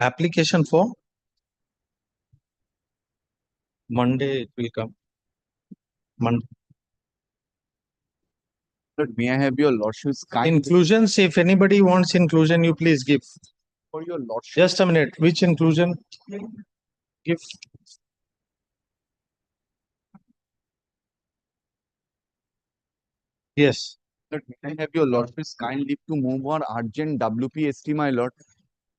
Application for Monday it will come. Monday. Lord, may I have your lordship's kind Inclusions, if anybody wants inclusion, you please give. for your lordship? Just a minute. Which inclusion? Give. Yes. Lord, may I have your lordship's kind leave to move on urgent WPST, my lord.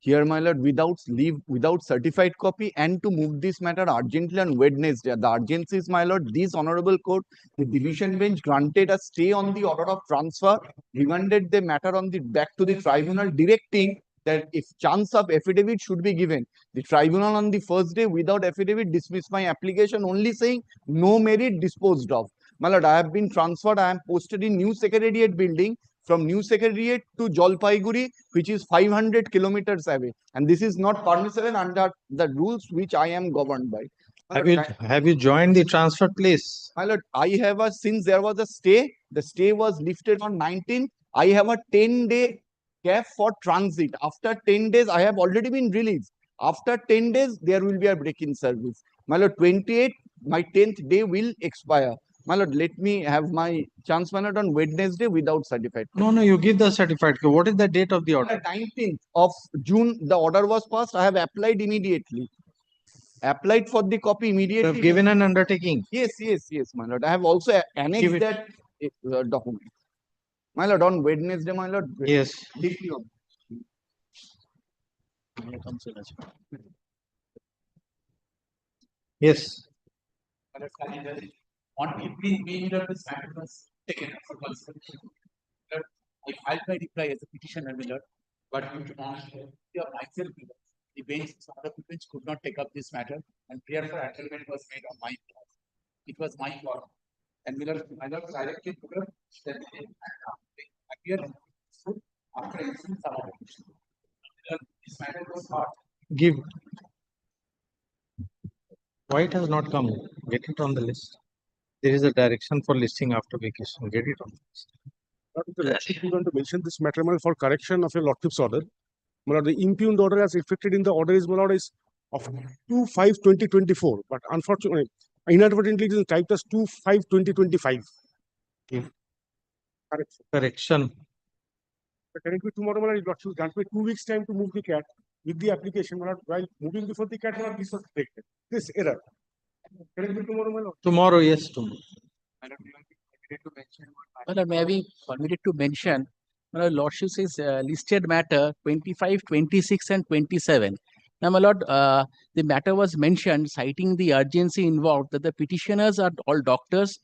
Here, my lord, without leave, without certified copy, and to move this matter urgently on Wednesday. The urgency is, my lord, this honorable court, the division bench granted a stay on the order of transfer, remanded the matter on the back to the tribunal, directing that if chance of affidavit should be given, the tribunal on the first day without affidavit dismissed my application, only saying no merit disposed of. My lord, I have been transferred. I am posted in new secretariat building. From New Secretariat to Jalpaiguri, which is 500 kilometers away. And this is not permissible under the rules which I am governed by. Have you joined the transfer place? My lord, I have since there was a stay, the stay was lifted on 19th. I have a 10-day cap for transit. After 10 days, I have already been released. After 10 days, there will be a break in service. My lord, 28th, my 10th day will expire. My lord, let me have my chance, my lord, on Wednesday without certified. No, you give the certified. What is the date of the On order? the 19th of June, the order was passed. I have applied immediately. Applied for the copy You immediately. have given an undertaking. Yes, my lord. I have also annexed that document. My lord, on Wednesday, my lord. Yes. Yes. On April, May, this matter was taken up for consideration. I filed my reply as a petitioner, but due to myself, the bench, some other bench could not take up this matter, and prayer for adjournment was made on my part. It was my fault. And Miller, I was directed to that they appear after some other this matter was hard. Give. Why it has not come? Get it on the list. There is a direction for listing after vacation. Get it on the list. I'm going to mention this matter for correction of your lordship's order. The impugned order as effected in the order is of 2/5/2024, but unfortunately, inadvertently it is typed as 2/5/2025. Correction. Can it be tomorrow, my lordship? Grant me 2 weeks time to move the cat with the application. While moving before the cat, this was detected. This error. Can it be tomorrow, my lord? Tomorrow, yes, tomorrow. Well, may I be permitted to mention, lordship says listed matter 25, 26, and 27. Now, my lord, the matter was mentioned citing the urgency involved that the petitioners are all doctors.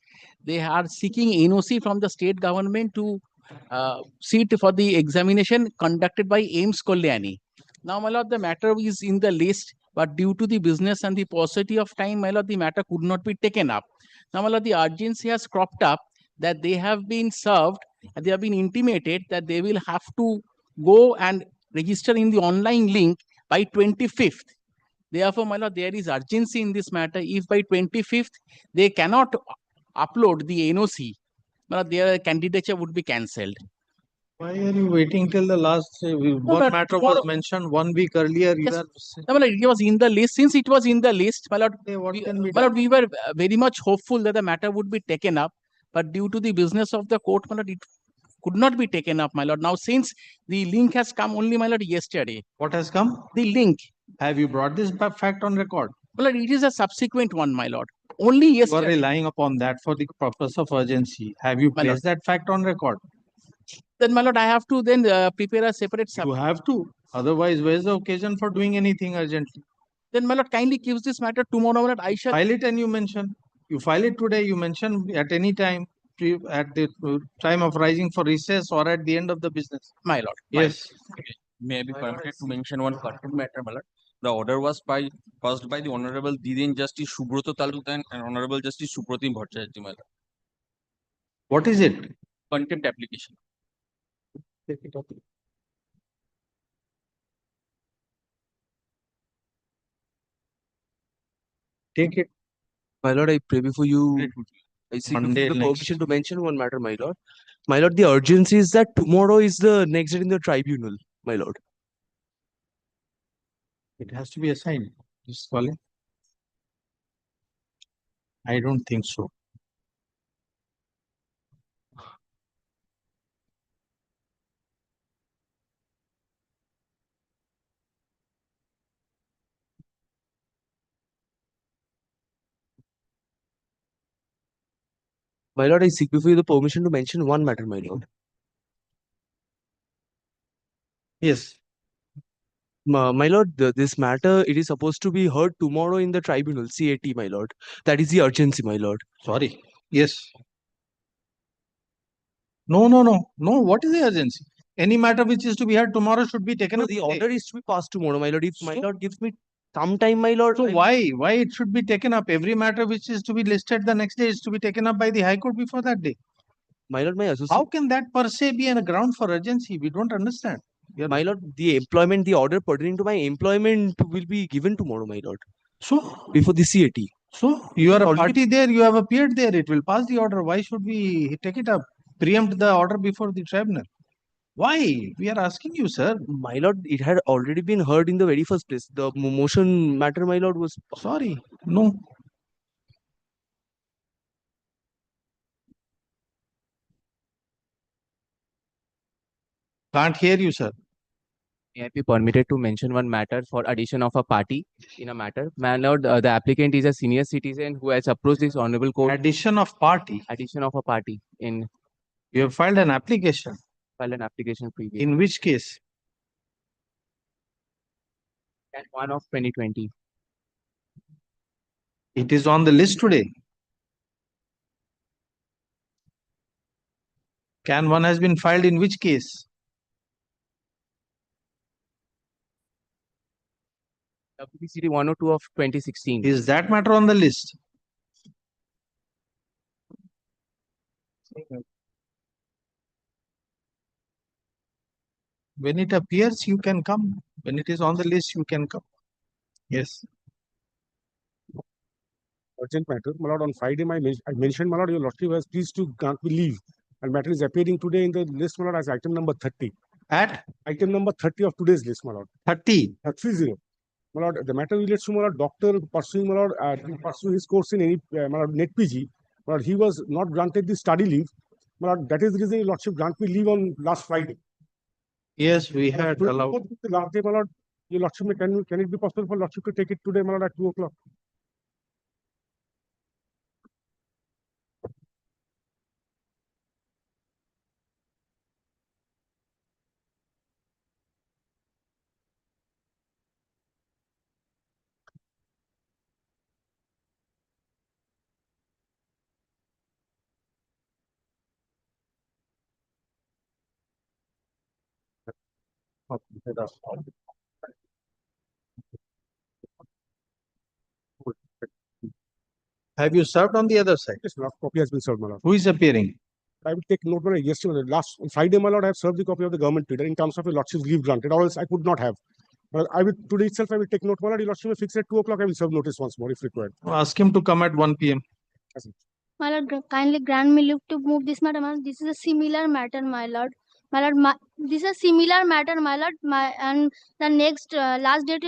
They are seeking NOC from the state government to sit for the examination conducted by Ames Kalyani. Now, my lord, the matter is in the list, but due to the business and the paucity of time, my lord, the matter could not be taken up. Now, my lord, the urgency has cropped up that they have been served and they have been intimated that they will have to go and register in the online link by 25th. Therefore, my lord, there is urgency in this matter. If by 25th they cannot upload the NOC, my lord, their candidature would be cancelled. Why are you waiting till the last? What matter was mentioned 1 week earlier? Yes. No, it was in the list. Since it was in the list, my lord, we were very much hopeful that the matter would be taken up. But due to the business of the court, my lord, it could not be taken up, my lord. Now, since the link has come only, my lord, yesterday. What has come? The link. Have you brought this fact on record? My lord, it is a subsequent one, my lord. Only yesterday. You are relying upon that for the purpose of urgency. Have you placed that fact on record? Then, my lord, I have to then prepare a separate. You have to. Otherwise, where is the occasion for doing anything urgently? Then, my lord, kindly keeps this matter tomorrow, my lord. I shall file it and you mention. You file it today. You mention at any time, at the time of rising for recess or at the end of the business. My lord. Yes. May I be permitted to mention one pertinent matter, my lord? The order was passed by the Honorable Didin Justice Subroto Talukan and Honorable Justice Supratim Bhattacharya, my lord. What is it? Contempt application. Take it up. Take it. My lord, I pray before you. I seek the permission to mention one matter, my lord. My lord, the urgency is that tomorrow is the next day in the tribunal, my lord. It has to be assigned. Just call it. I don't think so. My lord, I seek before you the permission to mention one matter, my lord. Yes. My lord, this matter, it is supposed to be heard tomorrow in the tribunal, CAT, my lord. That is the urgency, my lord. Sorry. Yes. No, no, no. No, what is the urgency? Any matter which is to be heard tomorrow should be taken No, up the today. order is to be passed tomorrow, my lord. If my So- lord gives me some time, my lord. So why it should be taken up? Every matter which is to be listed the next day is to be taken up by the High Court before that day. My lord, my How associate, can that per se be a ground for urgency? We don't understand. my lord, the employment, the order pertaining to my employment will be given tomorrow, my lord, So, before the CAT. so you are a Already- party there, you have appeared there, it will pass the order. Why should we take it up? Preempt the order before the tribunal? Why? We are asking you, sir. My lord, it had already been heard in the very first place. The motion matter, my lord, was Sorry. No. Can't hear you, sir. May I be permitted to mention one matter for addition of a party in a matter? My lord, the applicant is a senior citizen who has approached this honorable court. Addition of party. Addition of a party in You have filed an application. file an application previous. In which case? And 1 of 2020. It is on the list today. Can one has been filed in which case? WPCD 102 of 2016. Is that matter on the list? When it appears, you can come. When it is on the list, you can come. Yes. Urgent matter, my lord, on Friday, I mentioned, my lord, your lordship was pleased to grant me leave. And matter is appearing today in the list, my lord, as item number 30. At Item number 30 of today's list, my lord. 30. 30. My lord, the matter relates to my lord, doctor pursuing, my lord, to pursue his course in any, my lord, net PG. My lord, he was not granted the study leave. My lord, that is the reason your lordship grant me leave on last Friday. Yes, we had allowed. The last day, my lord, your lordship, can it be possible for lordship to take it today, my lord, at 2 o'clock? Have you served on the other side? Yes, my lord, copy has been served, my lord. Who is appearing? I will take note, my lord, yesterday, last Friday, my lord, I have served the copy of the government pleader in terms of a lordship's leave granted, or else I could not have. Well, I will today itself, I will take note, my lord, your lordship will fix at 2 o'clock, I will serve notice once more if required. Ask him to come at 1 p.m. My lord, kindly grant me leave to move this matter. My lord, this is a similar matter, my lord. My lord, this is a similar matter, my lord. And the next last date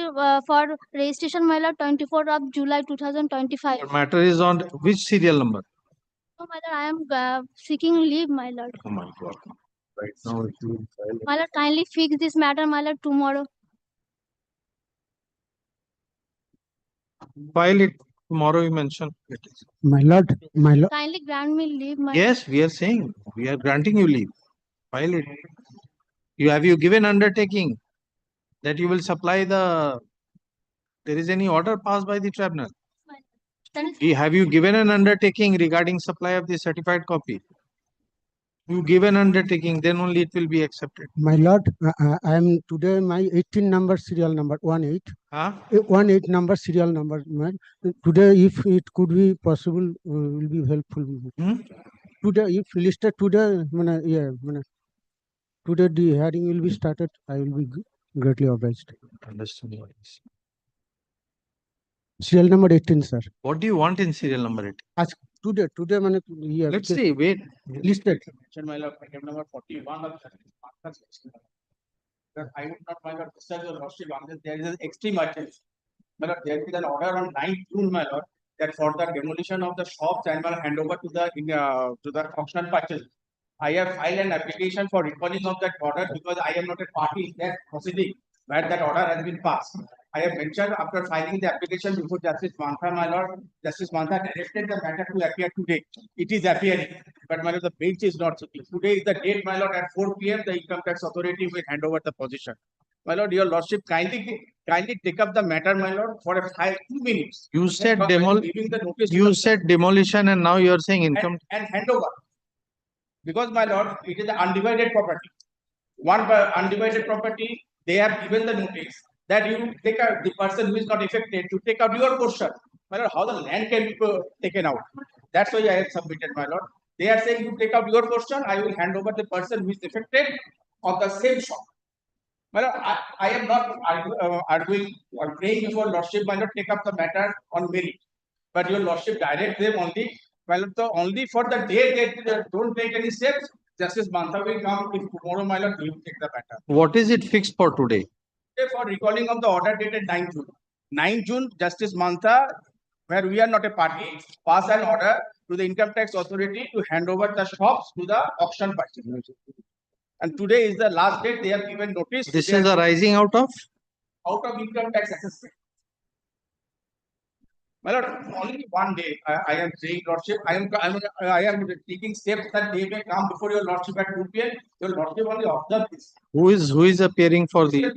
for registration, my lord, 24th of July 2025. The matter is on which serial number? So, my lord, I am seeking leave, my lord. Oh my God. Right now, it will file. My lord, kindly fix this matter, my lord, tomorrow. File it tomorrow, you mentioned. It is. My lord, Kindly grant me leave, my Yes, we are saying, we are granting you leave. File it. Have you given undertaking that you will supply there is any order passed by the tribunal? That is, Have you given an undertaking regarding supply of the certified copy? You give an undertaking, then only it will be accepted. My lord, I am today my 18 number serial number 18. Huh? 18 number serial number. Today, if it could be possible, will be helpful. Hmm? Today, if listed today, today the hearing will be started. I will be greatly obliged. Understood. What is- Serial number 18, sir. What do you want in serial number 8? Today, yeah, Let's see, wait. listed. Mention my lord, item number 41 of Because I would not, my lord, disturb your lordship unless there is an extreme urgency. My lord, there is an order on 9th June, my lord, that for the demolition of the shops and hand over to the auction purchase. I have filed an application for recalling of that order because I am not a party in that proceeding where that order has been passed. I have mentioned after filing the application before Justice Mantha, my lord, Justice Mantha directed the matter to appear today. It is appearing, but my lord, the bench is not sitting. Today is the date, my lord, at 4 p.m. The Income Tax Authority will hand over the position. My lord, your lordship, kindly take up the matter, my lord, for a 2 minutes. You said Giving the notice to you the- said demolition, and now you are saying income. and hand over. Because, my lord, it is an undivided property. One undivided property, they have given the notice that you take out the person who is not affected to take out your portion. My lord, how the land can be taken out? That's why I have submitted, my lord. They are saying you take out your portion, I will hand over the person who is affected on the same shop. My lord, I am not arguing or praying your lordship, my lord, take up the matter on merit. But your lordship direct them only. Well, so only for the day they don't take any steps, Justice Mantha will come. If tomorrow, my lord, he will take the matter. What is it fixed for today? For recalling of the order dated 9 June. 9 June, Justice Mantha, where we are not a party, passed an order to the Income Tax Authority to hand over the shops to the auction purchase. And today is the last date. They have given notice. This is arising out of? Out of income tax assessment. My lord, only one day I am saying, lordship, I am taking steps that they may come before your lordship at 2 p.m. Your lordship only observe this. Who is appearing for the?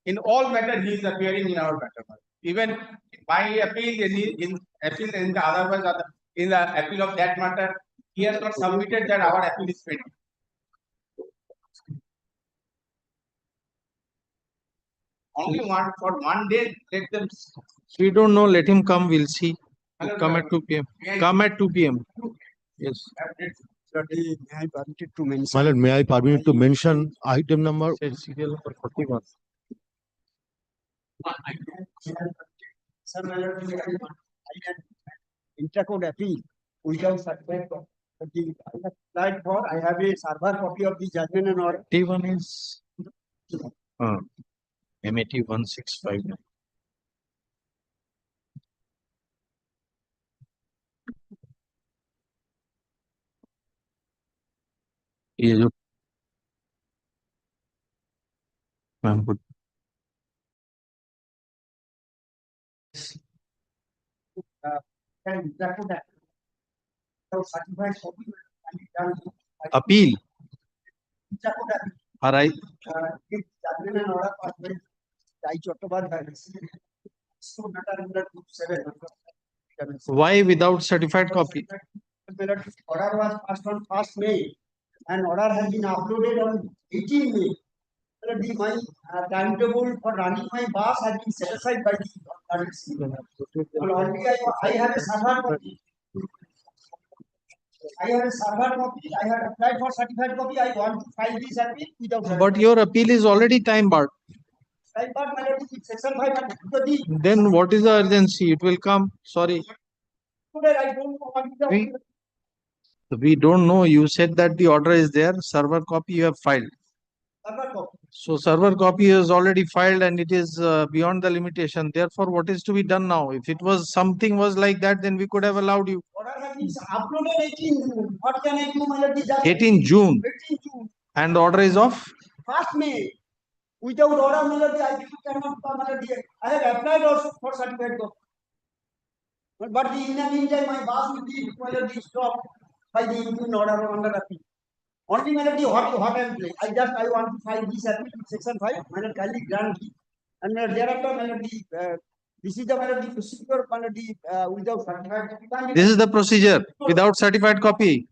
In all matter, he is appearing in our matter. Even my appeal in the otherwise in the appeal of that matter, he has not submitted that our appeal is pending. Only one for one day, let them. We don't know. Let him come. We'll see. Come at 2 p.m. Come at 2 p.m. Yes. My lord, may I permit to mention item number? Serial number 41. Sir, my lord, intercode appeal without certified copy. I have applied for, I have a server copy of the judgment and order. T1 is MAT 1659. ये जो ma'am good Certified copy. appeal Arai Judgment and order passed by I Chattopadhyay. So matter under 27. why without certified copy? Order was passed on 1st May and order has been uploaded on 18 May. My timetable for running my bus has been set aside by the already I have a server copy. I have a server copy. I have applied for certified copy. I want to file this appeal without. But your appeal is already time barred. Time barred, my lord, with section 5. Then what is the urgency? It will come. Sorry. Today I don't know what is the We don't know. You said that the order is there. Server copy you have filed. server copy. So server copy is already filed and it is beyond the limitation. Therefore, what is to be done now? If it was something was like that, then we could have allowed you. Order has been uploaded 18 June. What can I do, my lord? 18 June. 18 June. And the order is of? 1st May. Without order, my lord, I cannot come, my lord. I have applied also for certified copy. But in the meantime, my boss will be, my lord, stopped by the impugn order under appeal. Only, my lord, what I am playing. I want to file this appeal with section 5. My lord, kindly grant me. And thereafter, my lord, this is the, my lord, the procedure, my lord, without certified copy. This is the procedure without certified copy.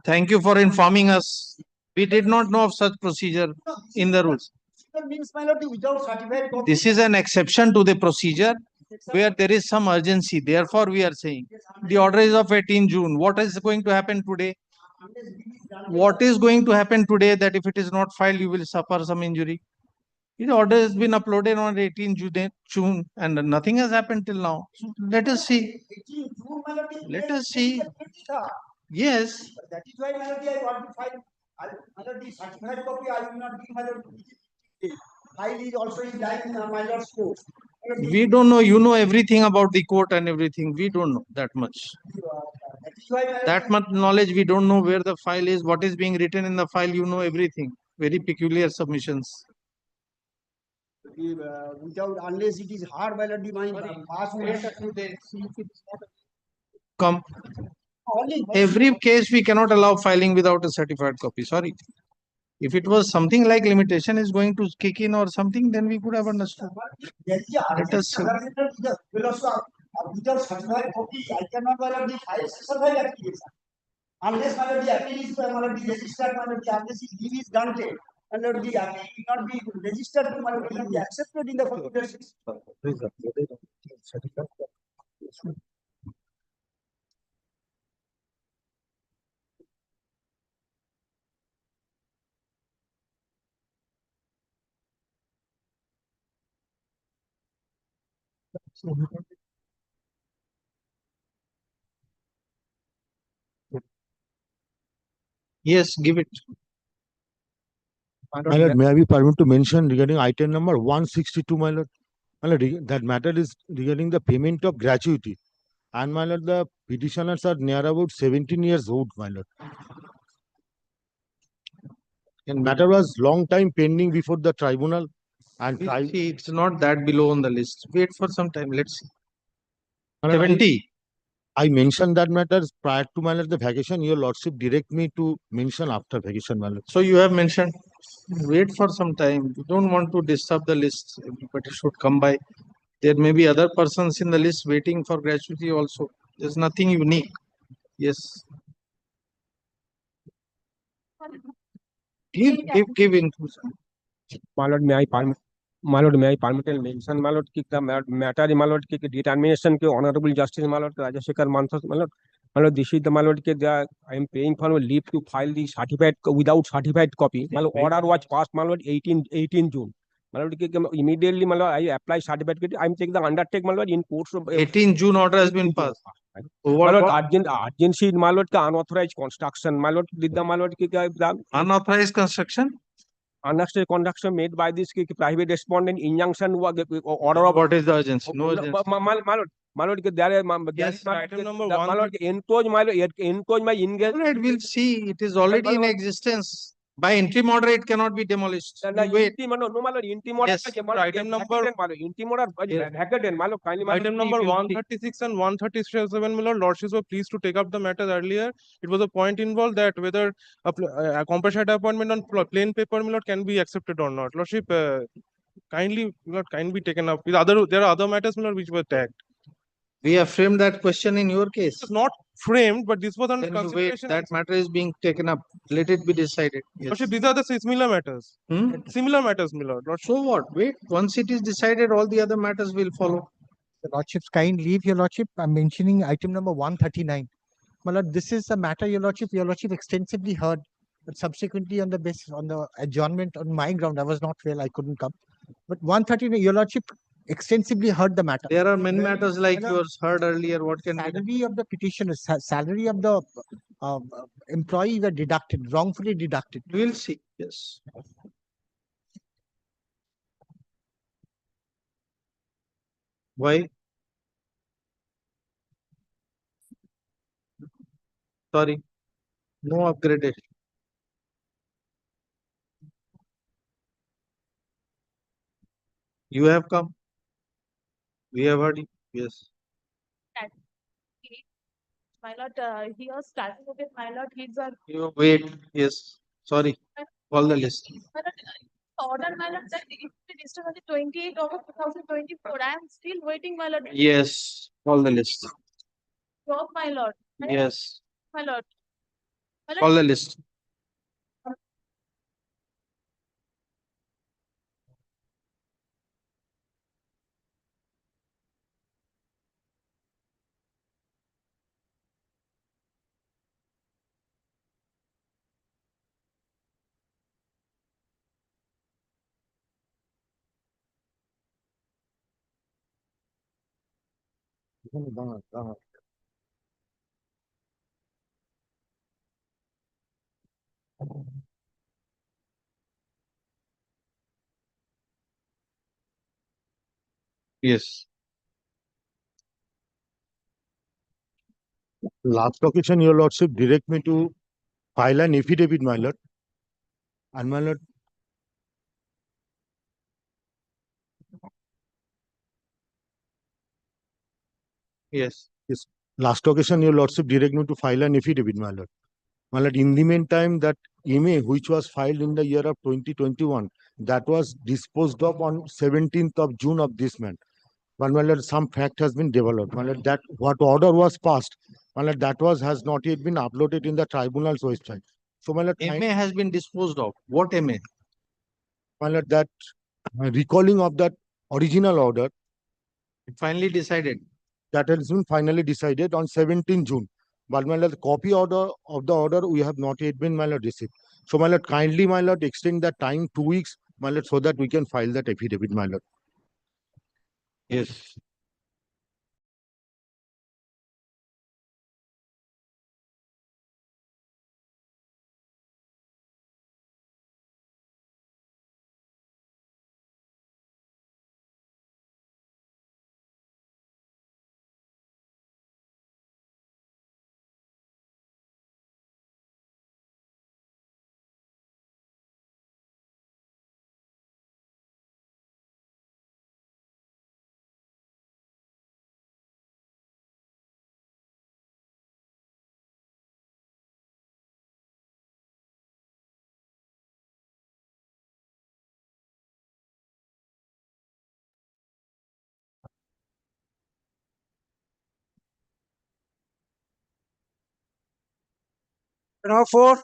Thank you for informing us. We did not know of such procedure in the rules. Means, my lord, without certified copy. This is an exception to the procedure where there is some urgency. Therefore, we are saying the order is of 18 June. What is going to happen today? What is going to happen today that if it is not filed, you will suffer some injury? The order has been uploaded on 18 June and nothing has happened till now. So let us see. Let us see. Yes. That is why, my lord, I want to file. My lord, the certified copy I will not give, my lord. file is also in lying in my lord's court. We don't know. You know everything about the court and everything. We don't know that much. That is why my lord, That much knowledge, we don't know where the file is, what is being written in the file. You know everything. Very peculiar submissions. without unless it is hard by lord, my past Come. only Every case we cannot allow filing without a certified copy. Sorry. If it was something like limitation is going to kick in or something, then we could have understood. Let us see. without certified copy, I cannot the file certified application. Unless my lord, the appeal is registered, my lord, unless his leave is granted, my lord, the appeal cannot be registered, my lord, cannot be accepted in the computer system. Yes, give it. My lord, may I be permitted to mention regarding item number 162, my lord? My lord, that matter is regarding the payment of gratuity. And my lord, the petitioners are near about 17 years old, my lord. And matter was long time pending before the tribunal. And We'll see, it's not that below on the list. Wait for some time. Let's see. my lord, 70. I mentioned that matter prior to my lord the vacation. Your lordship direct me to mention after vacation, my lord. So you have mentioned. Wait for some time. We don't want to disturb the list. Everybody should come by. There may be other persons in the list waiting for gratuity also. There's nothing unique. Yes. Give inclusion. My lord, may I permit and mention, my lord, the matter, my lord, determination, honorable justice, my lord, Rajasekhar Manthas, my lord, this is the, my lord, I am paying for leave to file the certified without certified copy. My lord, order was passed, my lord, 18 June. My lord, immediately, my lord, I apply certificate. I am taking the undertake, my lord, in course of 18 June order has been passed. My lord, urgency, my lord, unauthorized construction. My lord, did the, my lord, Unauthorized construction? unauthorized construction made by this private respondent injunction order of What is the urgency? No urgency. My lord, there is Yes, item number my lord, encroach my engagement. All right, we'll see. It is already in existence. By interim order, it cannot be demolished. No, Wait. my lord, Yes. item number Item number 136 and 137, my lord, lordships were pleased to take up the matter earlier. It was a point involved that whether a compassionate appointment on plain paper, my lord, can be accepted or not. Lordship, kindly, my lord, can be taken up. There are other matters, my lord, which were tagged. We have framed that question in your case. It's not framed, but this was under Then you wait. consideration. That matter is being taken up. Let it be decided. Yes. Lordship, these are the similar matters. Similar matters, my lord. Lordship. So what? Wait. Once it is decided, all the other matters will follow. The lordship's kind leave, your lordship. I'm mentioning item number 139. My lord, this is a matter, your lordship extensively heard, but subsequently on the basis on the adjournment on my ground, I was not well, I couldn't come. But 139, your lordship extensively heard the matter. There are many matters like yours heard earlier. What can be done? Salary of the petitioner, salary of the employee were deducted, wrongfully deducted. We'll see. Yes. Why? Sorry. No upgradation. You have come. We have heard you. Yes. My lord, he was starting with my lord, he's a You wait. Yes. Sorry. Call the list. my lord, order, my lord, that it registered on the 28th August 2024. I am still waiting, my lord. Yes. Call the list. Drop, my lord. Yes. My lord. My lord. Call the list. Yes. Last occasion, your lordship direct me to file an affidavit, my lord. And my lord, Yes. yes, last occasion, your lordship direct me to file an affidavit, my lord. My lord, in the meantime, that MA, which was filed in the year of 2021, that was disposed of on 17th of June of this month. But my lord, some fact has been developed. My lord, that what order was passed, my lord, that has not yet been uploaded in the tribunal's website. So my lord, MA has been disposed of. What MA? my lord, that recalling of that original order, Finally decided. that has been finally decided on 17 June. But my lord, the copy order of the order we have not yet been, my lord, received. So my lord, kindly, my lord, extend that time 2 weeks, my lord, so that we can file that affidavit, my lord. Yes. Now for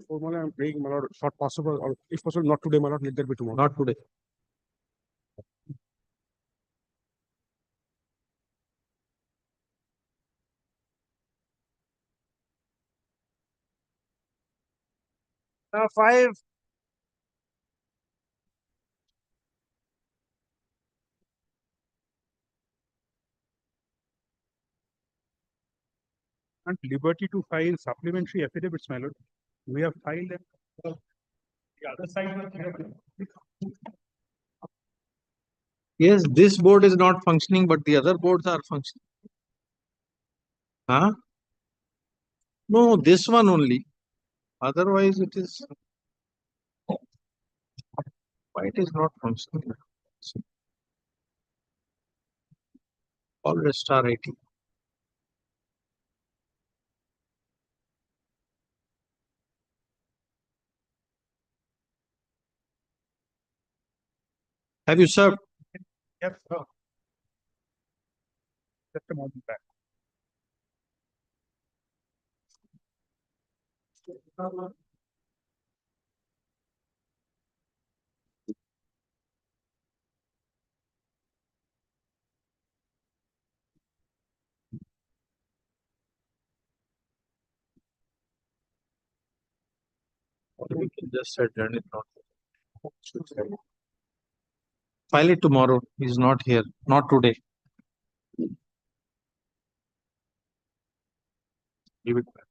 formally, I'm praying, my lord, short possible, or if possible, not today, my lord, let that be tomorrow. Not today. Now 5. And liberty to file supplementary affidavits, my lord. We have filed them. The other side. Yes, this board is not functioning, but the other boards are functioning. Huh? No, this one only. Otherwise, it is. Why it is not functioning? All rest are IT. Have you served? Yes, sir. Just a moment back. Or we can just adjourn it now. File it tomorrow. He's not here. Not today. Give it back.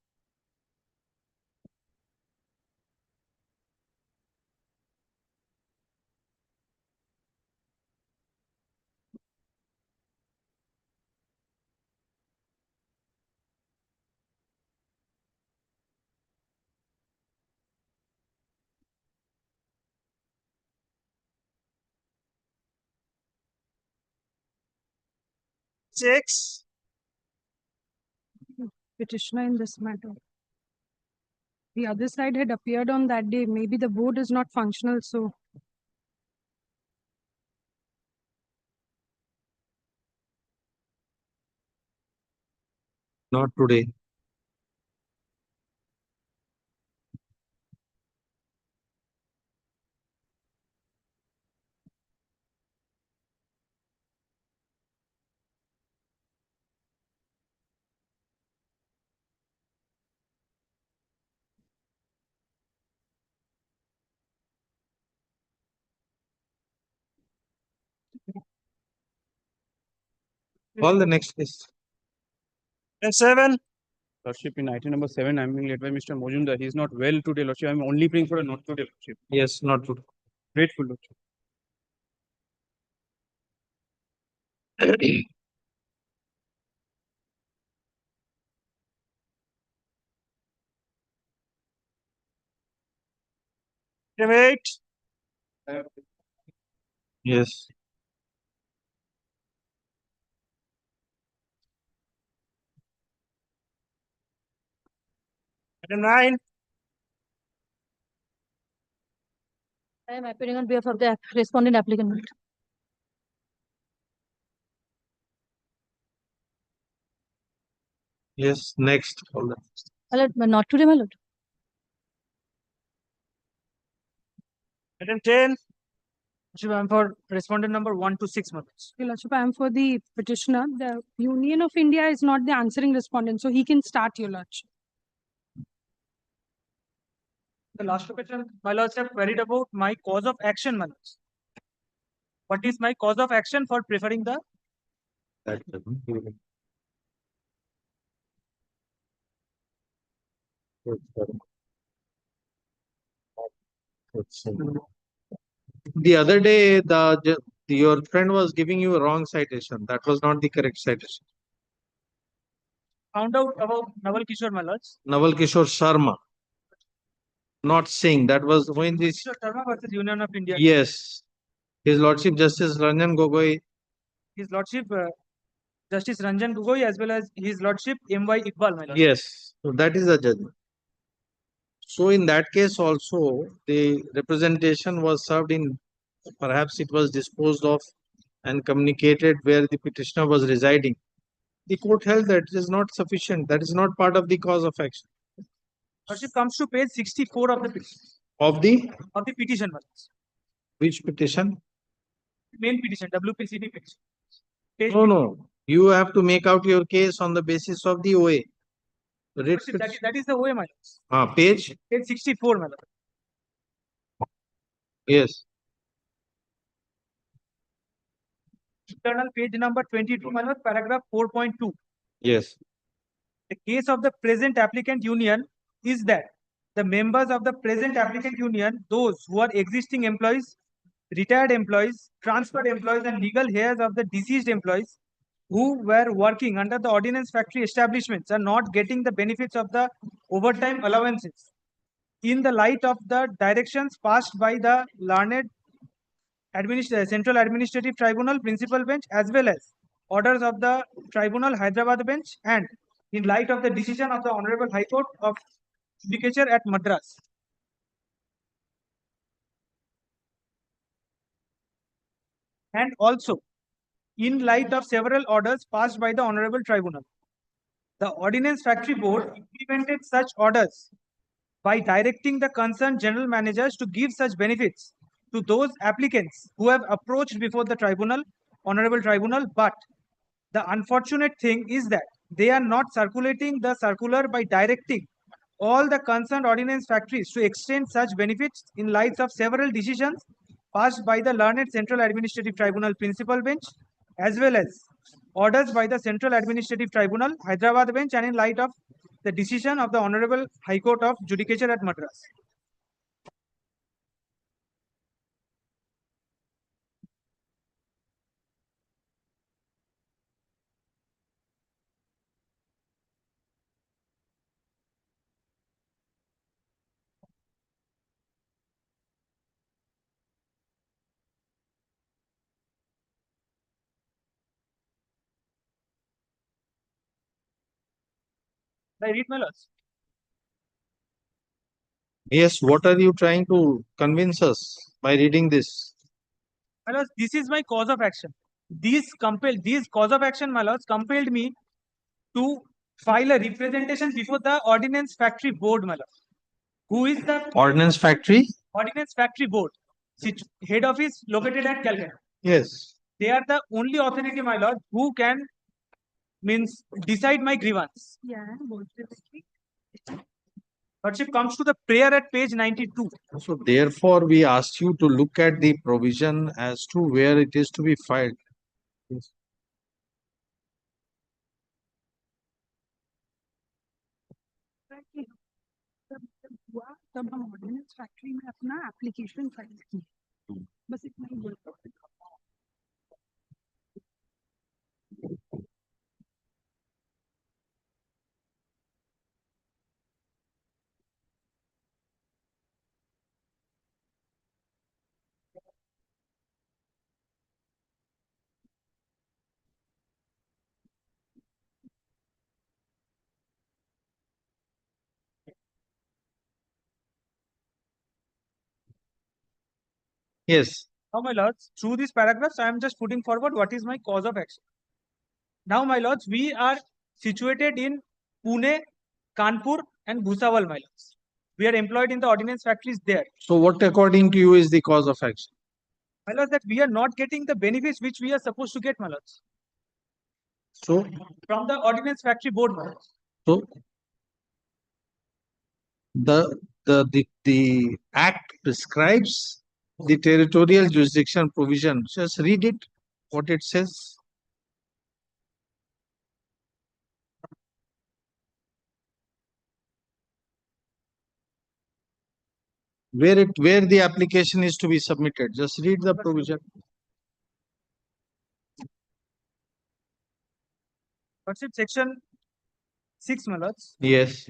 Six. Petitioner in this matter. The other side had appeared on that day. Maybe the board is not functional, so Not today. All the next case. And 7. Lordship, in item number 7, I'm being led by Mr. Mojumdar. He is not well today, Lordship. I'm only praying for a note today, Lordship. Yes, not good. Grateful, Lordship. Wait. Yes. Item 9. I am appearing on behalf of the respondent applicant. Yes, next. Hold on. My lord, not today, my lord. Item 10. Lordship, I am for respondent number 1 to 6 months. Your Lordship, I am for the petitioner. The Union of India is not the answering respondent, so he can start, Your Lordship. The last question, my lords have queried about my cause of action, my lords. What is my cause of action for preferring the? The other day, your friend was giving you a wrong citation. That was not the correct citation. Found out about Naval Kishore, my lords. Naval Kishore Sharma. Not Singh. That was when this. Kishore Sharma versus Union of India. Yes. His Lordship Justice Ranjan Gogoi. His Lordship Justice Ranjan Gogoi as well as His Lordship M.Y. Iqbal, my lord. Yes. So that is a judgment. So in that case also, the representation was served in, perhaps it was disposed of and communicated where the petitioner was residing. The court held that it is not sufficient. That is not part of the cause of action. Lordship comes to page 64 of the petition. Of the petition, my lords. Which petition? Main petition, WPCD petition. Page No. You have to make out your case on the basis of the OA. Lordship, that is the OA, my lords. Page? Page 64, my lord. Yes. Internal page number 22, my lord, paragraph 4.2. Yes. The case of the present applicant union is that the members of the present applicant union, those who are existing employees, retired employees, transferred employees, and legal heirs of the deceased employees who were working under the ordnance factory establishments are not getting the benefits of the overtime allowances in the light of the directions passed by the learned Central Administrative Tribunal Principal Bench as well as orders of the Tribunal Hyderabad Bench, and in light of the decision of the Honorable High Court of Judicature at Madras. And also in light of several orders passed by the Honorable Tribunal. The Ordnance Factory Board implemented such orders by directing the concerned general managers to give such benefits to those applicants who have approached before the tribunal, Honorable Tribunal, but the unfortunate thing is that they are not circulating the circular by directing all the concerned ordnance factories to extend such benefits in light of several decisions passed by the learned Central Administrative Tribunal Principal Bench as well as orders by the Central Administrative Tribunal Hyderabad Bench, and in light of the decision of the Honorable High Court of Judicature at Madras. I read, my lords. Yes, what are you trying to convince us by reading this? My lords, this is my cause of action. These cause of action, my lords, compelled me to file a representation before the Ordnance Factory Board, my lords. Who is the Ordnance Factory? Ordnance Factory Board. Head office located at Calcutta. Yes. They are the only authority, my lord, who can decide my grievance. Yeah. Lordship comes to the prayer at page 92. So therefore, we asked you to look at the provision as to where it is to be filed. Yes. कि जब हुआ तब हम ordnance factory में अपना application file किए, बस इतना ही बोल सकते हैं। Yes. Now, my lords, through these paragraphs, I am just putting forward what is my cause of action. Now, my lords, we are situated in Pune, Kanpur, and Bhusawal, my lords. We are employed in the ordnance factories there. So what according to you is the cause of action? My lords, that we are not getting the benefits which we are supposed to get, my lords. So, From the ordnance factory board, my lords. so the act prescribes the territorial jurisdiction provision. Just read it, what it says. Where the application is to be submitted. Just read the provision. What's it? Section 6, my lords. Yes.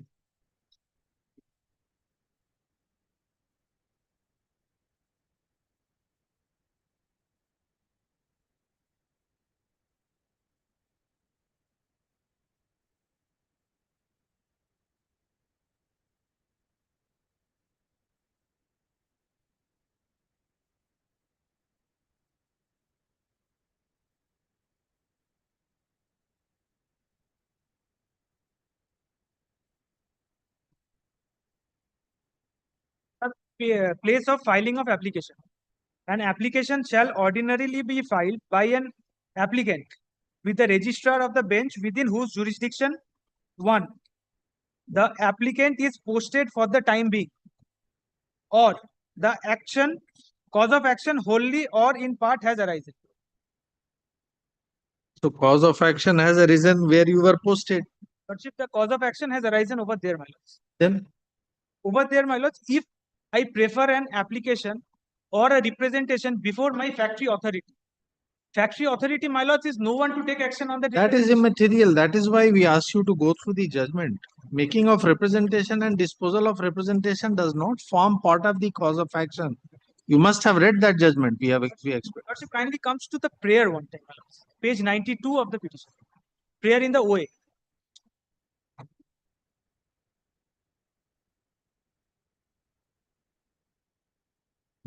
Place of filing of application. An application shall ordinarily be filed by an applicant with the registrar of the bench within whose jurisdiction 1. The applicant is posted for the time being, or the cause of action wholly or in part has arisen. So cause of action has arisen where you were posted. Lordship, the cause of action has arisen over there, my lords. Then? Over there, my lords, if I prefer an application or a representation before my factory authority. Factory authority, my lords, is no one to take action on that. That is immaterial. That is why we ask you to go through the judgment. Making of representation and disposal of representation does not form part of the cause of action. You must have read that judgment. We expect. Lordship, kindly comes to the prayer one time, my lords. Page 92 of the petition. Prayer in the OA.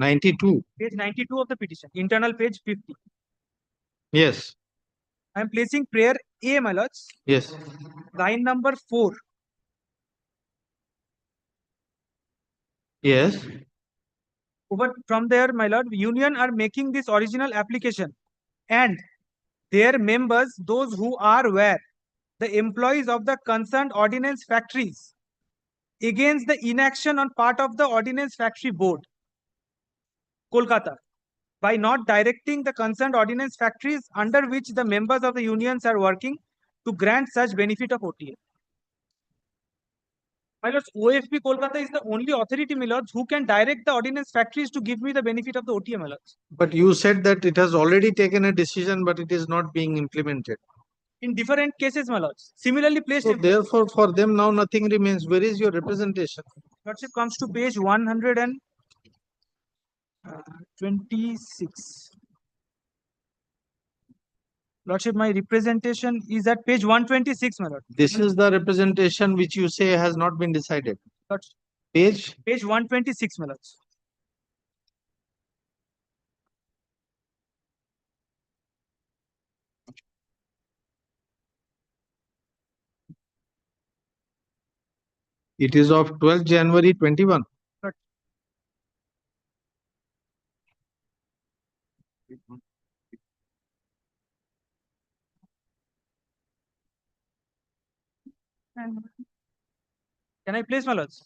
Page 92 of the petition. Internal page 50. Yes. I am placing prayer A, my lords. Yes. Line number 4. Yes. Over from there, my lord, union are making this original application, and their members, those who are where the employees of the concerned ordnance factories, against the inaction on part of the ordnance factory board, Kolkata, by not directing the concerned ordnance factories under which the members of the unions are working to grant such benefit of OTA. My lords, OFP Kolkata is the only authority, my lords, who can direct the ordnance factories to give me the benefit of the OTA, my lords. But you said that it has already taken a decision, but it is not being implemented. In different cases, my lords. Similarly placed. So therefore, for them now nothing remains. Where is your representation? Lordship comes to page 126. Lordship, my representation is at page 126, my lord. This is the representation which you say has not been decided. Lordship. Page? Page 126, my lords. It is of 12th January 21. Lord. Can I place, my lords?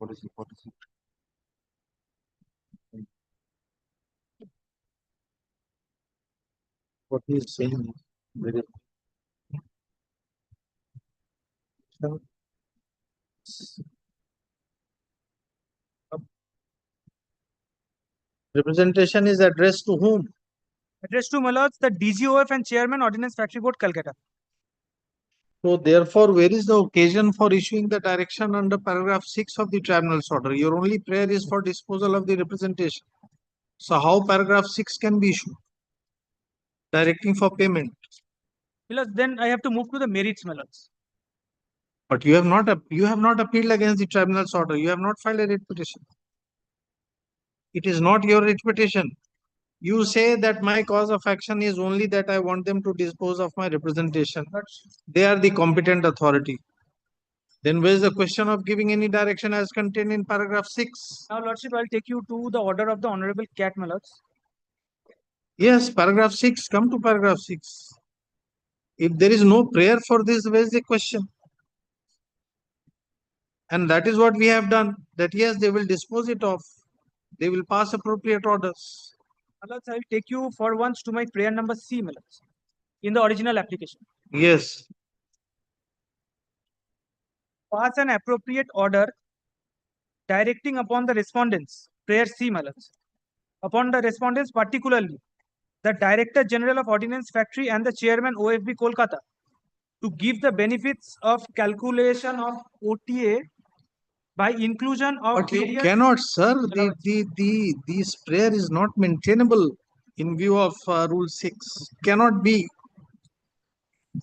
What is it? What is it? What he is saying. Very Representation is addressed to whom? Addressed to, my lords, the DGOF and Chairman, Ordnance Factory Board, Calcutta. So therefore, where is the occasion for issuing the direction under paragraph 6 of the tribunal's order? Your only prayer is for disposal of the representation. So how paragraph 6 can be issued? Directing for payment. Because then I have to move to the merits, my lords. But you have not appealed against the tribunal's order. You have not filed a writ petition. It is not your writ petition. You say that my cause of action is only that I want them to dispose of my representation. They are the competent authority. Then where is the question of giving any direction as contained in paragraph 6? Now, Lordship, I'll take you to the order of the Honorable Cat, my lords. Yes, paragraph 6. Come to paragraph 6. If there is no prayer for this, where is the question? And that is what we have done. That yes, they will dispose it off. They will pass appropriate orders. My lords, I will take you for once to my prayer number C, my lords, in the original application. Yes. Pass an appropriate order directing upon the respondents, prayer C, my lords, upon the respondents, particularly the Director General of Ordnance Factory and the Chairman OFB Kolkata, to give the benefits of calculation of OTA by inclusion of But you various- cannot, sir. This prayer is not maintainable in view of Rule 6. Cannot be.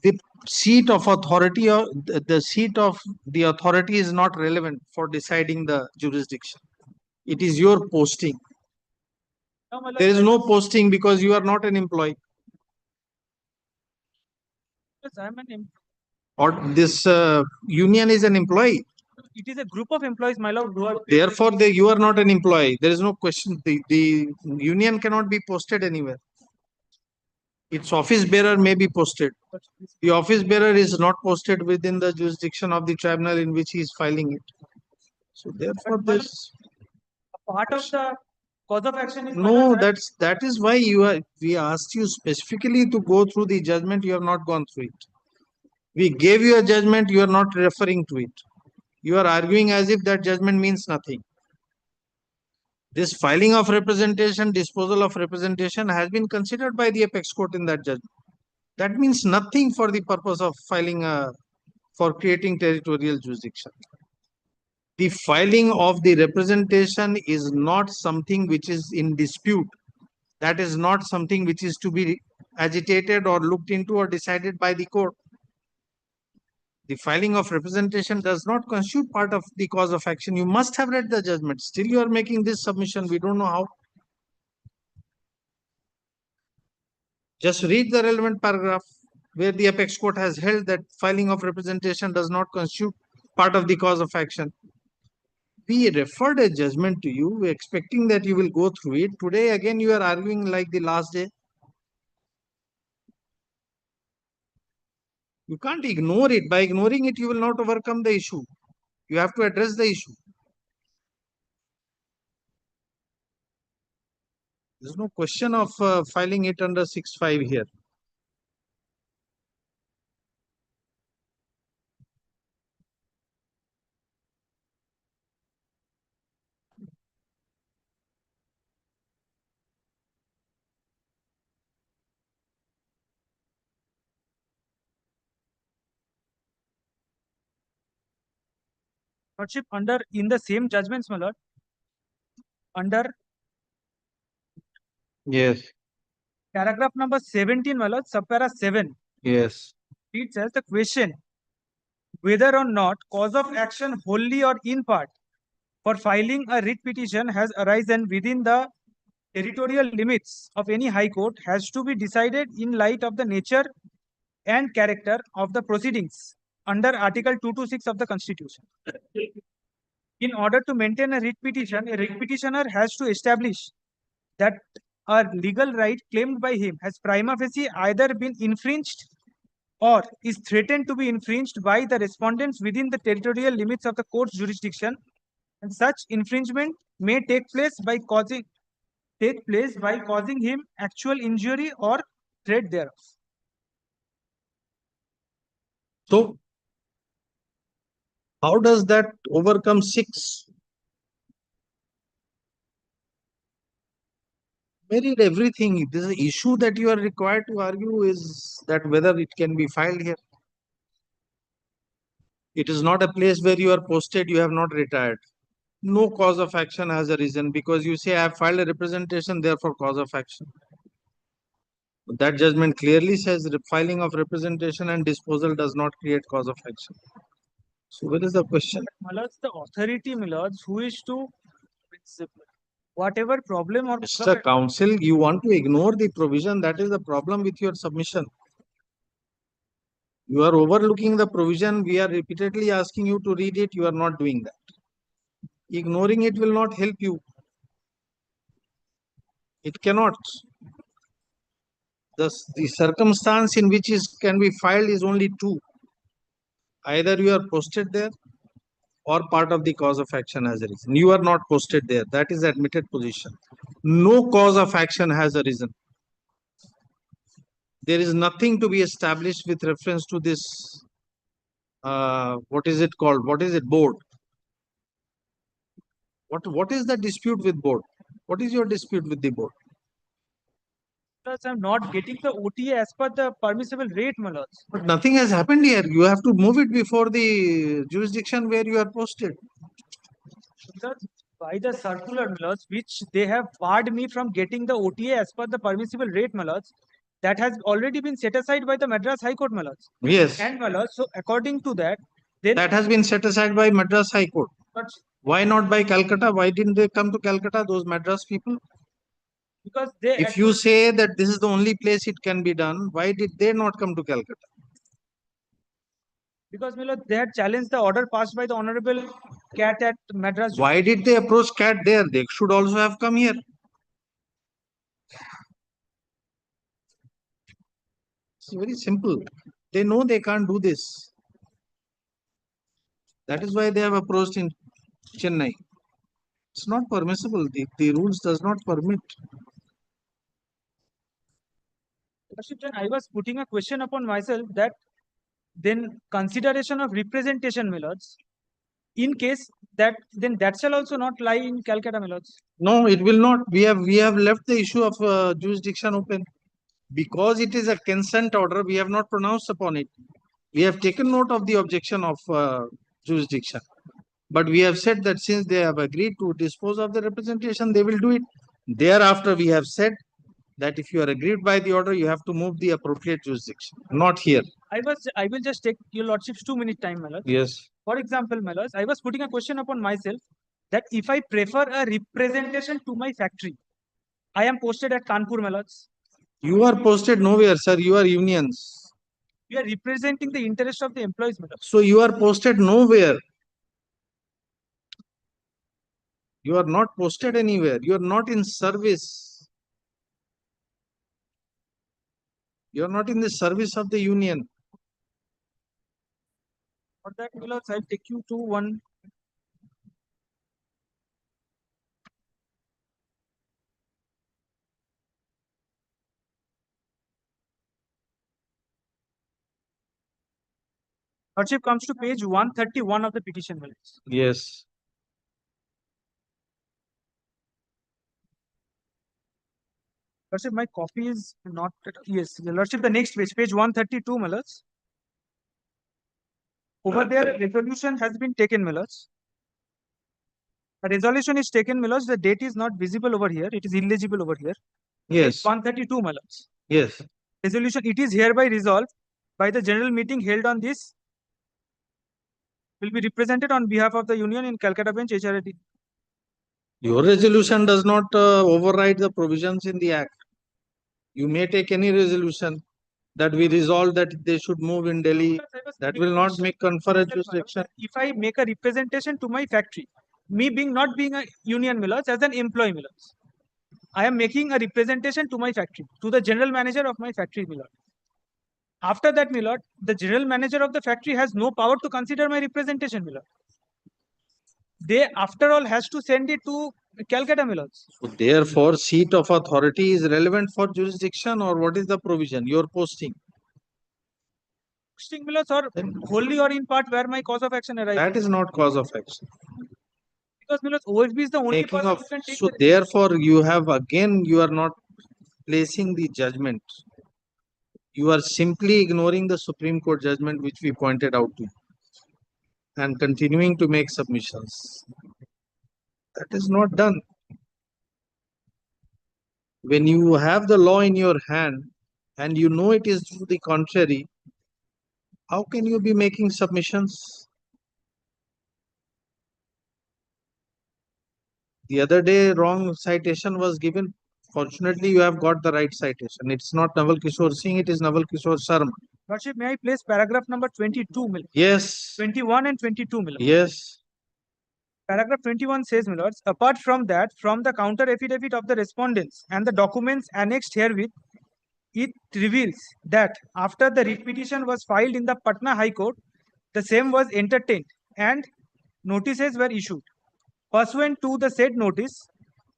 The seat of authority or the seat of the authority is not relevant for deciding the jurisdiction. It is your posting. No, my lords, There is no posting because you are not an employee. yes, I am an employee. Or this union is an employee. It is a group of employees, my lord, who are Therefore, you are not an employee. There is no question. The union cannot be posted anywhere. Its office bearer may be posted. The office bearer is not posted within the jurisdiction of the tribunal in which he is filing it. So therefore, this part of the cause of action is, my no, lords, that is why we asked you specifically to go through the judgment. You have not gone through it. We gave you a judgment. You are not referring to it. You are arguing as if that judgment means nothing. This filing of representation, disposal of representation has been considered by the apex court in that judgment. That means nothing for the purpose of filing for creating territorial jurisdiction. The filing of the representation is not something which is in dispute. That is not something which is to be agitated or looked into or decided by the court. The filing of representation does not constitute part of the cause of action. You must have read the judgment. Still, you are making this submission. We don't know how. Just read the relevant paragraph where the apex court has held that filing of representation does not constitute part of the cause of action. We referred a judgment to you, expecting that you will go through it. Today, again, you are arguing like the last day. You can't ignore it. By ignoring it, you will not overcome the issue. You have to address the issue. There's no question of filing it under 6.5 here. Lordship, under in the same judgments, my lord, under Yes. paragraph number 17, my lord, subpara 7, Yes. it says the question whether or not cause of action wholly or in part for filing a writ petition has arisen within the territorial limits of any high court has to be decided in light of the nature and character of the proceedings under Article 226 of the Constitution. In order to maintain a writ petition, a writ petitioner has to establish that a legal right claimed by him has prima facie either been infringed or is threatened to be infringed by the respondents within the territorial limits of the court's jurisdiction, and such infringement may take place by causing him actual injury or threat thereof. So, how does that overcome 6? Very everything. This is issue that you are required to argue is that whether it can be filed here. It is not a place where you are posted, you have not retired. No cause of action has arisen because you say I have filed a representation, therefore cause of action. That judgment clearly says the filing of representation and disposal does not create cause of action. So where is the question? My lords, the authority, my lords, who is to whatever problem or Mr. Counsel, you want to ignore the provision. That is the problem with your submission. You are overlooking the provision. We are repeatedly asking you to read it. You are not doing that. Ignoring it will not help you. It cannot. The circumstance in which it can be filed is only two. Either you are posted there or part of the cause of action has arisen. You are not posted there. That is admitted position. No cause of action has arisen. There is nothing to be established with reference to this. What is it called? What is it? Board. What is the dispute with board? What is your dispute with the board? because I'm not getting the OTA as per the permissible rate, my lords. But nothing has happened here. You have to move it before the jurisdiction where you are posted. Because by the circular, my lords, which they have barred me from getting the OTA as per the permissible rate, my lords, that has already been set aside by the Madras High Court, my lords. Yes. And my lords, so according to that, then that has been set aside by Madras High Court. But Why not by Calcutta? Why didn't they come to Calcutta, those Madras people? because they If you say that this is the only place it can be done, why did they not come to Calcutta? because my lord, they had challenged the order passed by the Honorable CAT at Madras. Why did they approach CAT there? They should also have come here. It's very simple. They know they can't do this. That is why they have approached in Chennai. It's not permissible. The rules does not permit. I was putting a question upon myself that then consideration of representation, my lords, in case that then that shall also not lie in Calcutta, my lords. No, it will not. We have left the issue of jurisdiction open. Because it is a consent order, we have not pronounced upon it. We have taken note of the objection of jurisdiction. But we have said that since they have agreed to dispose of the representation, they will do it. Thereafter, we have said that if you are aggrieved by the order, you have to move the appropriate jurisdiction, not here. I will just take your lordship's 2-minute time, my lords. Yes. For example, my lords, I was putting a question upon myself that if I prefer a representation to my factory, I am posted at Kanpur, my lords. You are posted nowhere, sir. You are unions. You are representing the interest of the employees, my lords. So you are posted nowhere. You are not posted anywhere. You are not in service. You are not in the service of the union. For that, my lords, I'll take you to one. Lordship comes to page 131 of the petition, my lords. Yes. Lordship, my copy is not, yes, Your Lordship, the next page, page 132, my lords. Over there, resolution has been taken, my lords. A resolution is taken, my lords. The date is not visible over here. It is illegible over here. Yes. Page 132, my lords. Yes. Resolution, it is hereby resolved by the general meeting held on this will be represented on behalf of the union in Calcutta bench HRAT. Your resolution does not override the provisions in the act. You may take any resolution that we resolve that they should move in Delhi. That will not make confer a jurisdiction. If I make a representation to my factory, me being not being a union, my lords, as an employee, my lords, I am making a representation to my factory, to the general manager of my factory, my lord. After that, my lord, the general manager of the factory has no power to consider my representation, my lord. They, after all, has to send it to Calcutta, my lords. So therefore, seat of authority is relevant for jurisdiction, or what is the provision? Your posting. Posting, my lords, or wholly or in part where my cause of action arises. That is not cause of action. Because, my lords, OFB is the only Making person of, who can take so the therefore, you have again, you are not placing the judgment. You are simply ignoring the Supreme Court judgment which we pointed out to, and continuing to make submissions. That is not done. When you have the law in your hand and you know it is to the contrary, how can you be making submissions? The other day, wrong citation was given. Fortunately, you have got the right citation. It's not Naval Kishore Singh, it is Naval Kishore Sharma. Lordship, may I place paragraph number 22, my lord? Yes. 21 and 22, my lord. Yes. Paragraph 21 says, my lords, apart from that, from the counter affidavit of the respondents and the documents annexed herewith, it reveals that after the writ petition was filed in the Patna High Court, the same was entertained and notices were issued. Pursuant to the said notice,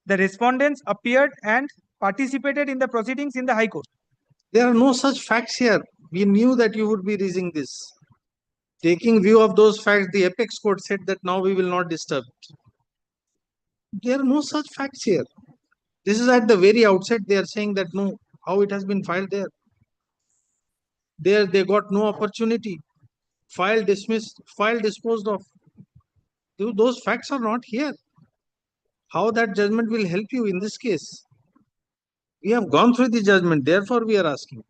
the respondents appeared and participated in the proceedings in the High Court. There are no such facts here. We knew that you would be raising this. Taking view of those facts, the apex court said that now we will not disturb it. There are no such facts here. This is at the very outset. They are saying that no, how it has been filed there. There they got no opportunity. File dismissed, file disposed of. Those facts are not here. How that judgment will help you in this case? We have gone through the judgment, therefore we are asking.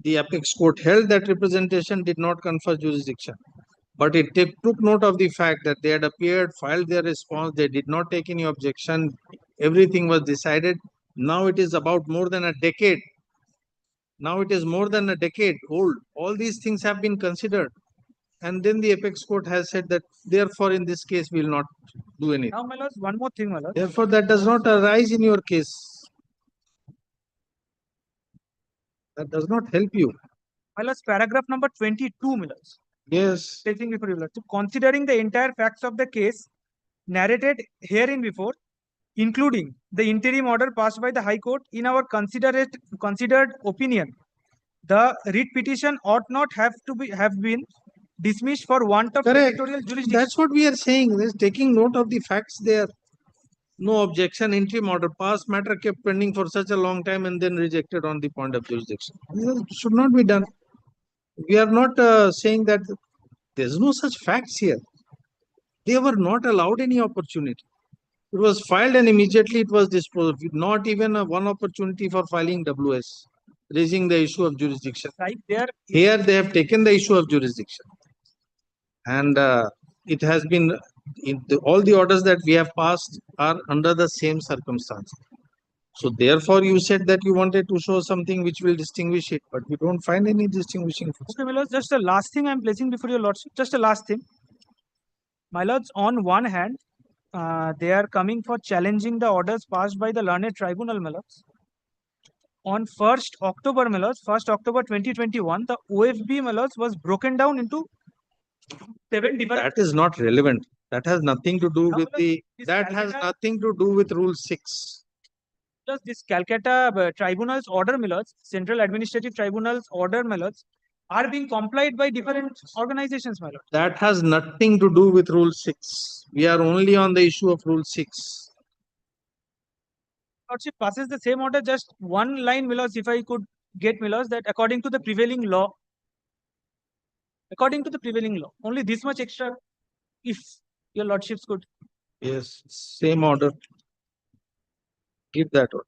The apex court held that representation did not confer jurisdiction, but it took note of the fact that they had appeared, filed their response, they did not take any objection, everything was decided. Now it is about more than a decade. Now it is more than a decade old. All these things have been considered. And then the apex court has said that therefore in this case we will not do anything. Now, my lords, one more thing, my lords. Therefore that does not arise in your case. That does not help you. My lords, paragraph number 22, my lords. Yes. Taking before you, lords. Considering the entire facts of the case narrated herein before, including the interim order passed by the High Court, in our considered opinion, the writ petition ought not have been dismissed for want of territorial jurisdiction. That's what we are saying. There's taking note of the facts there. No objection, interim order passed, matter kept pending for such a long time and then rejected on the point of jurisdiction. This should not be done. We are not saying that there's no such facts here. They were not allowed any opportunity. It was filed and immediately it was disposed of. Not even one opportunity for filing WS, raising the issue of jurisdiction. Right there. Here they have taken the issue of jurisdiction. And it has been, all the orders that we have passed are under the same circumstance. So therefore you said that you wanted to show something which will distinguish it, but we don't find any distinguishing feature. Okay, my lords, just a last thing I'm placing before your lordship. Just a last thing. My lords, on one hand, they are coming for challenging the orders passed by the learned tribunal, my lords. On 1st October, my lords, 1st October 2021, the OFB, my lords, was broken down into 7 different. That is not relevant. That has nothing to do with the. That has nothing to do with Rule 6. Plus, this Calcutta Tribunal's order, my lords, Central Administrative Tribunal's order, my lords, are being complied by different organizations, my lord. That has nothing to do with Rule 6. We are only on the issue of Rule 6. Lordship passes the same order, just one line, my lords, if I could get, my lords, that according to the prevailing law, only this much extra, if your lordships could. Yes, same order. Give that order.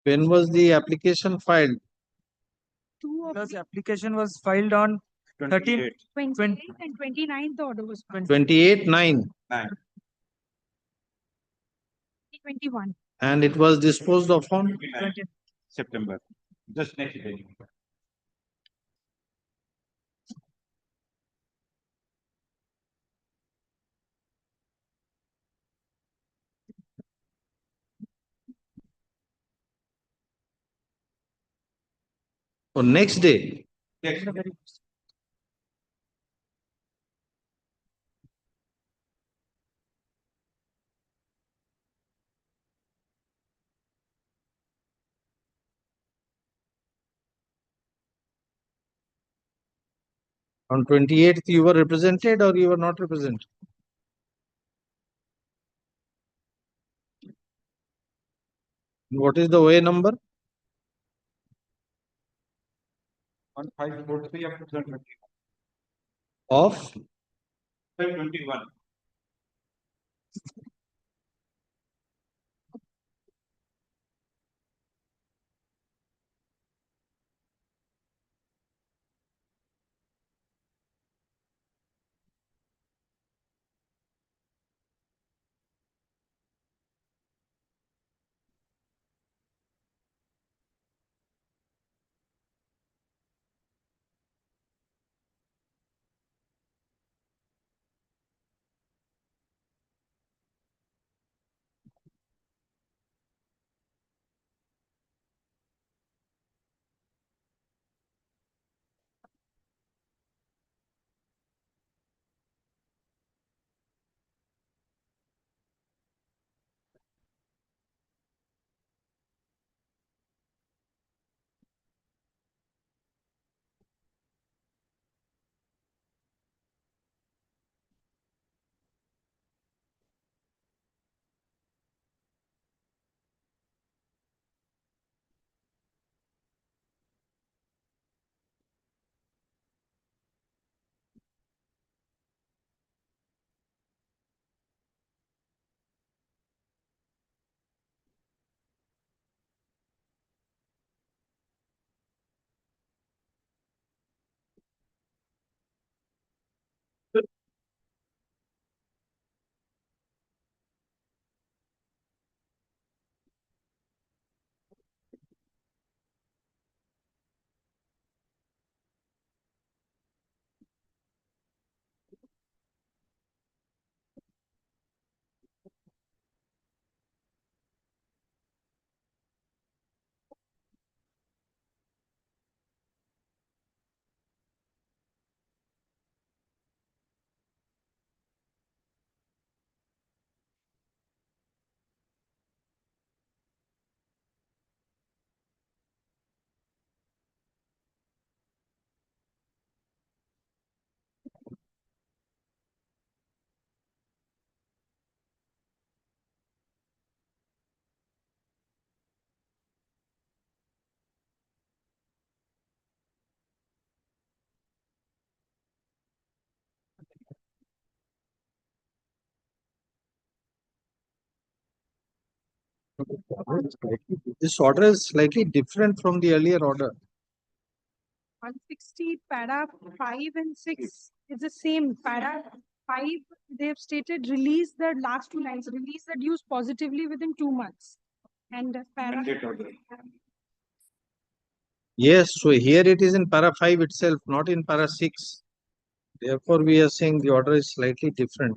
When was the application filed? Two of Because the application was filed on 13, 28 and 29th, the order was 28/9. 21. And it was disposed of on 20. September, just next day. next day. Next. On 28th, you were represented or you were not represented? What is the OA number? 1543 of 2021. Of 521. This order is slightly different from the earlier order. 160, para 5 and 6 is the same. Para 5, they have stated release the last two lines, release the dues positively within 2 months. And para Yes, so here it is in para 5 itself, not in para 6. Therefore, we are saying the order is slightly different.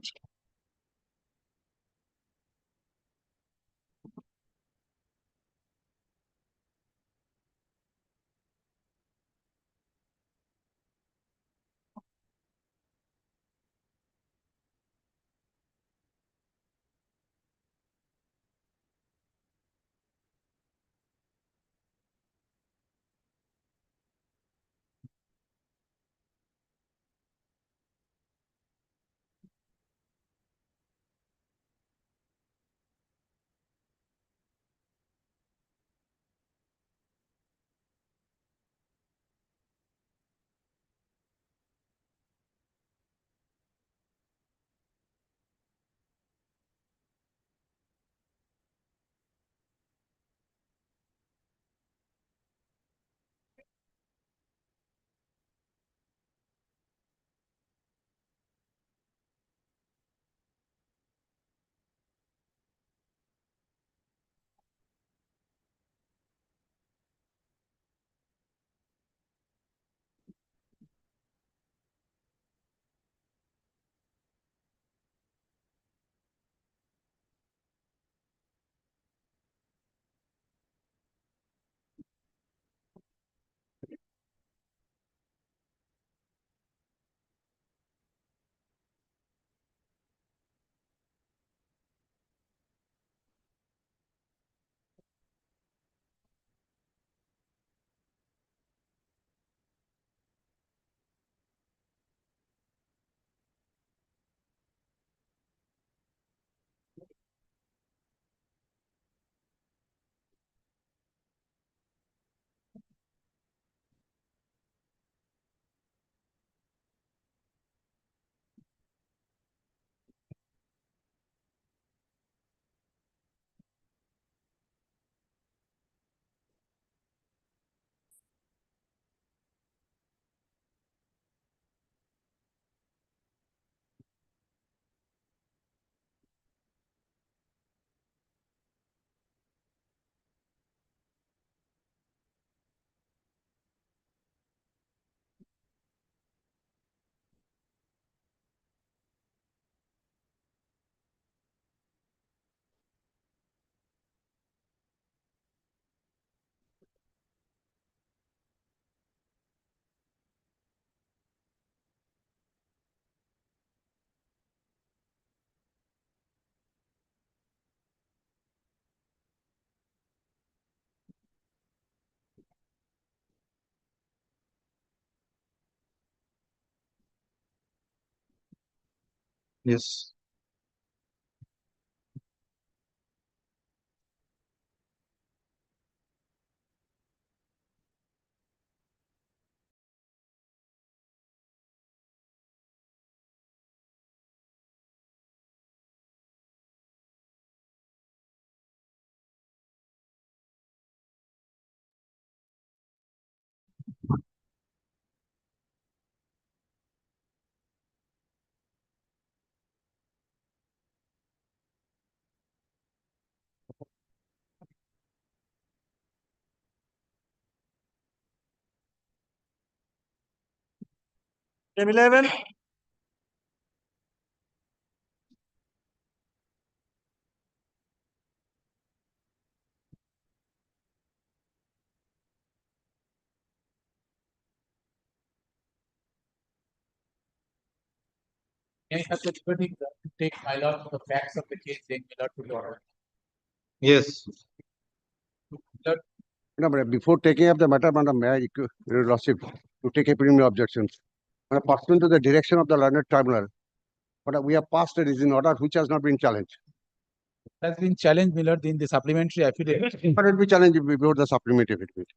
Yes. M11. May I have the liberty to take my lord the facts of the case, then my lord to the order. Yes. Lord, Madam, before taking up the matter, Madam, may I request your lordship to take a preliminary objections. Pursuant to the direction of the learned tribunal, but we have passed a reason order which has not been challenged. has been challenged, my lord, in the supplementary affidavit. But it will be challenged before the supplementary affidavit.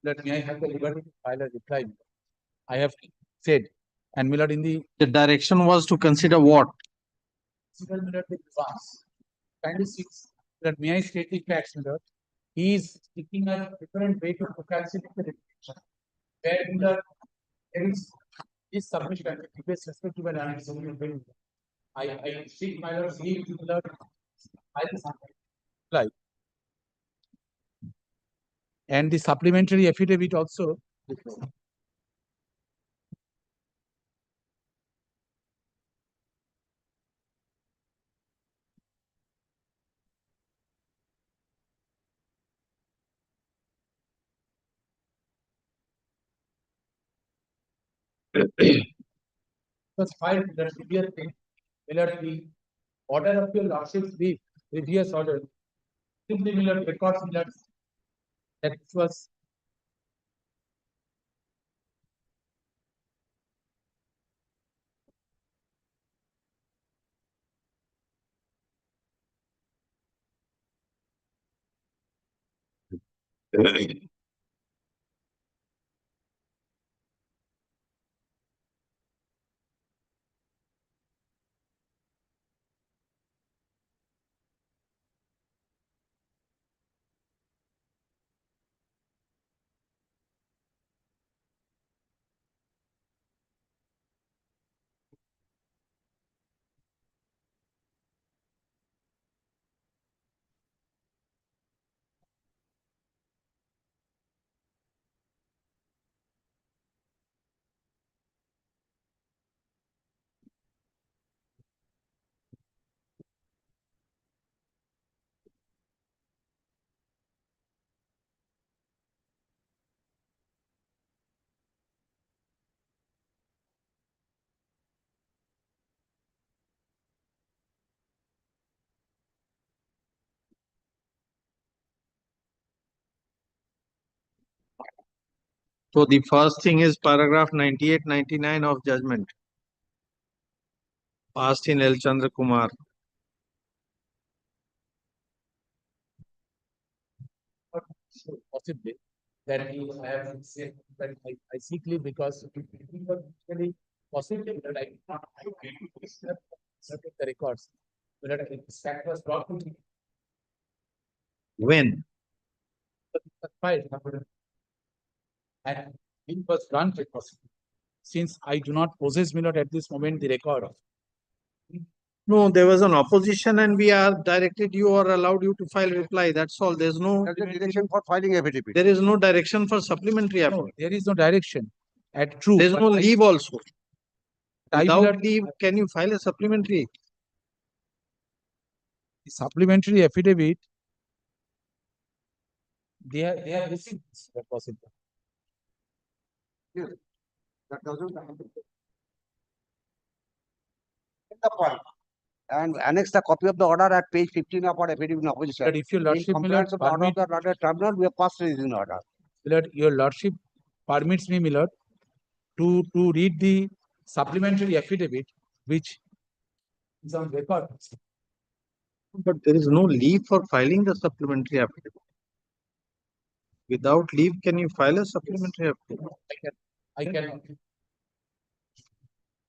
Let me I have the liberty to file a reply. I have said, and my lord, in the direction was to consider what? civil my lord, the advance. Kindly six, that may I state the facts, my lord. He is taking a different way to procrastinate the litigation. Where my lord, there is this submission with respect to an unanswered I seek my lord, leave to my lord. I reply. And the supplementary affidavit also. Was filed the previous thing, the order of your lordship's leave, previous order, simply records that was So the first thing is paragraph 98, 99 of judgment. Passed in L. Chandra Kumar. possibly that he have said that I seek leave because it was really possibly that I did not certain the records. But that this fact was brought to me. When? Filed. And it was granted possibly. Since I do not possess at this moment the record of. No, there was an opposition and we are directed you or allowed you to file reply. That's all. There's no direction for filing affidavit. There is no direction for supplementary affidavit. No, there is no direction. At true. There's no leave also. I Without leave, can you file a supplementary? The supplementary affidavit, they have received this possible. Yes, that doesn't happen. The point. And annex the copy of the order at page 15 of our affidavit in opposition. But if your lordship in compliance of the order of the Lordship Tribunal, we have passed it in order. Your lordship permits me, Milord, to read the supplementary affidavit, which is on record. But there is no leave for filing the supplementary affidavit. Without leave, can you file a supplementary affidavit? I cannot.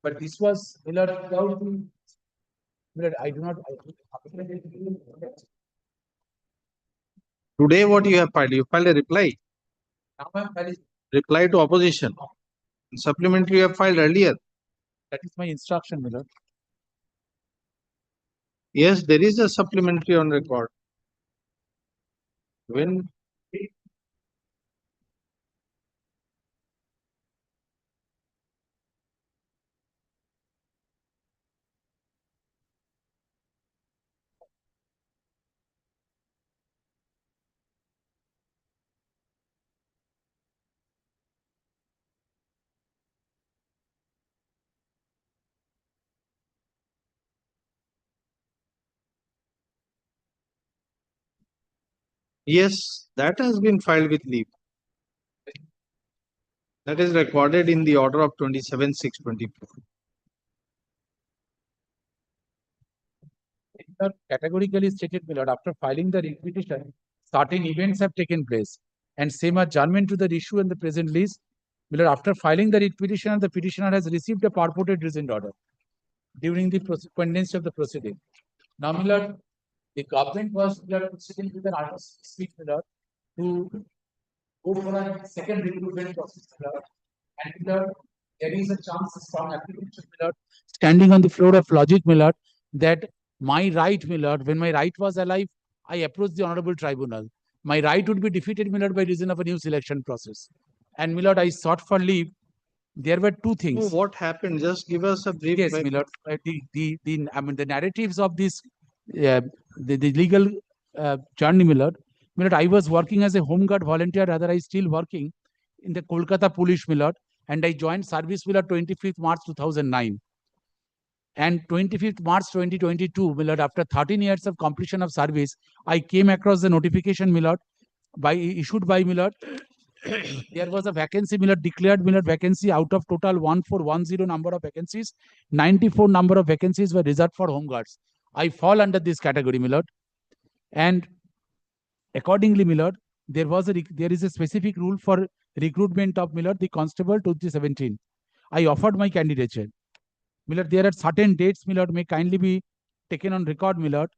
But this was, Milord, without the, Milord, I do not. Today, what you have filed? You filed a reply. Now I am filing. Reply to opposition. Supplementary you have filed earlier. That is my instruction, Milord. Yes, there is a supplementary on record. When yes, that has been filed with leave. That is recorded in the order of 27/6/24. Categorically stated, Milord, after filing the writ petition, certain events have taken place, and same adjournment to the issue and the present list. Milord, after filing the writ petition, the petitioner has received a purported reasoned order during the pendency of the proceeding. Now, Milord, the government was proceeding with an artist speech, Milord, to go for a second recruitment process, Milord. And Milord, there is a chance, a strong application, Milord, standing on the floor of logic, Milord, that my right, Milord, when my right was alive, I approached the Honorable Tribunal. my right would be defeated, my lord, by reason of a new selection process. And my lord, I sought for leave. There were two No, things. what happened? Just give us a brief. Yes, my lord. The narratives of this, the legal journey, my lord. My lord, I was working as a home guard volunteer. Rather, I still working in the Kolkata Police, my lord, and I joined service, my lord, 25th March 2009. And 25th March 2022, my lord, after 13 years of completion of service, I came across the notification, my lord, issued by my lord. There was a vacancy, my lord, declared, my lord, vacancy out of total 1410 number of vacancies. 94 number of vacancies were reserved for home guards. I fall under this category, my lord. And accordingly, my lord, there is a specific rule for recruitment of, my lord, the constable 2017. I offered my candidature. My lord, there are certain dates, my lord, may kindly be taken on record, my lord,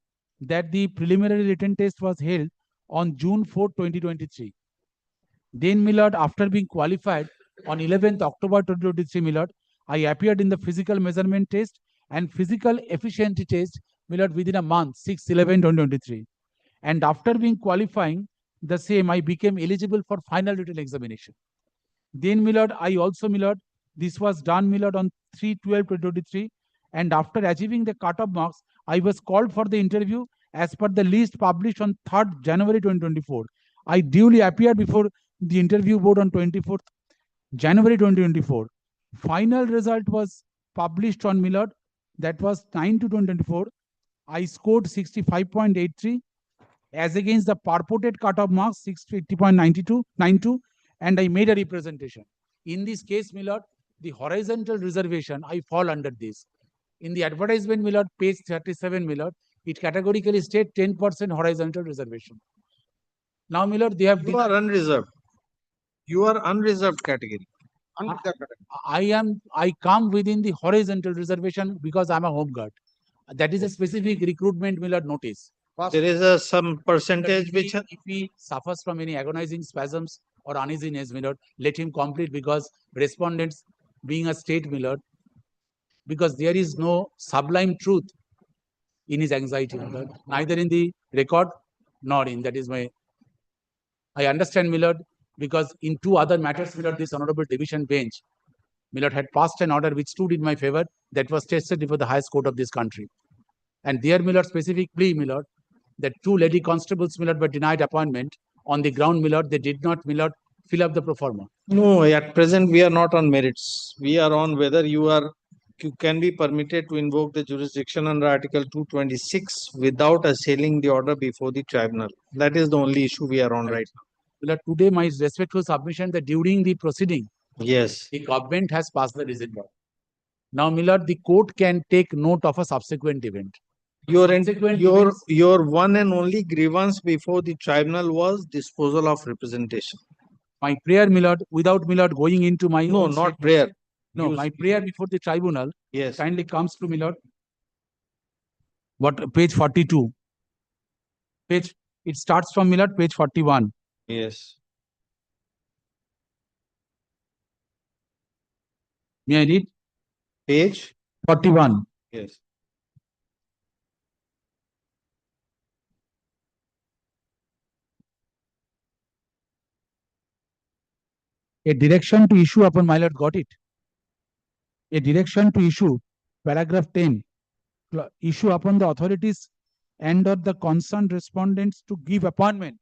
that the preliminary written test was held on June 4, 2023. Then, my lord, after being qualified on 11th October 2023, my lord, I appeared in the physical measurement test and physical efficiency test, my lord, within a month, 6/11/2023. And after being qualifying the same, I became eligible for final written examination. Then, my lord, I also, my lord, this was done, my lord, on 3/12/2023. And after achieving the cut-off marks, I was called for the interview as per the list published on 3rd January 2024. I duly appeared before the interview board on 24th January 2024. Final result was published on, my lord, that was 9/2/2024. I scored 65.83 as against the purported cut-off marks 680.92, and I made a representation. In this case, my lord, the horizontal reservation, I fall under this. In the advertisement, my lord, page 37, my lord, it categorically states 10% horizontal reservation. Now, my lord, they have... You are unreserved. You are unreserved category. I come within the horizontal reservation because I'm a home guard. That is a specific recruitment, my lord, notice. There is some percentage if he suffers from any agonizing spasms or uneasiness, my lord, let him complete, because respondents being a state, my lord, because there is no sublime truth in his anxiety, my lord, neither in the record nor in, that is my... I understand, my lord, because in two other matters, my lord, this honorable division bench, my lord, had passed an order which stood in my favor, that was tested before the highest court of this country. And there, my lord, specific plea, my lord, that 2 lady constables, my lord, were denied appointment on the ground, my lord, they did not, my lord, fill up the pro forma. No, at present we are not on merits. We are on whether you can be permitted to invoke the jurisdiction under Article 226 without assailing the order before the tribunal. That is the only issue we are on right now. My lord, today my respectful submission that during the proceeding, yes, the government has passed the recent law. Now, my lord, the court can take note of a subsequent event. Your one and only grievance before the tribunal was disposal of representation. My prayer, my lord, without, my lord, going into my... No, not prayer. No, my prayer before the tribunal, yes, kindly comes to, my lord, what, page 42. It starts from, my lord, page 41. Yes. May I read? Page 41. Yes. A direction to issue upon, my lord, got it. A direction to issue, paragraph 10, issue upon the authorities and or the concerned respondents to give appointment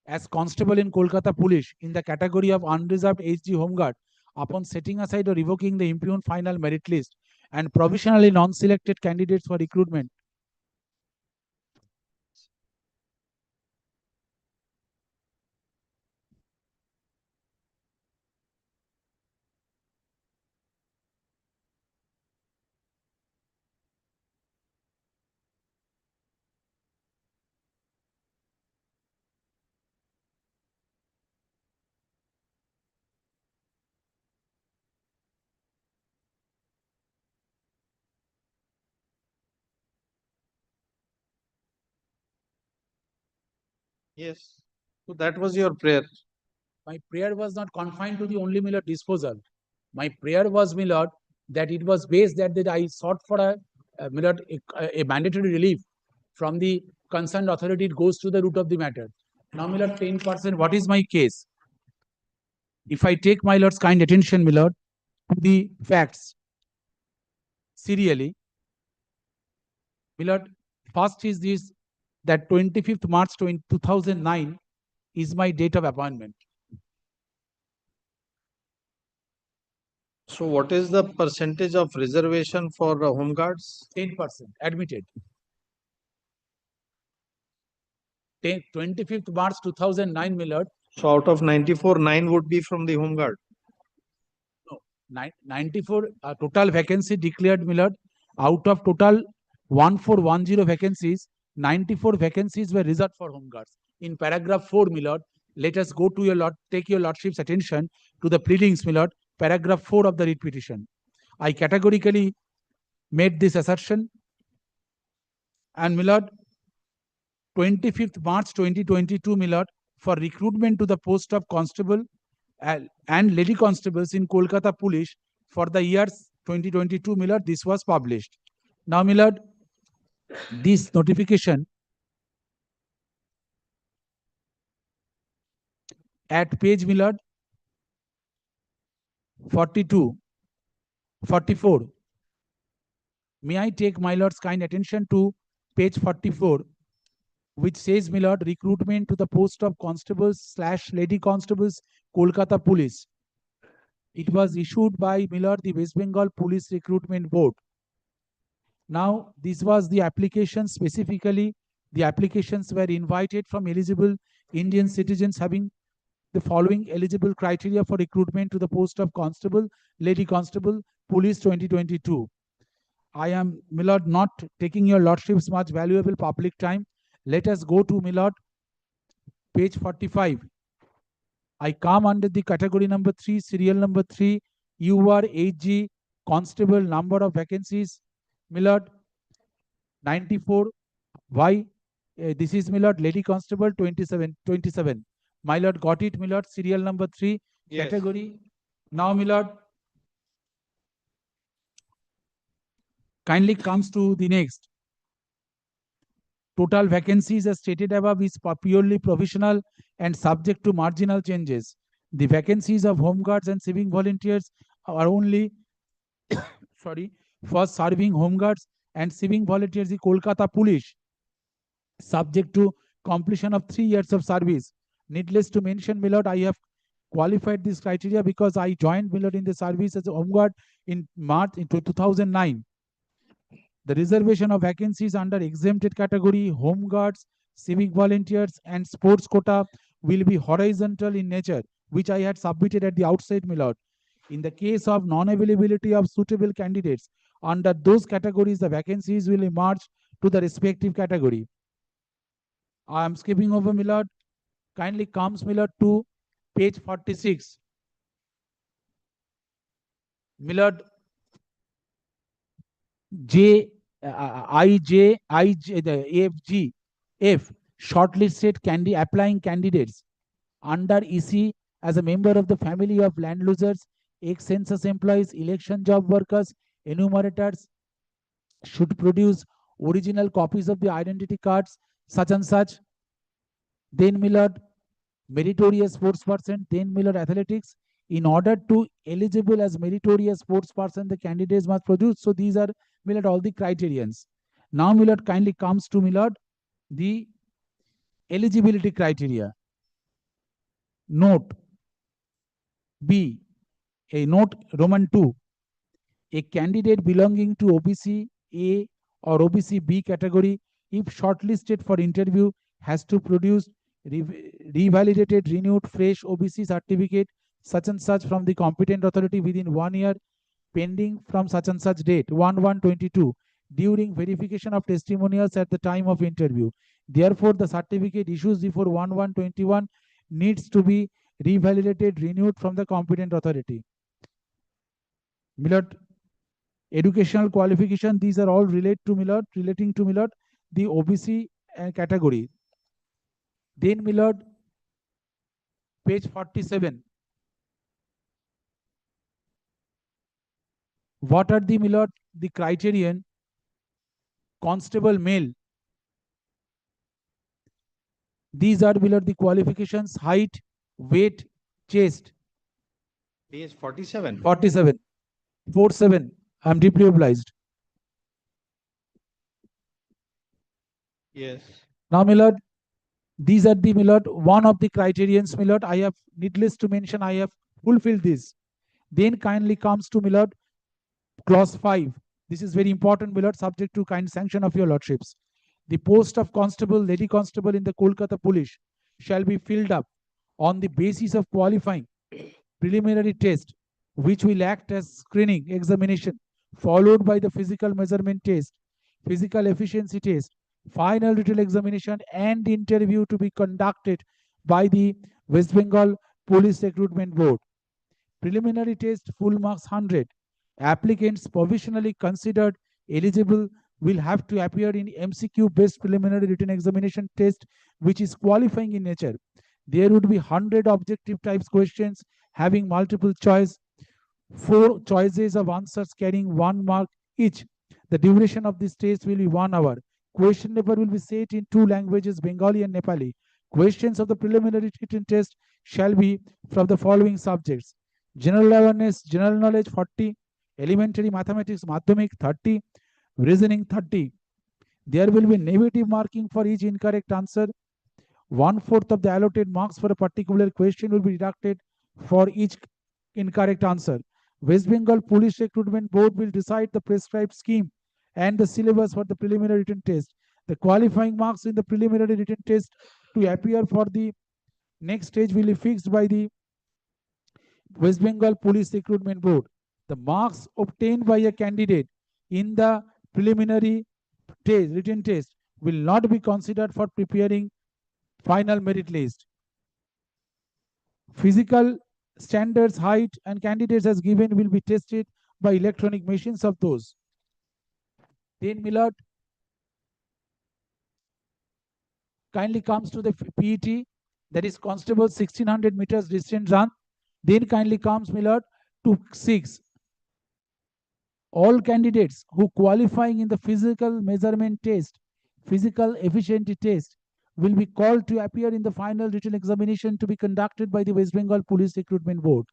as constable in Kolkata Police in the category of unreserved HG Home Guard upon setting aside or revoking the impugned final merit list and provisionally non-selected candidates for recruitment. Yes. So that was your prayer. My prayer was not confined to the only, my lord, disposal. My prayer was, my lord, that it was based that I sought for my lord, a mandatory relief from the concerned authority, it goes to the root of the matter. Now, my lord, 10%, what is my case? If I take my lord's kind attention, my lord, to the facts serially, my lord, first is this, that 25th March 2009 is my date of appointment. So what is the percentage of reservation for home guards? 10%, admitted. 25th March 2009, my lord. So out of 94, 9 would be from the home guard. No, 94 total vacancy declared, my lord. Out of total 1410 vacancies, 94 vacancies were reserved for home guards. In paragraph 4, my lord, let us go to your lord, take your lordship's attention to the pleadings, my lord, paragraph 4 of the writ petition. I categorically made this assertion, and my lord, 25th March 2022, my lord, for recruitment to the post of constable and lady constables in Kolkata Police for the years 2022, my lord, this was published. Now, my lord, this notification at page, my lord, 42, 44. May I take my lord's kind attention to page 44, which says, my lord, recruitment to the post of constables / lady constables, Kolkata Police. It was issued by, my lord, the West Bengal Police Recruitment Board. Now, this was the application specifically. The applications were invited from eligible Indian citizens having the following eligible criteria for recruitment to the post of constable, lady constable, police 2022. I am, my lord, not taking your lordship's much valuable public time. Let us go to, my lord, page 45. I come under the category number 3, serial number 3, UR8G, constable, number of vacancies, my lord, 94. Why? This is, my lord, lady constable, 27. My lord, got it, my lord, serial number 3, Yes. category. Now, my lord, kindly comes to the next. Total vacancies as stated above is purely provisional and subject to marginal changes. The vacancies of home guards and civic volunteers are only for serving home guards and civic volunteers in Kolkata Police, subject to completion of 3 years of service. Needless to mention, my lord, I have qualified this criteria because I joined, my lord, in the service as a home guard in March 2009. The reservation of vacancies under exempted category, home guards, civic volunteers, and sports quota will be horizontal in nature, which I had submitted at the outset, my lord. In the case of non-availability of suitable candidates under those categories, the vacancies will emerge to the respective category. I am skipping over, my lord. Kindly comes, my lord, to page 46. My lord, the F shortlisted applying candidates under EC as a member of the family of land losers, ex-census employees, election job workers, enumerators should produce original copies of the identity cards, such and such. Then, my lord, meritorious sports person, then, my lord, athletics. In order to eligible as meritorious sports person, the candidates must produce. So these are, my lord, all the criterions. Now, my lord, kindly comes to, my lord, the eligibility criteria. Note B, a note Roman 2. A candidate belonging to OBC A or OBC B category, if shortlisted for interview, has to produce revalidated, renewed, fresh OBC certificate, such and such from the competent authority within 1 year, pending from such and such date, 1/1/22, during verification of testimonials at the time of interview. Therefore, the certificate issued before 1/1/21 needs to be revalidated, renewed from the competent authority. My lord, educational qualification, these are all relating to, my lord, the OBC category. Then, my lord, page 47. What are the, my lord, the criterion? Constable male, These are, my lord, the qualifications: height, weight, chest. Page 47. 47. 47. I'm deeply obliged. Yes. Now, my lord, these are the, my lord, one of the criterions, my lord. I have, needless to mention, I have fulfilled this. Then kindly comes to, my lord, clause 5. This is very important, my lord, subject to kind sanction of your lordships. The post of constable, lady constable in the Kolkata police shall be filled up on the basis of qualifying preliminary test, which will act as screening examination, followed by the physical measurement test, physical efficiency test, final written examination, and interview to be conducted by the West Bengal Police Recruitment Board. Preliminary test, full marks 100. Applicants provisionally considered eligible will have to appear in MCQ based preliminary written examination test, which is qualifying in nature. There would be 100 objective types questions having multiple choice, 4 choices of answers carrying 1 mark each. The duration of this test will be 1 hour. Question paper will be set in 2 languages, Bengali and Nepali. Questions of the preliminary written test shall be from the following subjects: general awareness, general knowledge 40, elementary mathematics, Madhyamik 30, reasoning 30. There will be negative marking for each incorrect answer. 1/4 of the allotted marks for a particular question will be deducted for each incorrect answer. West Bengal Police Recruitment Board will decide the prescribed scheme and the syllabus for the preliminary written test. The qualifying marks in the preliminary written test to appear for the next stage will be fixed by the West Bengal Police Recruitment Board. The marks obtained by a candidate in the preliminary test, written test will not be considered for preparing final merit list. Physical standards, height, and candidates as given will be tested by electronic machines of those. Then, Millard, kindly comes to the PET, that is constable 1600 meters distance run. Then kindly comes, Millard, to 6. All candidates who qualifying in the physical measurement test, physical efficiency test, will be called to appear in the final written examination to be conducted by the West Bengal Police Recruitment Board.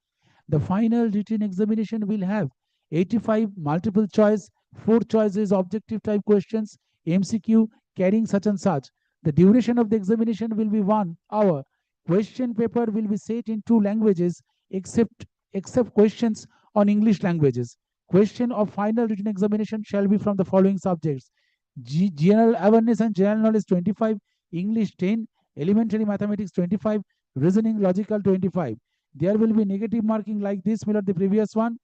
The final written examination will have 85 multiple choice, 4 choices objective type questions, MCQ carrying such and such. The duration of the examination will be 1 hour. Question paper will be set in 2 languages except questions on English languages. Question of final written examination shall be from the following subjects: general awareness and general knowledge 25, English 10, elementary mathematics 25, reasoning logical 25. There will be negative marking like this, Millard, the previous one.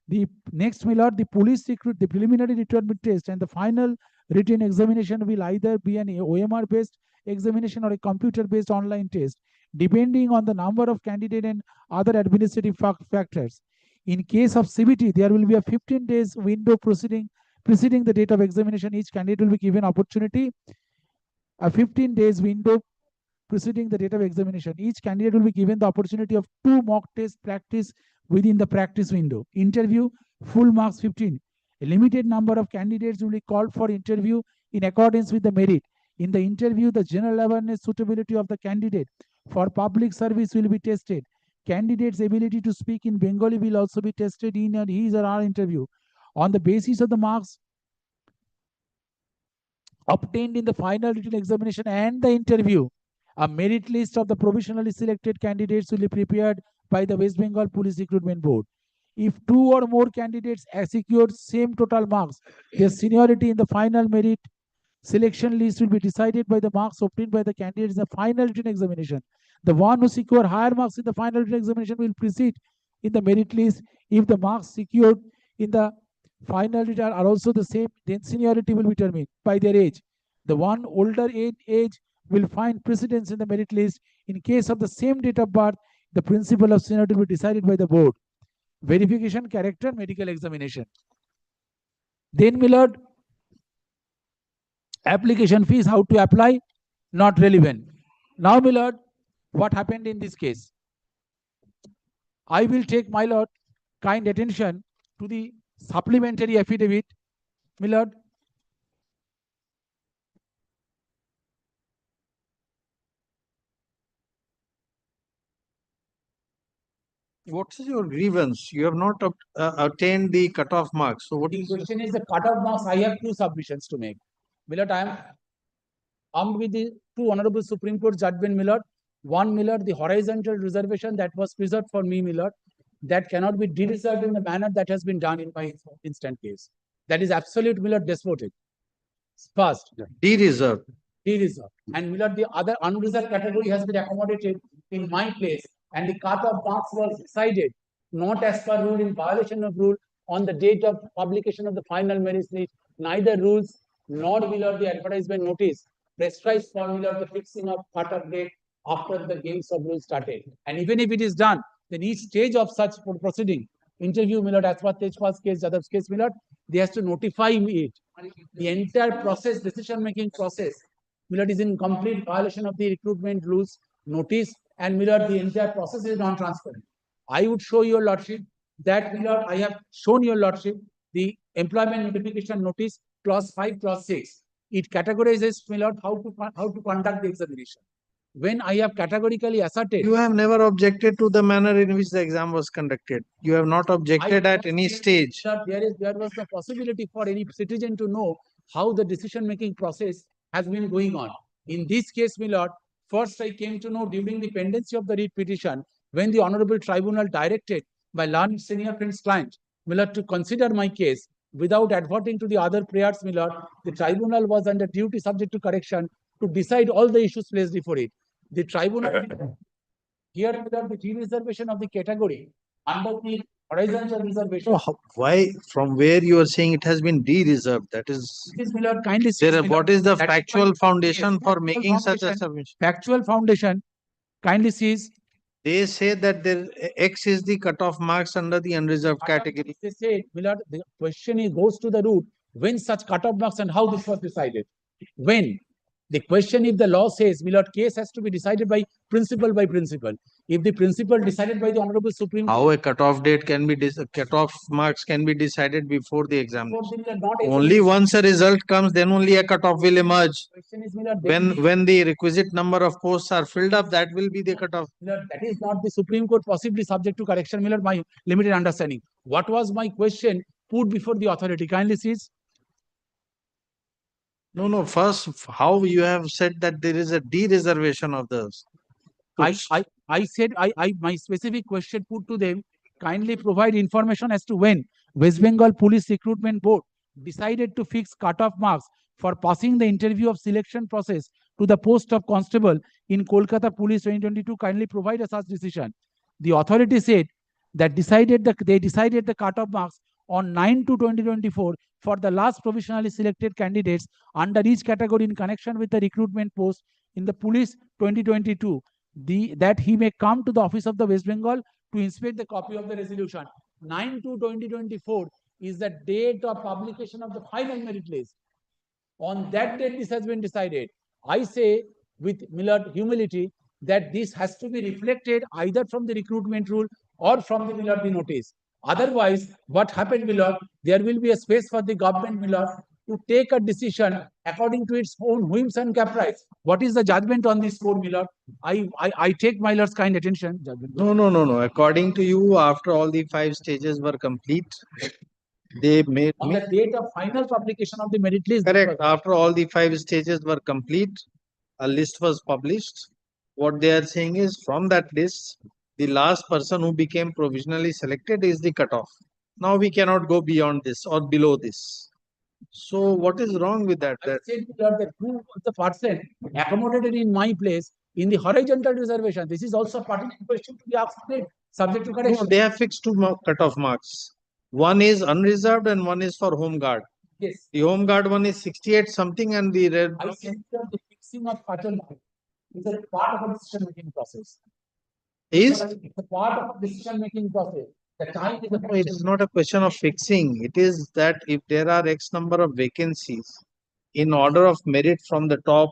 The next, Millard, the the preliminary recruitment test and the final written examination will either be an OMR based examination or a computer based online test, depending on the number of candidates and other administrative factors. In case of CBT, there will be a 15 days window preceding the date of examination. Each candidate will be given opportunity, a 15 days window preceding the date of examination. Each candidate will be given the opportunity of 2 mock test practice within the practice window. Interview, full marks 15. A limited number of candidates will be called for interview in accordance with the merit. In the interview, the general awareness suitability of the candidate for public service will be tested. Candidate's ability to speak in Bengali will also be tested in his or her interview. On the basis of the marks obtained in the final written examination and the interview, a merit list of the provisionally selected candidates will be prepared by the West Bengal Police Recruitment Board. If 2 or more candidates secured same total marks, their seniority in the final merit selection list will be decided by the marks obtained by the candidates in the final written examination. The one who secured higher marks in the final written examination will proceed in the merit list. If the marks secured in the final written are also the same, then seniority will be determined by their age. The one older in age will find precedence in the merit list. In case of the same date of birth, the principle of seniority will be decided by the board. Verification, character, medical examination. Then, Millard, application fees, how to apply, not relevant. Now, Millard, what happened in this case? I will take, my lord, kind attention to the supplementary affidavit. Millard, What is your grievance? You have not attained the cutoff marks. So what The is question is the cutoff marks. I have two submissions to make. Milord, I am armed with the two honorable Supreme Court judgment, Milord. One, Milord, the horizontal reservation that was preserved for me, Milord, that cannot be de-reserved in the manner that has been done in my instant case. That is absolute, Milord, despotic. First, de-reserved? De-reserved. And Milord, the other unreserved category has been accommodated in my place, and the cutoff marks was decided not as per rule, in violation of rule, on the date of publication of the final merit list. Neither rules nor Milord the advertisement notice prescribes for Milord the fixing of cutoff date after the games of rule started. And even if it is done, then each stage of such proceeding, interview, Milord, as per Tejpal's case, Jadav's case, Milord, they has to notify me it. The entire process, decision-making process, Milord, is in complete violation of the recruitment rules, notice, and Milord, the entire process is non-transparent. I would show your lordship that, Milord, I have shown your lordship the employment notification notice, clause 5, clause 6. It categorizes, Milord, how to conduct the examination. When I have categorically asserted, you have never objected to the manner in which the exam was conducted. You have not objected at any stage. There was the possibility for any citizen to know how the decision-making process has been going on. In this case, my lord, first I came to know during the pendency of the writ petition, when the Honorable Tribunal directed my learned senior friend's client, my lord, to consider my case without adverting to the other prayers, my lord, the Tribunal was under duty subject to correction to decide all the issues placed before it. The Tribunal here, my lord, the de-reservation of the category under the horizontal reservation. So why, from where you are saying it has been de-reserved? That is, This, my lord, kindly what is the that factual foundation for factual making such a foundation- submission? Factual foundation kindly sees. They say that there X is the cutoff marks under the unreserved category. They say, my lord, the question is goes to the root when such cutoff marks and how this was decided. When the question, if the law says, my lord, case has to be decided by principle by principle. If the principle decided by the Honorable Supreme How a cutoff date can be cutoff marks can be decided before the examination. Only once a result comes, then only a cutoff will emerge. Question is, my lord, When the requisite number of posts are filled up, that will be the cutoff. That is not the Supreme Court, possibly subject to correction, Miller, my limited understanding. What was my question put before the authority? Kindly sees. No. First, how you have said that there is a de-reservation of those. I said my specific question put to them, kindly provide information as to when West Bengal Police Recruitment Board decided to fix cutoff marks for passing the interview of selection process to the post of constable in Kolkata Police 2022. Kindly provide a such decision. The authority said that they decided the cutoff marks on 9/2/2024 for the last provisionally selected candidates under each category in connection with the recruitment post in the police 2022. That he may come to the office of the West Bengal to inspect the copy of the resolution. 9/2/2024 is the date of publication of the final merit list. On that date, this has been decided. I say with Millard humility that this has to be reflected either from the recruitment rule or from the Millard notice. Otherwise, what happened, Millard, there will be a space for the government, Millard, to take a decision according to its own whims and caprice. What is the judgment on this code, Millard? I take my lord's kind attention. Judgment. No. According to you, after all the 5 stages were complete, they made on the date of final publication of the merit list. Correct. After all the 5 stages were complete, a list was published. What they are saying is, from that list, the last person who became provisionally selected is the cutoff. Now we cannot go beyond this or below this. So what is wrong with that? I said that who was the person accommodated in my place in the horizontal reservation? This is also a pertinent question to be asked, subject to correction. No, they have fixed 2 cutoff marks. One is unreserved and one is for home guard. Yes. The home guard one is 68 something and the red. I said that the fixing of cutoff mark is a part of a decision making process. Is? It's a part of a decision making process. The time is No, it is not a question of fixing. It is that if there are X number of vacancies in order of merit from the top,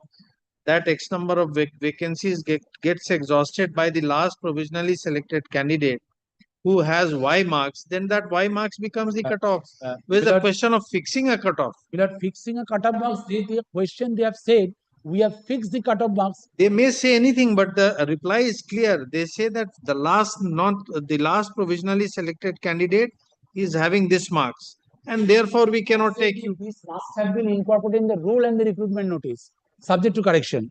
that X number of vacancies gets exhausted by the last provisionally selected candidate who has Y marks, then that Y marks becomes the cutoff. With the question of fixing a cutoff. Without fixing a cutoff marks, the question they have said We have fixed the cutoff marks. They may say anything, but the reply is clear. They say that the last provisionally selected candidate is having this marks, and therefore we cannot take you. These must have been incorporated in the rule and the recruitment notice, subject to correction.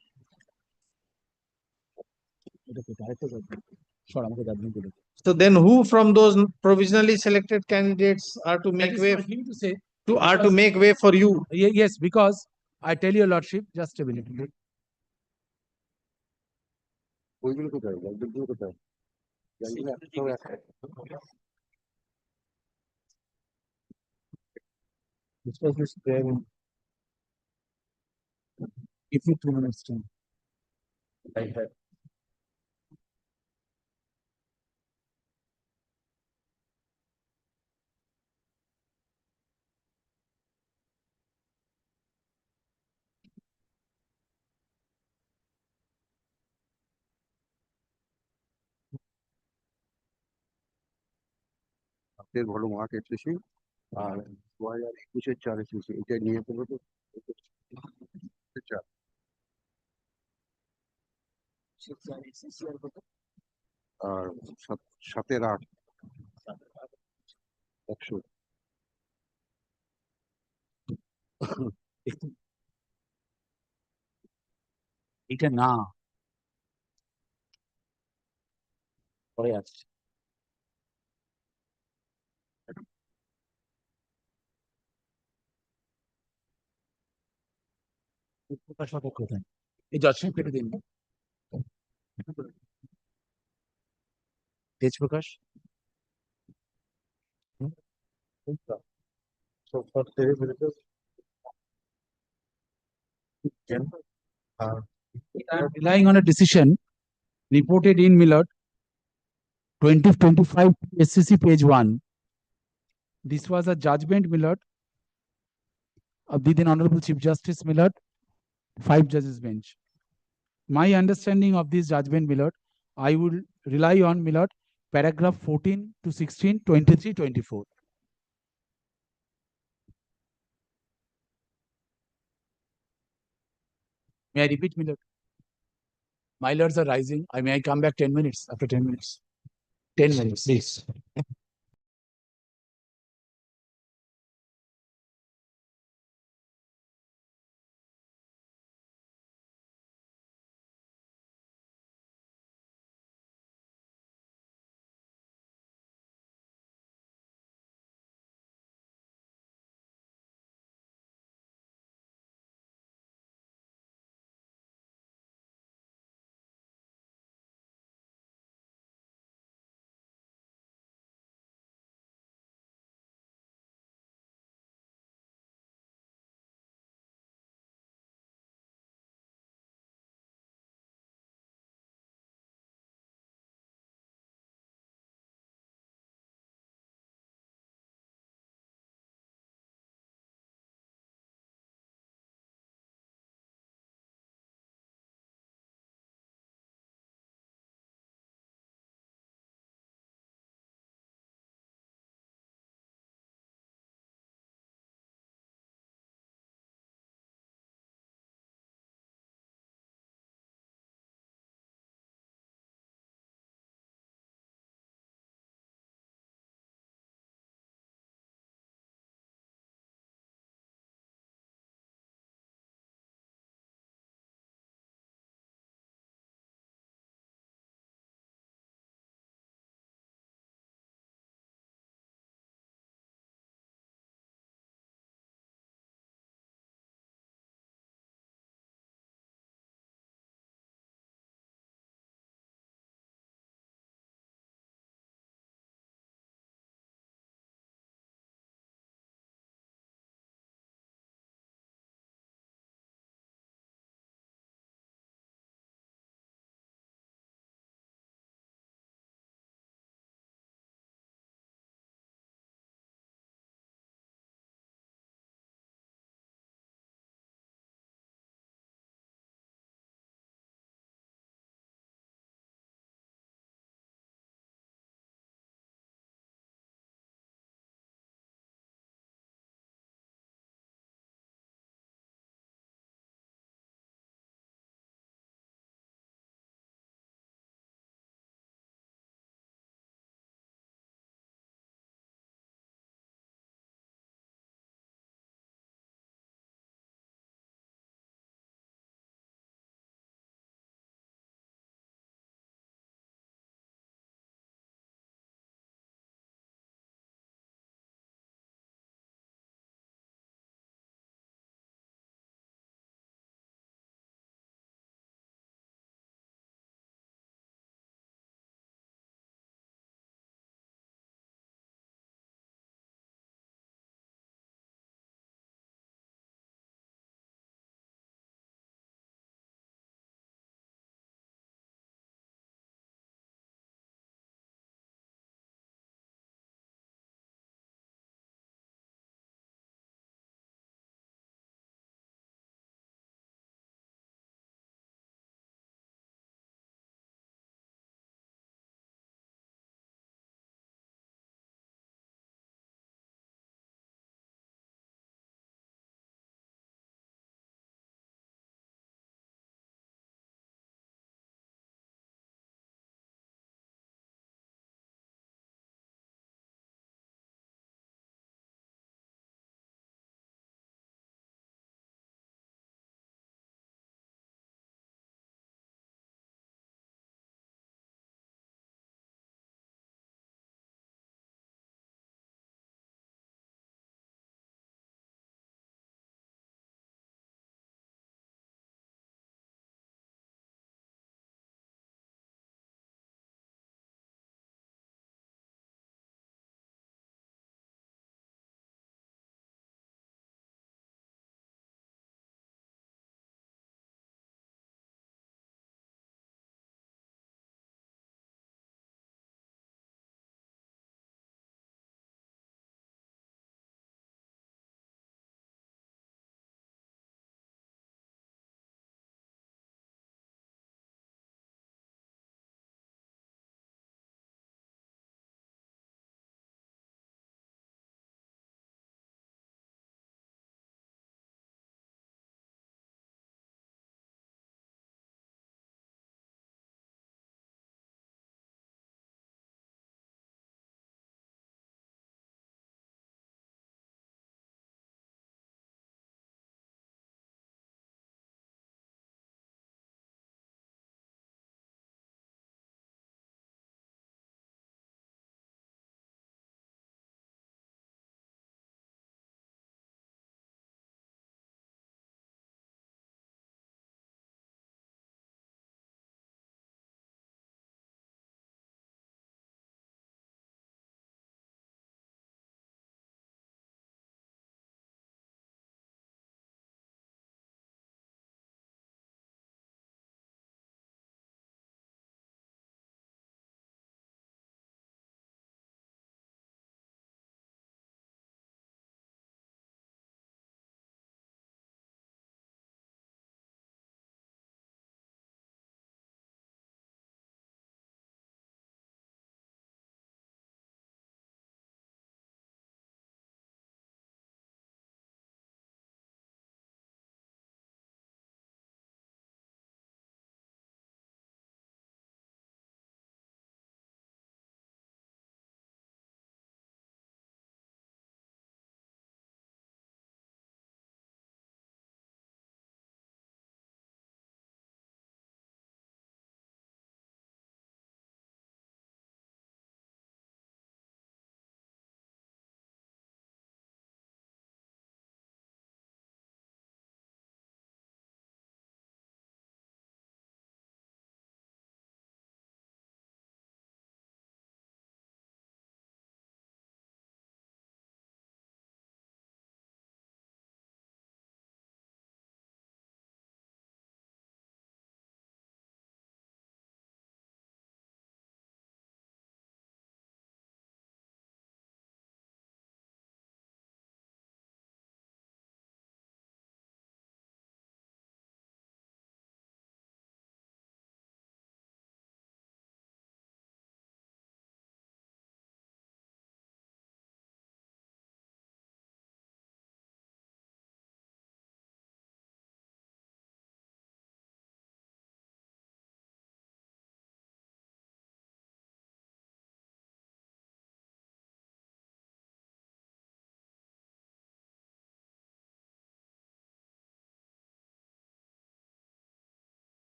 So then who from those provisionally selected candidates are to make way for him to say to make way for you? Yes, because I tell your lordship, just a minute. ওইগুলো কোথায় ওইগুলো কোথায় Give me 2 minutes time. হাতের ভালো mark এসেছি আর 2021-এর 4 এসেছি এটা নিয়ে পড়বো তো 4 আর 7-এর 8 100 এটা না পরে আছে প্রকাশ হবে কোথায় এই জজমেন্ট পেটে দিন তেজ প্রকাশ Relying on a decision reported in Millard 2025 SCC page 1. This was a judgment, Millard, of the then Honorable Chief Justice Millard, 5 judges bench. My understanding of this judgment, Millard, I will rely on, Millard, paragraph 14 to 16, 23, 24. May I repeat, Millard? My lords are rising. May I come back 10 minutes? After 10 minutes? 10 minutes, please.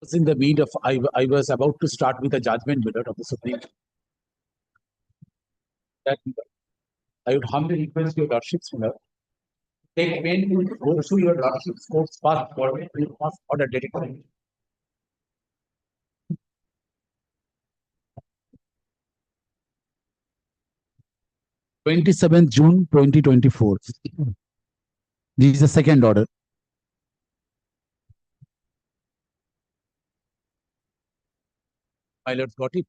was in the need of, I was about to start with a judgment, my lord, of the Supreme Court. That I would humbly request your lordships, my lord, take pain to go through your lordship's court's past order dedicated. June 2024. This is the second order. My lord got it.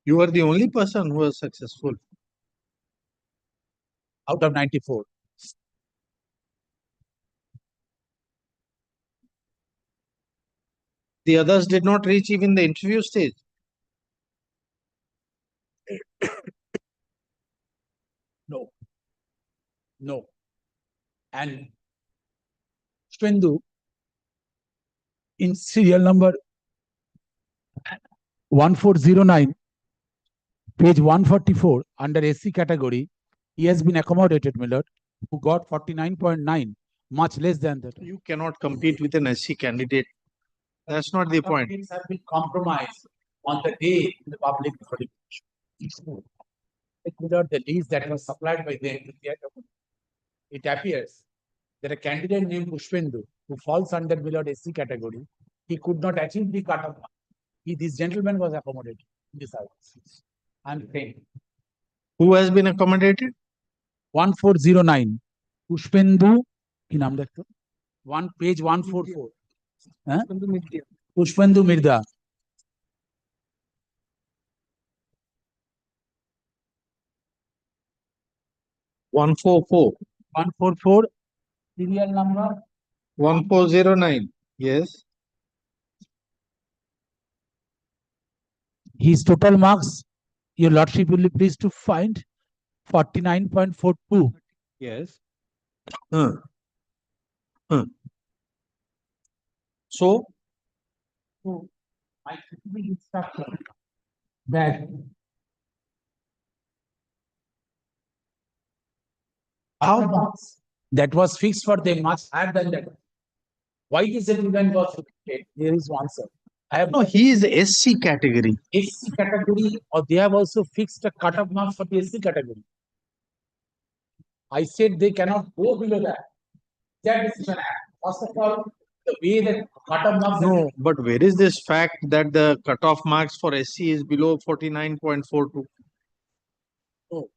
You are the only person who was successful. Out of 94. The others did not reach even the interview stage. No. No. And Shwendu in serial number 1409, page 144, under SC category, he has been accommodated, my lord, who got 49.9, much less than that. You cannot compete with an SC candidate. That's not the point. Things have been compromised on the day in the public notification. Without the list that was supplied by them, it appears that a candidate named Pushpendu, who falls under below SC category, he could not achieve the cutoff. This gentleman was accommodated in this house. I'm saying. Who has been accommodated? 1409. Pushpendu, ki naam dekho? Page 144. Huh? Pushpendu Mirda. One four four. 144. Serial number 1409. Yes. His total marks, your lordship will be pleased to find 49.42. Yes. So, I be instructed that how that was fixed for them much higher than that. Why is it even was fixed? Here is one answer. I have no, he is SC category. SC category, or they have also fixed a cutoff mark for the SC category. I said they cannot go below that. That decision act. First of all, the way that cutoff marks. No, but where is this fact that the cutoff marks for SC is below 49.42? Oh,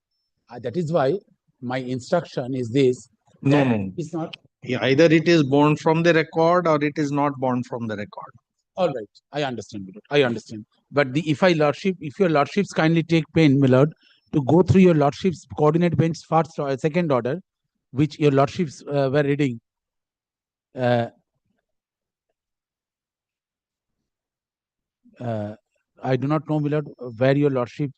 that is why my instruction is this. No. It's not. Yeah, either it is born from the record or it is not born from the record. All right, I understand. I understand. But if your lordships kindly take pain, my lord, to go through your lordship's coordinate bench first or second order, which your lordships were reading. I do not know, my lord, where your lordship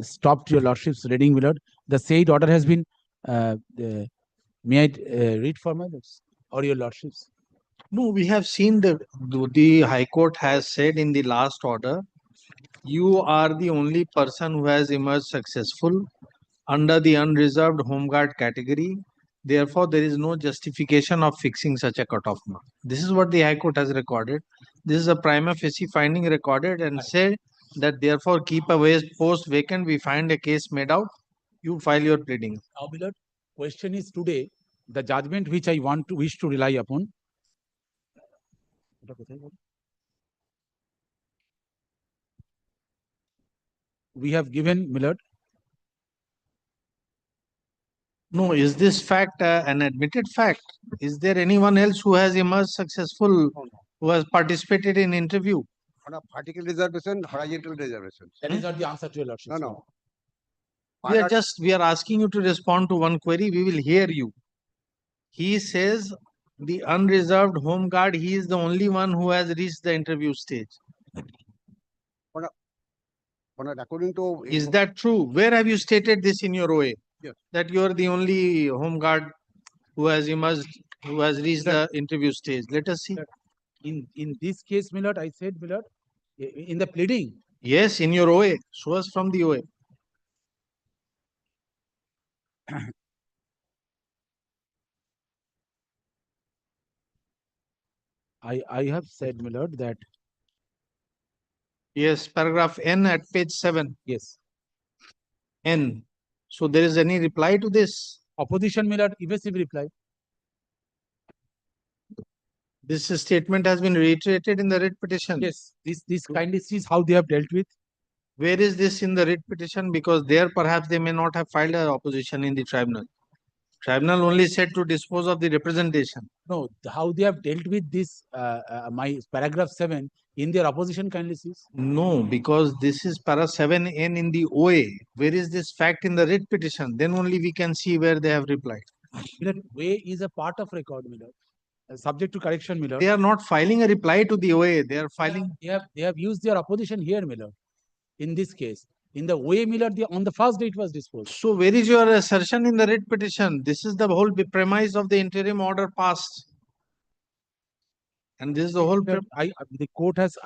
stopped your lordship's reading, my lord. The said order has been. May I read for my lords or your lordships? No, we have seen the High Court has said in the last order, you are the only person who has emerged successful under the unreserved home guard category. Therefore, there is no justification of fixing such a cutoff mark. This is what the High Court has recorded. This is a prima facie finding recorded and said that therefore keep a post vacant. We find a case made out. You file your pleading. Now, beloved, question is today the judgment which I wish to rely upon. We have given, my lord. No, is this fact an admitted fact? Is there anyone else who has emerged successful, who has participated in interview? On a vertical reservation, horizontal reservation. That is not the answer to your lordship. No. We are asking you to respond to one query. We will hear you. He says the unreserved home guard, he is the only one who has reached the interview stage. According to. Is that true? Where have you stated this in your OA? Yes. That you are the only home guard who has emerged, who has reached the interview stage. Let us see. In this case, my lord, I said, my lord, in the pleading. Yes, in your OA. Show us from the OA. I have said, my lord, that Yes, paragraph N at page 7. yes, N. So there is any reply to this? opposition, my lord, evasive reply. This statement has been reiterated in the writ petition. Yes, this kindly sees how they have dealt with. Where is this in the writ petition? Because there perhaps they may not have filed a opposition in the tribunal. Tribunal only said to dispose of the representation. No, how they have dealt with this, my paragraph 7 in their opposition kindly sees. No, because this is para 7N in the OA. Where is this fact in the writ petition? Then only we can see where they have replied. That way is a part of record, my lord. Subject to correction, my lord. They are not filing a reply to the OA. They are filing. They have used their opposition here, my lord. In this case, in the OA, my lord, on the first day it was disposed. So where is your assertion in the writ petition? This is the whole premise of the interim order passed. And this is the whole. The court has.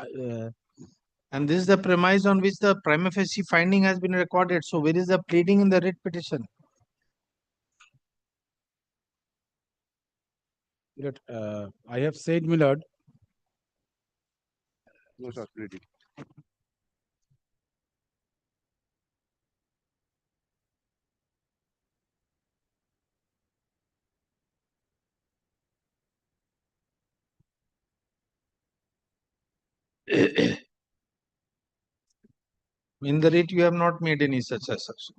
And this is the premise on which the prima facie finding has been recorded. So where is the pleading in the writ petition? I have said, my lord. No, sir, pleading. In the writ, you have not made any such assertion.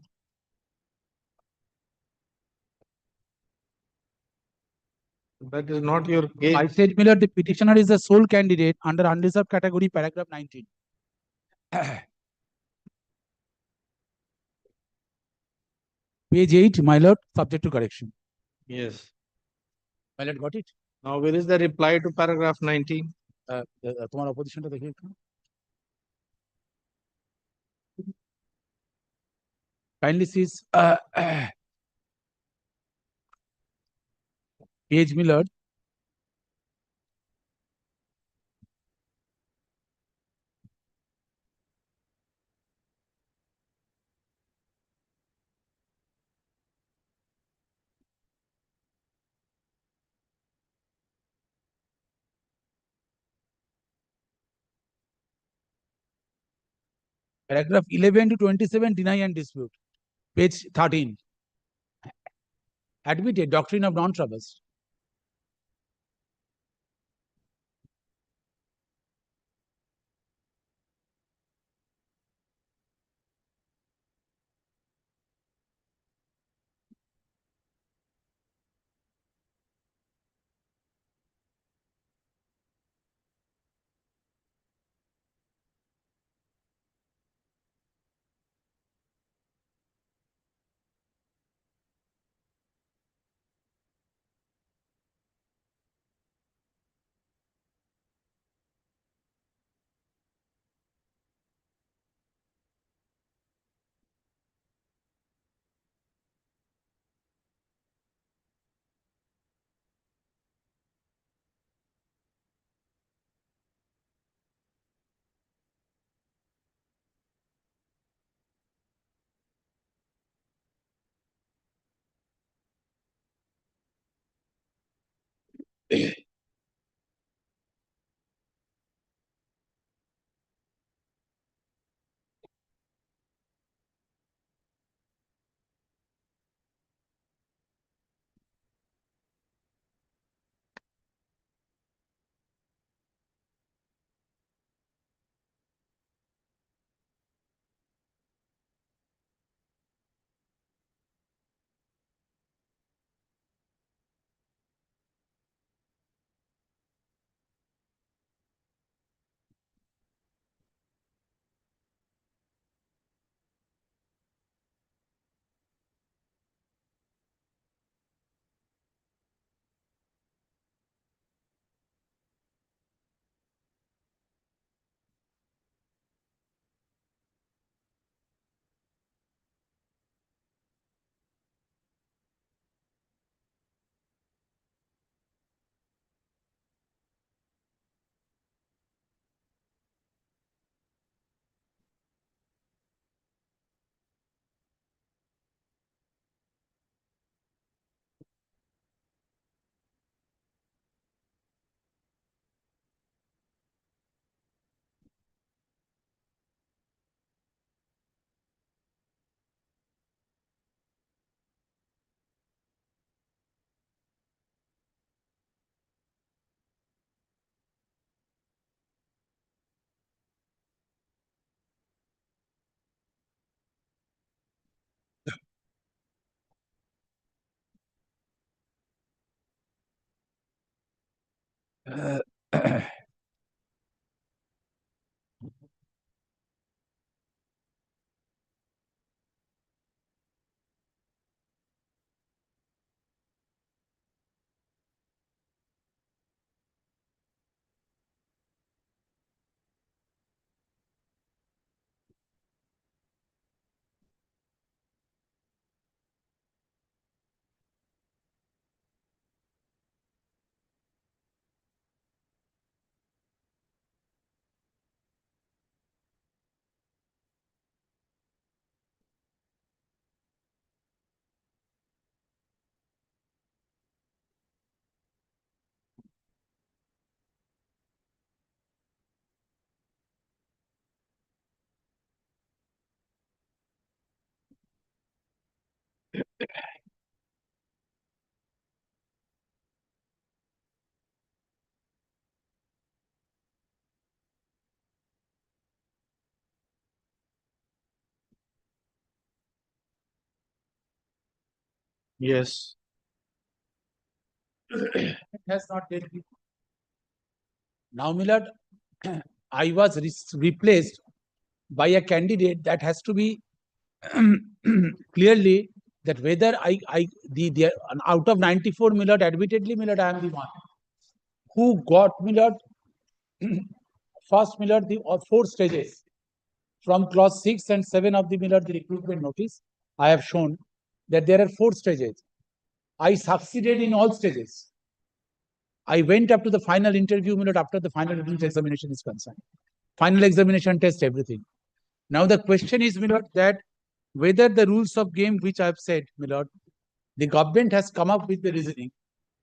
That is not your case. I said, my lord, the petitioner is the sole candidate under unreserved category, paragraph 19. Page 8, my lord, subject to correction. Yes. My lord, got it? Now, where is the reply to paragraph 19? তোমার opposition টা দেখে একটু। Kindly sees page, my lord. Paragraph 11 to 27, deny and dispute. Page 13. Admitted, doctrine of non-traverse. Yes. It has not dealt with. Now, Millard, I was replaced by a candidate that has to be clearly that whether the out of 94 Millard, admittedly Millard, I am the one who got Millard first Millard the 4 stages from clause 6 and 7 of the Millard the recruitment notice. I have shown that there are 4 stages. I succeeded in all stages. I went up to the final interview Millard after the final examination is concerned. Final examination test everything. Now the question is, Millard, that whether the rules of game which I have said, Millard, the government has come up with the reasoning.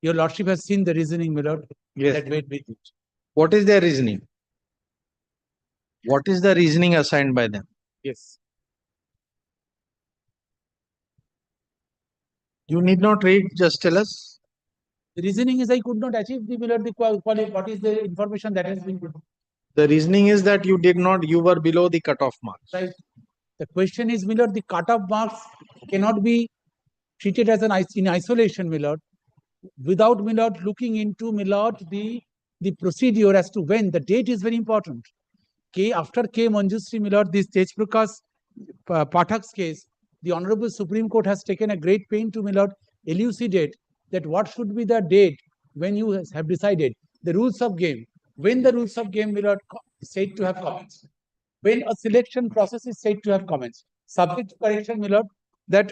Your Lordship has seen the reasoning, Millard. Yes. That wait with it. What is their reasoning? What is the reasoning assigned by them? Yes. You need not read, just tell us. The reasoning is I could not achieve the Millard the quality. What is the information that has been given? The reasoning is that you did not, you were below the cutoff marks. Right. The question is, Millard, the cutoff marks cannot be treated as in isolation, Millard, without Millard looking into Millard the procedure as to when. The date is very important. After K. Manjusri Millard, this Tej Prakash Pathak's case, the Honorable Supreme Court has taken a great pain to Millard elucidate that what should be the date when you have decided the rules of game. When the rules of game Millard said to have commenced. When a selection process is said to have commenced. Subject to correction, Millard, that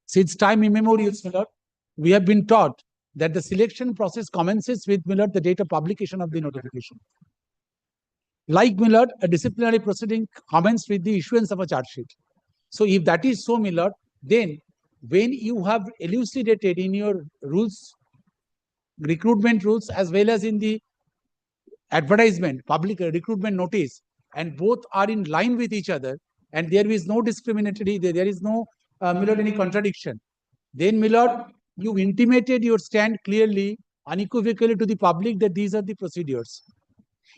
since time immemorial, Millard, we have been taught that the selection process commences with Millard the date of publication of the notification. Like Millard, a disciplinary proceeding commenced with the issuance of a charge sheet. So if that is so, Millard, then when you have elucidated in your rules, recruitment rules, as well as in the advertisement, public recruitment notice, and both are in line with each other, and there is no discriminatory, there is no Millard any contradiction, then Millard, you intimated your stand clearly, unequivocally to the public that these are the procedures.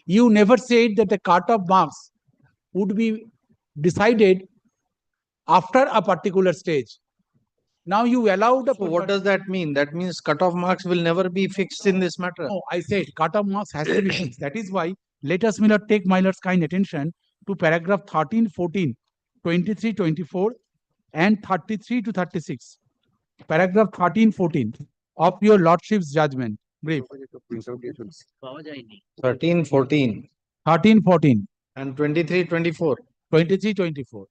You never said that the cut-off marks would be decided after a particular stage. Now you allowed the. So what does that mean? That means cut-off marks will never be fixed in this matter. No, I said cut-off marks has to be fixed. That is why let us, Millard, take my Lord's kind attention to paragraph 13, 14, 23, 24, and 33 to 36. Paragraph 13, 14 of your Lordship's judgment. Brief. 13, 14. 13, 14. And 23, 24. 23, 24.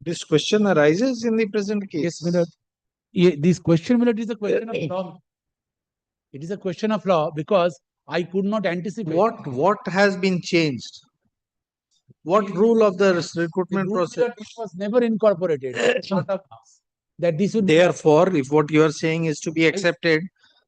This question arises in the present case. Yes, Millard. This question, Millard, is a question of law. It is a question of law because I could not anticipate. What has been changed? What rule of the The recruitment rule process? that this was never incorporated. Cut-off marks. That this would be Therefore, if what you are saying is to be accepted,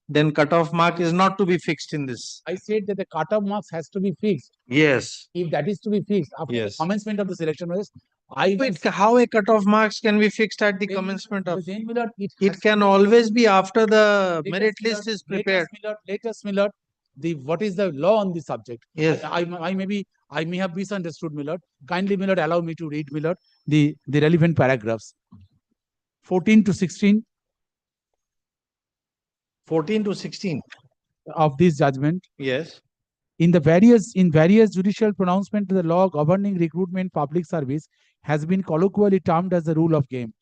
then cutoff mark is not to be fixed in this. I said that the cut-off marks has to be fixed. Yes. If that is to be fixed after the Yes. commencement of the selection process, I Wait, how a cutoff marks can be fixed at the commencement of? then my lord, It can always be after the Let us, merit my list lord, is prepared. Let us, my lord, the what is the law on the subject? Yes. I may have misunderstood, my lord. Kindly, my lord, allow me to read, my lord, the relevant paragraphs. 14 to 16 14 to 16 of this judgment. Yes. In various judicial pronouncements, the law governing recruitment public service has been colloquially termed as the rule of game.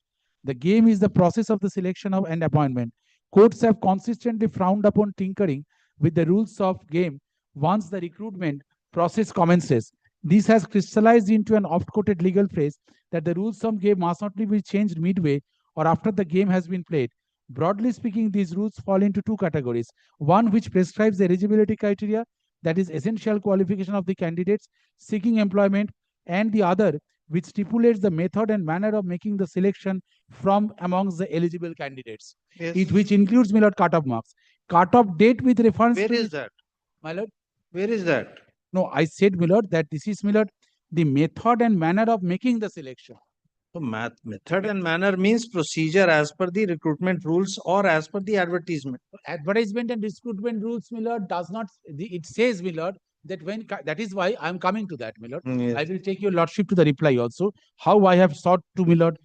The game is the process of the selection of and appointment. Courts have consistently frowned upon tinkering with the rules of game once the recruitment process commences. This has crystallized into an oft-quoted legal phrase that the rules of game must not be changed midway or after the game has been played. Broadly speaking, these rules fall into two categories. One which prescribes the eligibility criteria, that is essential qualification of the candidates seeking employment, and the other which stipulates the method and manner of making the selection from amongst the eligible candidates. Yes. Which includes, my lord, cut-off marks. Cut-off date with reference Where to is that? My lord? Where is that? No, I said, my lord, that this is, my lord, the method and manner of making the selection. So method and manner means procedure as per the recruitment rules or as per the advertisement. Advertisement and recruitment rules, my lord, does not, it says, my lord, that when, that is why I am coming to that, my lord. Yes. I will take your lordship to the reply also, how I have sought to, my lord,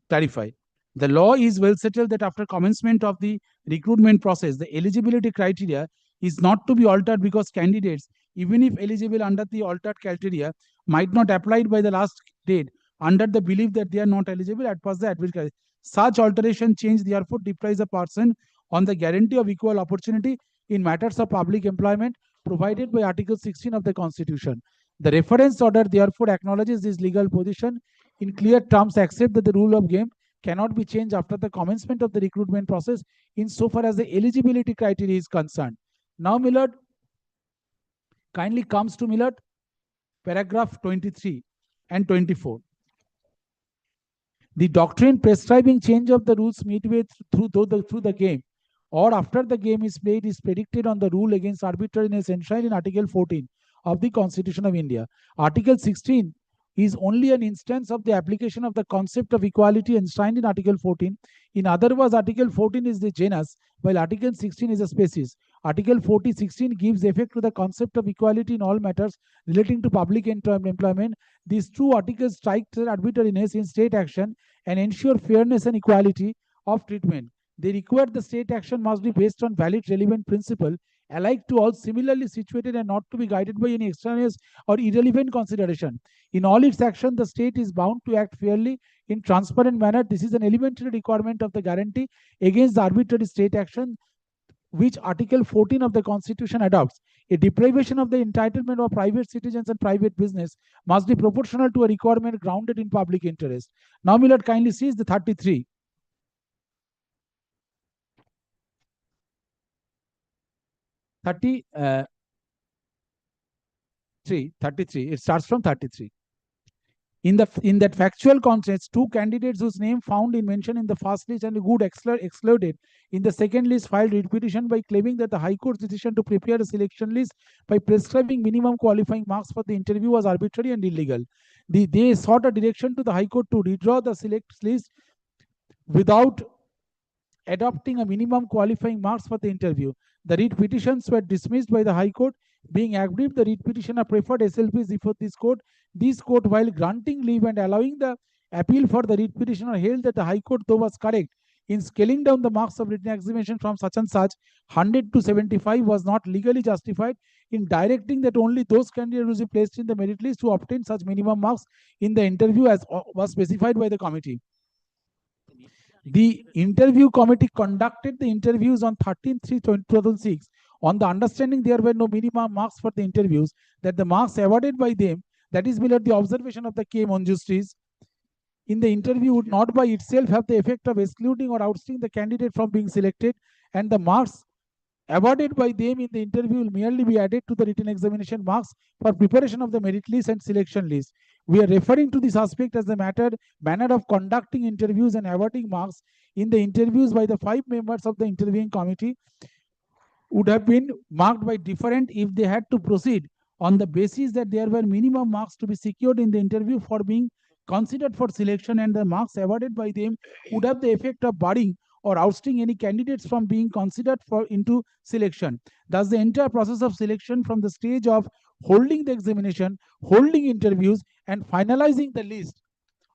clarify. The law is well settled that after commencement of the recruitment process, the eligibility criteria is not to be altered because candidates, even if eligible under the altered criteria, might not apply it by the last date under the belief that they are not eligible as per the advertisement. Such alteration change therefore deprives a person on the guarantee of equal opportunity in matters of public employment provided by Article 16 of the Constitution. The reference order therefore acknowledges this legal position in clear terms, except that the rule of game cannot be changed after the commencement of the recruitment process insofar as the eligibility criteria is concerned. Now, my lord, kindly comes to, my lord, paragraph 23 and 24. The doctrine prescribing change of the rules midway through the game or after the game is played is predicted on the rule against arbitrariness enshrined in Article 14 of the Constitution of India. Article 16 is only an instance of the application of the concept of equality enshrined in Article 14. In other words, Article 14 is the genus, while Article 16 is a species. Article 16 gives effect to the concept of equality in all matters relating to public employment. These two articles strike arbitrariness in state action and ensure fairness and equality of treatment. They require the state action must be based on valid relevant principle alike to all similarly situated and not to be guided by any extraneous or irrelevant consideration. In all its action, the state is bound to act fairly in transparent manner. This is an elementary requirement of the guarantee against the arbitrary state action which Article 14 of the Constitution adopts. A deprivation of the entitlement of private citizens and private business must be proportional to a requirement grounded in public interest. Now, my lord, kindly sees the 33. It starts from 33. In that factual context, two candidates whose name found in mention in the first list and good excluded in the second list filed writ petition by claiming that the High Court's decision to prepare a selection list by prescribing minimum qualifying marks for the interview was arbitrary and illegal. They sought a direction to the High Court to redraw the select list without adopting a minimum qualifying marks for the interview. The writ petitions were dismissed by the High Court. Being aggrieved, the writ petitioner preferred SLPs before this court. This court, while granting leave and allowing the appeal for the writ petitioner, held that the High Court, though, was correct in scaling down the marks of written examination from such and such 100 to 75 was not legally justified in directing that only those candidates who be placed in the merit list to obtain such minimum marks in the interview as was specified by the committee. The interview committee conducted the interviews on 13/3/2006 on the understanding there were no minimum marks for the interviews, that the marks awarded by them, that is below the observation of the K. Monjustris, in the interview would not by itself have the effect of excluding or ousting the candidate from being selected, and the marks awarded by them in the interview will merely be added to the written examination marks for preparation of the merit list and selection list. We are referring to this aspect as the manner of conducting interviews and awarding marks in the interviews by the 5 members of the interviewing committee would have been marked by different if they had to proceed on the basis that there were minimum marks to be secured in the interview for being considered for selection, and the marks awarded by them would have the effect of barring or ousting any candidates from being considered for into selection. Thus, the entire process of selection from the stage of holding the examination, holding interviews, and finalizing the list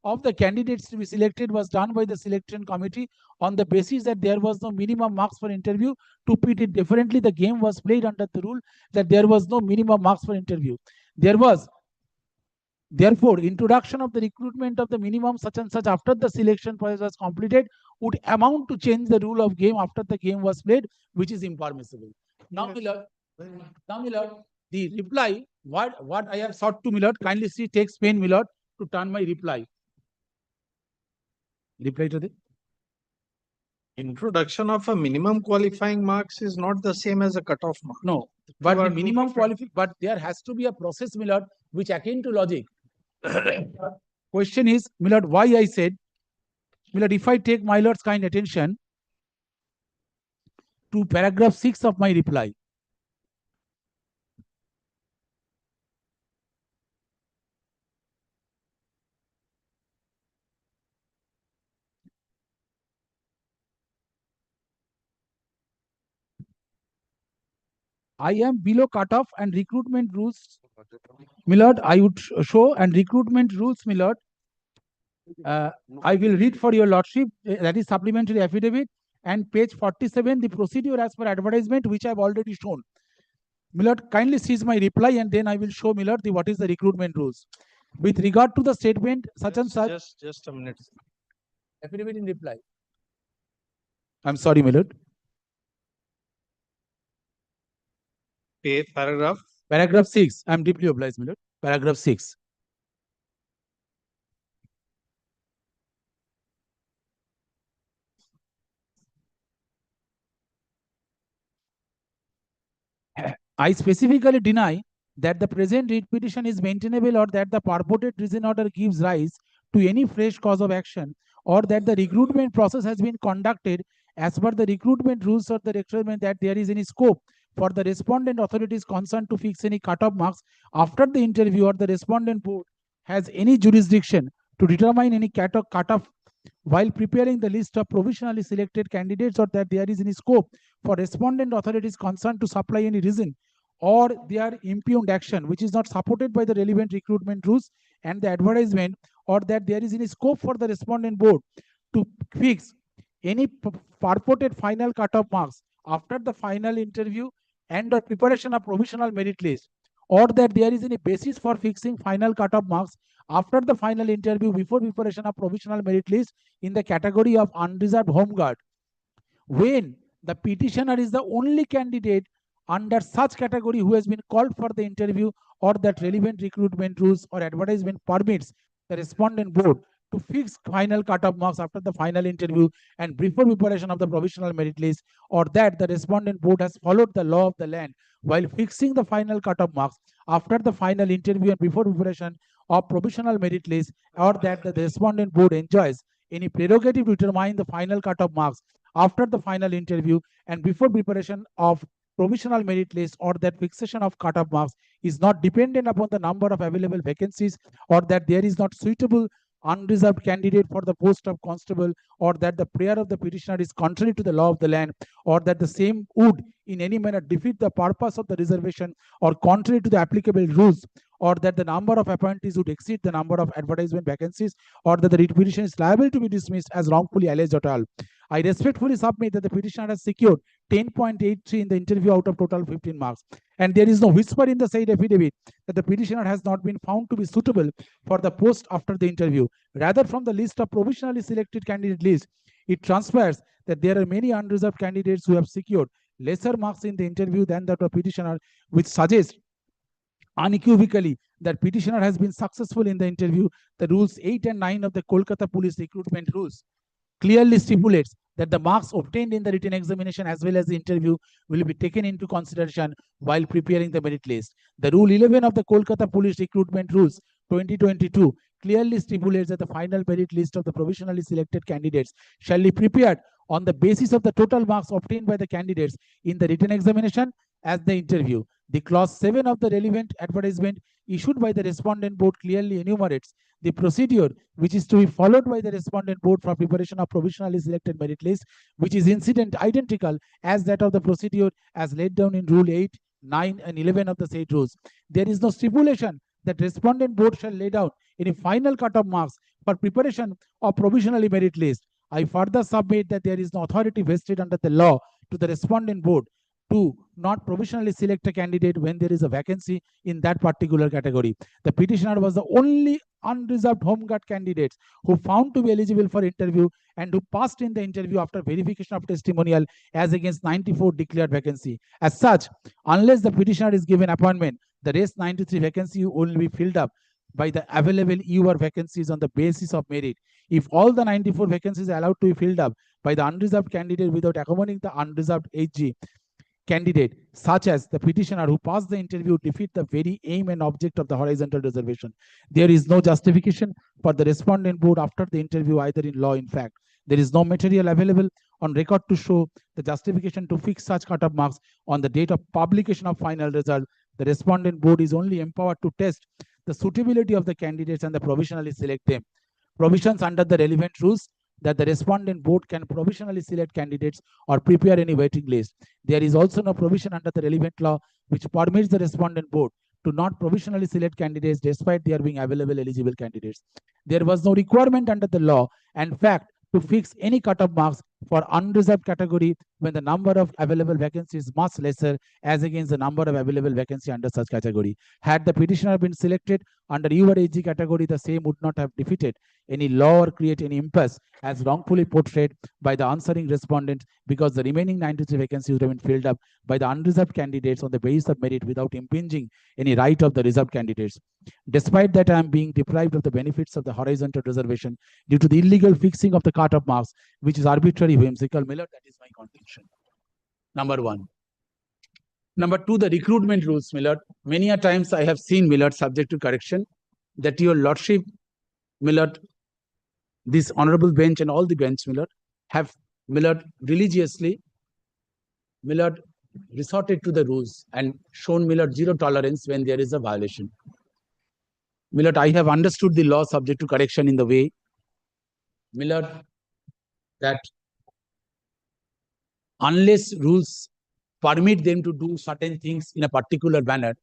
of the candidates to be selected was done by the selection committee on the basis that there was no minimum marks for interview. To put it differently, the game was played under the rule that there was no minimum marks for interview. There was therefore introduction of the recruitment of the minimum such and such after the selection process was completed would amount to change the rule of game after the game was played, which is impermissible. Now, Milord, the reply, what I have sought to, Milord, kindly see, takes pen, Milord, to turn my reply. Reply to the introduction of a minimum qualifying marks is not the same as a cutoff mark. No, but the minimum qualifying, but there has to be a process, Milord, which akin to logic. Question is, Milord, why I said, Milord, if I take my lord's kind attention to paragraph 6 of my reply. I am below cutoff and recruitment rules, Milord, I would show, and recruitment rules, Milord. I will read for your lordship, that is supplementary affidavit, and page 47, the procedure as per advertisement, which I have already shown. Milord, kindly seize my reply, and then I will show, Milord, what is the recruitment rules. With regard to the statement, such and such. Just a minute. Affidavit in reply. I'm sorry, Milord. Paragraph? Paragraph 6. I'm deeply obliged, Milord. Paragraph 6. I specifically deny that the present writ petition is maintainable, or that the purported reason order gives rise to any fresh cause of action, or that the recruitment process has been conducted as per the recruitment rules or the requirement, that there is any scope for the respondent authorities concerned to fix any cutoff marks after the interview, or the respondent board has any jurisdiction to determine any cutoff while preparing the list of provisionally selected candidates, or that there is any scope for respondent authorities concerned to supply any reason or their impugned action which is not supported by the relevant recruitment rules and the advertisement, or that there is any scope for the respondent board to fix any purported final cutoff marks after the final interview and or preparation of provisional merit list, or that there is any basis for fixing final cutoff marks after the final interview before preparation of provisional merit list in the category of unreserved home guard, when the petitioner is the only candidate under such category who has been called for the interview, or that relevant recruitment rules or advertisement permits the respondent board to fix final cutoff marks after the final interview and before preparation of the provisional merit list, or that the respondent board has followed the law of the land while fixing the final cutoff marks after the final interview and before preparation of provisional merit list, or that the respondent board enjoys any prerogative to determine the final cutoff marks after the final interview and before preparation of provisional merit list, or that fixation of cutoff marks is not dependent upon the number of available vacancies, or that there is not suitable unreserved candidate for the post of constable, or that the prayer of the petitioner is contrary to the law of the land, or that the same would in any manner defeat the purpose of the reservation or contrary to the applicable rules, or that the number of appointees would exceed the number of advertisement vacancies, or that the writ petition is liable to be dismissed as wrongfully alleged at all. I respectfully submit that the petitioner has secured 10.83 in the interview out of total 15 marks. And there is no whisper in the said affidavit that the petitioner has not been found to be suitable for the post after the interview. Rather, from the list of provisionally selected candidate list, it transpires that there are many unreserved candidates who have secured lesser marks in the interview than that of petitioner, which suggests unequivocally that petitioner has been successful in the interview. The rules 8 and 9 of the Kolkata Police recruitment rules clearly stipulates that the marks obtained in the written examination as well as the interview will be taken into consideration while preparing the merit list. The Rule 11 of the Kolkata Police Recruitment Rules 2022 clearly stipulates that the final merit list of the provisionally selected candidates shall be prepared on the basis of the total marks obtained by the candidates in the written examination as the interview. The clause 7 of the relevant advertisement issued by the respondent board clearly enumerates the procedure which is to be followed by the respondent board for preparation of provisionally selected merit list, which is identical as that of the procedure as laid down in Rule 8, 9, and 11 of the said rules. There is no stipulation that respondent board shall lay down any final cut-off marks for preparation of provisionally merit list. I further submit that there is no authority vested under the law to the respondent board to not provisionally select a candidate when there is a vacancy in that particular category. The petitioner was the only unreserved home guard candidates who found to be eligible for interview and who passed in the interview after verification of testimonial as against 94 declared vacancy. As such, unless the petitioner is given appointment, the rest 93 vacancy will be filled up by the available EUR vacancies on the basis of merit. If all the 94 vacancies are allowed to be filled up by the unreserved candidate without accommodating the unreserved HG candidate, such as the petitioner who passed the interview, defeat the very aim and object of the horizontal reservation. There is no justification for the respondent board after the interview, either in law. In fact, there is no material available on record to show the justification to fix such cut-off marks on the date of publication of final result. The respondent board is only empowered to test the suitability of the candidates and the provisionally select them. Provisions under the relevant rules that the respondent board can provisionally select candidates or prepare any waiting list. There is also no provision under the relevant law which permits the respondent board to not provisionally select candidates despite there being available eligible candidates. There was no requirement under the law and fact to fix any cut-off marks for unreserved category when the number of available vacancies is much lesser as against the number of available vacancy under such category. Had the petitioner been selected under URAG category, the same would not have defeated any law or create any impasse as wrongfully portrayed by the answering respondent, because the remaining 93 vacancies would have been filled up by the unreserved candidates on the basis of merit without impinging any right of the reserved candidates. Despite that, I am being deprived of the benefits of the horizontal reservation due to the illegal fixing of the cut-off marks, which is arbitrary, whimsical. Miller, that is my contention. Number one. Number two, the recruitment rules, Miller. Many a times I have seen, Miller, subject to correction, that your lordship, Miller, this honorable bench and all the bench, Miller, have, Miller, religiously, Miller, resorted to the rules and shown, Miller, zero tolerance when there is a violation. Miller, I have understood the law subject to correction in the way, Miller, that unless rules permit them to do certain things in a particular manner,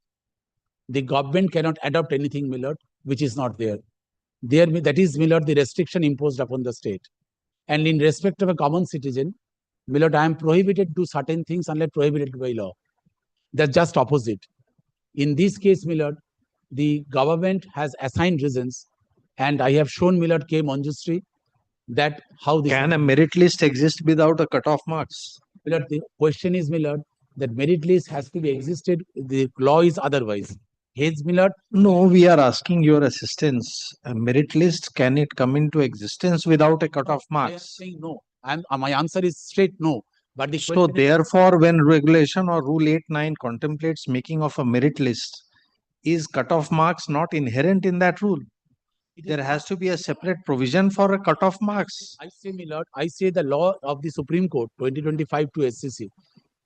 the government cannot adopt anything, Miller, which is not there. That is, Miller, the restriction imposed upon the state. And in respect of a common citizen, Miller, I am prohibited to do certain things unless prohibited by law. That's just opposite. In this case, Miller, the government has assigned reasons, and I have shown, Miller, K. Manjusri, that how this... Can a merit list exist without a cut-off marks? Miller, the question is, Miller, that merit list has to be existed. The law is otherwise. Hence, Miller. No, we are asking your assistance. A merit list, can it come into existence without a cut-off marks? I am saying no. My answer is straight no. But the so therefore, when regulation or Rule 8-9 contemplates making of a merit list, is cut-off marks not inherent in that rule? There has to be a separate provision for a cut-off marks. I say, Miller, I say the law of the Supreme Court 2025 to SCC.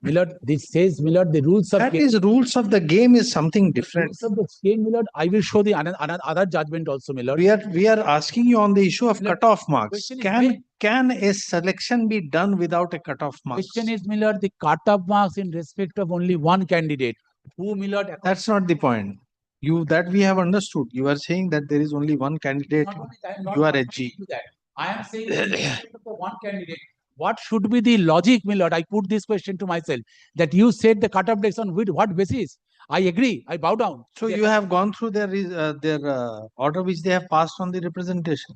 Miller, this says, Miller, the rules of that is rules of the game is something different. Rules of the game, Miller, I will show the other judgment also, Miller. We are asking you on the issue of cut-off marks. Can a selection be done without a cut-off marks? Question is, Miller, the cut-off marks in respect of only one candidate. Who, Miller? That's not the point. That we have understood. You are saying that there is only one candidate. You are HG. I am saying one candidate. What should be the logic, Miller? I put this question to myself, that you said the cut-off dates on what basis? I agree. I bow down. So you have gone through their order which they have passed on the representation.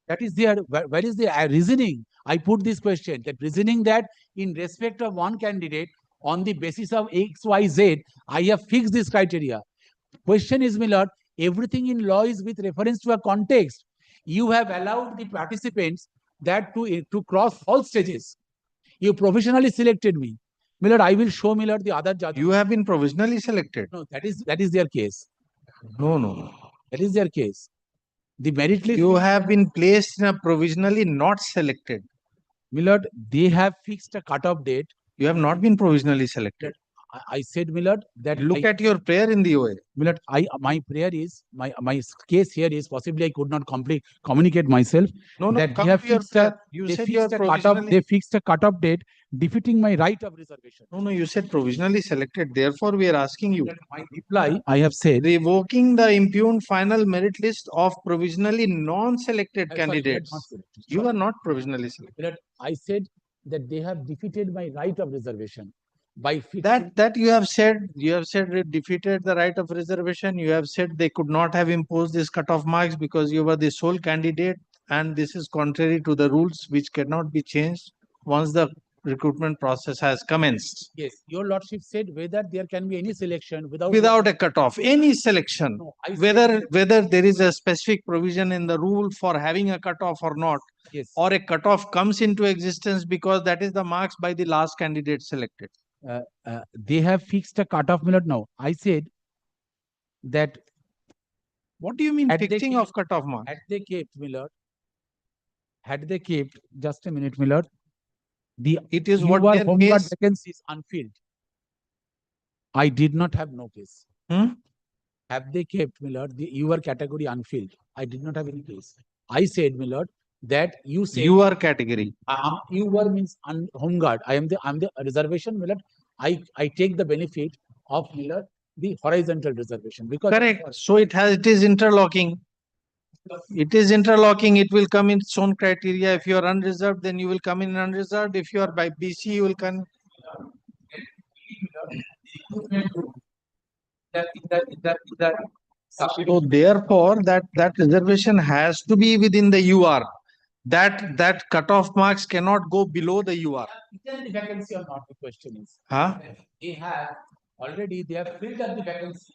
That is there. Where is the reasoning? I put this question, that reasoning that in respect of one candidate on the basis of X, Y, Z, I have fixed this criteria. Question is, Miller, everything in law is with reference to a context. You have allowed the participants that to cross all stages. You provisionally selected me. My lord, I will show, my lord, the other judges. You have been provisionally selected. No, that is their case. No. That is their case. The merit list. You have been placed in a provisionally not selected. My lord, they have fixed a cutoff date. You have not been provisionally selected. I said, my lord, that Look at your prayer in the OA. My lord, my prayer is my case here is possibly I could not communicate myself. No, that come they have to your fixed prayer. a You they said you are fixed a cutoff. provisionally. They fixed a cutoff date, defeating my right of reservation. No, you said provisionally selected. Therefore, we are asking you. My reply, I have said Revoking the impugned final merit list of provisionally non-selected sorry, candidates. not selected. You are not provisionally selected. My lord, I said that they have defeated my right of reservation by fixing. That you have said it defeated the right of reservation. You have said they could not have imposed this cutoff marks because you were the sole candidate, and this is contrary to the rules which cannot be changed once the recruitment process has commenced. Yes, your lordship said whether there can be any selection Without a cutoff, any selection, No, I whether there is a specific provision in the rule for having a cutoff or not, Yes. or a cutoff comes into existence because that is the marks by the last candidate selected. They have fixed a cutoff, my lord. Now I said that. What do you mean fixing of cutoff marks? Had they kept, my lord, just a minute, my lord, it is you what are their home guard case. vacancies unfilled. I did not have notice. Have they kept, my lord, your category unfilled? I did not have any case. I said, my lord, that you said Your category. You were means home guard. I'm the reservation, my lord. I take the benefit of, my lord, the horizontal reservation because Correct. So it is interlocking. It is interlocking. It will come in its own criteria. If you are unreserved, then you will come in unreserved. If you are by BC, you will come. So therefore, that reservation has to be within the UR. That cutoff marks cannot go below the UR. Is there any vacancy or not? The question is. Huh? They have filled up the vacancy.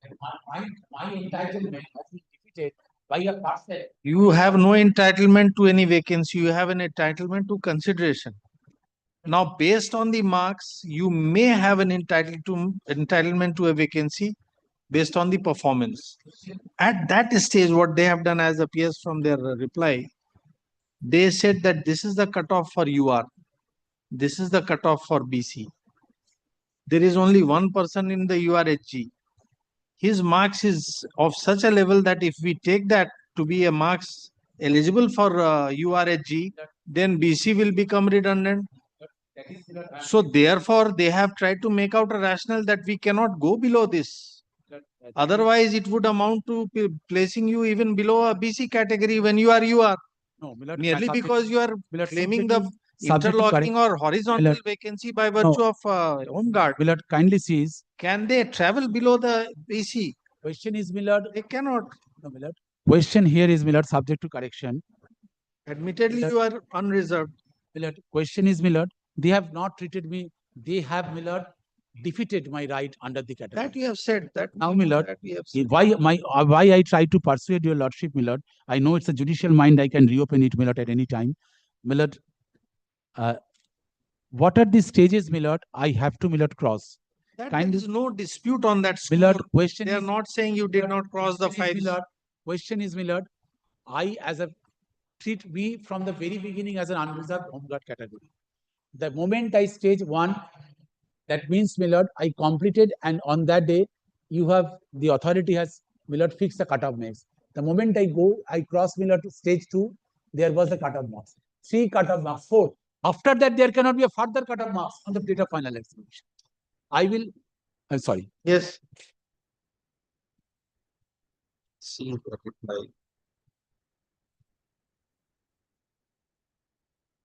And my entitlement has been defeated by a person. You have no entitlement to any vacancy. You have an entitlement to consideration. Now, based on the marks, you may have an entitlement to a vacancy based on the performance. At that stage, what they have done, as appears from their reply, they said that this is the cutoff for UR. This is the cutoff for BC. There is only one person in the URHG. His marks is of such a level that if we take that to be a marks eligible for URHG, then BC will become redundant. So therefore, they have tried to make out a rationale that we cannot go below this. Otherwise, it would amount to placing you even below a BC category when you are. No, Millard, Merely subject- because you are Millard, claiming subject the to- subject to interlocking correct- or horizontal Millard, vacancy by virtue of home guard. Millard, kindly sees. Can they travel below the BC? Question is, Millard. They cannot. No, Millard. Question here is, Millard, subject to correction. Admittedly, you are unreserved. Millard, question is, Millard, they have not treated me. They have, Millard, defeated my right under the category. That you have said. That Now, Millard, that we have said. why I try to persuade your lordship, Millard? I know it's a judicial mind. I can reopen it, Millard, at any time. Millard, what are the stages, Millard, I have to, Millard, cross? There is no dispute on that score. Millard, question They are is, not saying you did not cross the question is, files. Millard, question is, Millard, I as a treat me from the very beginning as an unreserved home guard category. The moment I stage 1, that means, Millard, I completed, and on that day, the authority has, Millard, fixed the cutoff marks. The moment I cross, Millard, to stage 2, there was a cutoff marks. 3 cutoff marks, 4. After that, there cannot be a further cutoff marks on the date of final examination. I'm sorry. Yes. See reply.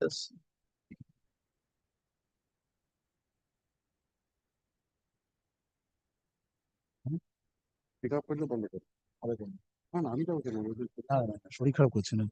Yes. Pick up করলে বন্ধ করো না না আমি যাবো কেন শরীর খারাপ করছে না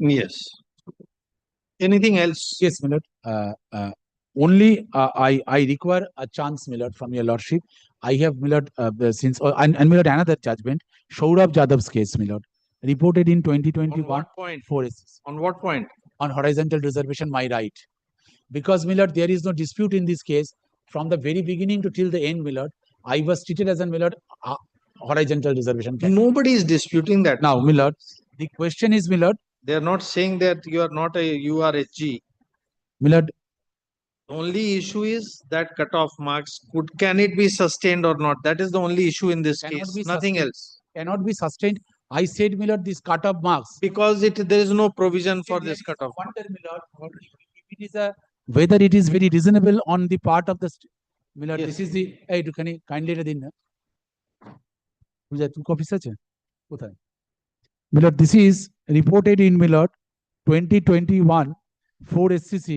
Yes. Anything else? Yes, my lord. Only I require a chance, my lord, from your lordship. I have, my lord, since and my lord, another judgment, Saurabh Jadav's case, my lord, reported in 2021. On what point? For On what point? on horizontal reservation, my right. Because, my lord, there is no dispute in this case from the very beginning to till the end, my lord. I was treated as a, my lord, horizontal reservation. Nobody is disputing that. Now, my lord, the question is, my lord, They are not saying that you are not a URHG. my lord, Only issue is that cutoff marks can it be sustained or not? That is the only issue in this cannot case. be Nothing sustained. else. Cannot be sustained. I said, my lord, this cutoff marks. Because there is no provision for this cutoff. Wonder, my lord, if it is a whether it is very reasonable on the part of the my lord, this is the hey, can you kindly read in বুঝা তুমি copy আছে কোথায় my lord, this is reported in my lord 2021 4 SCC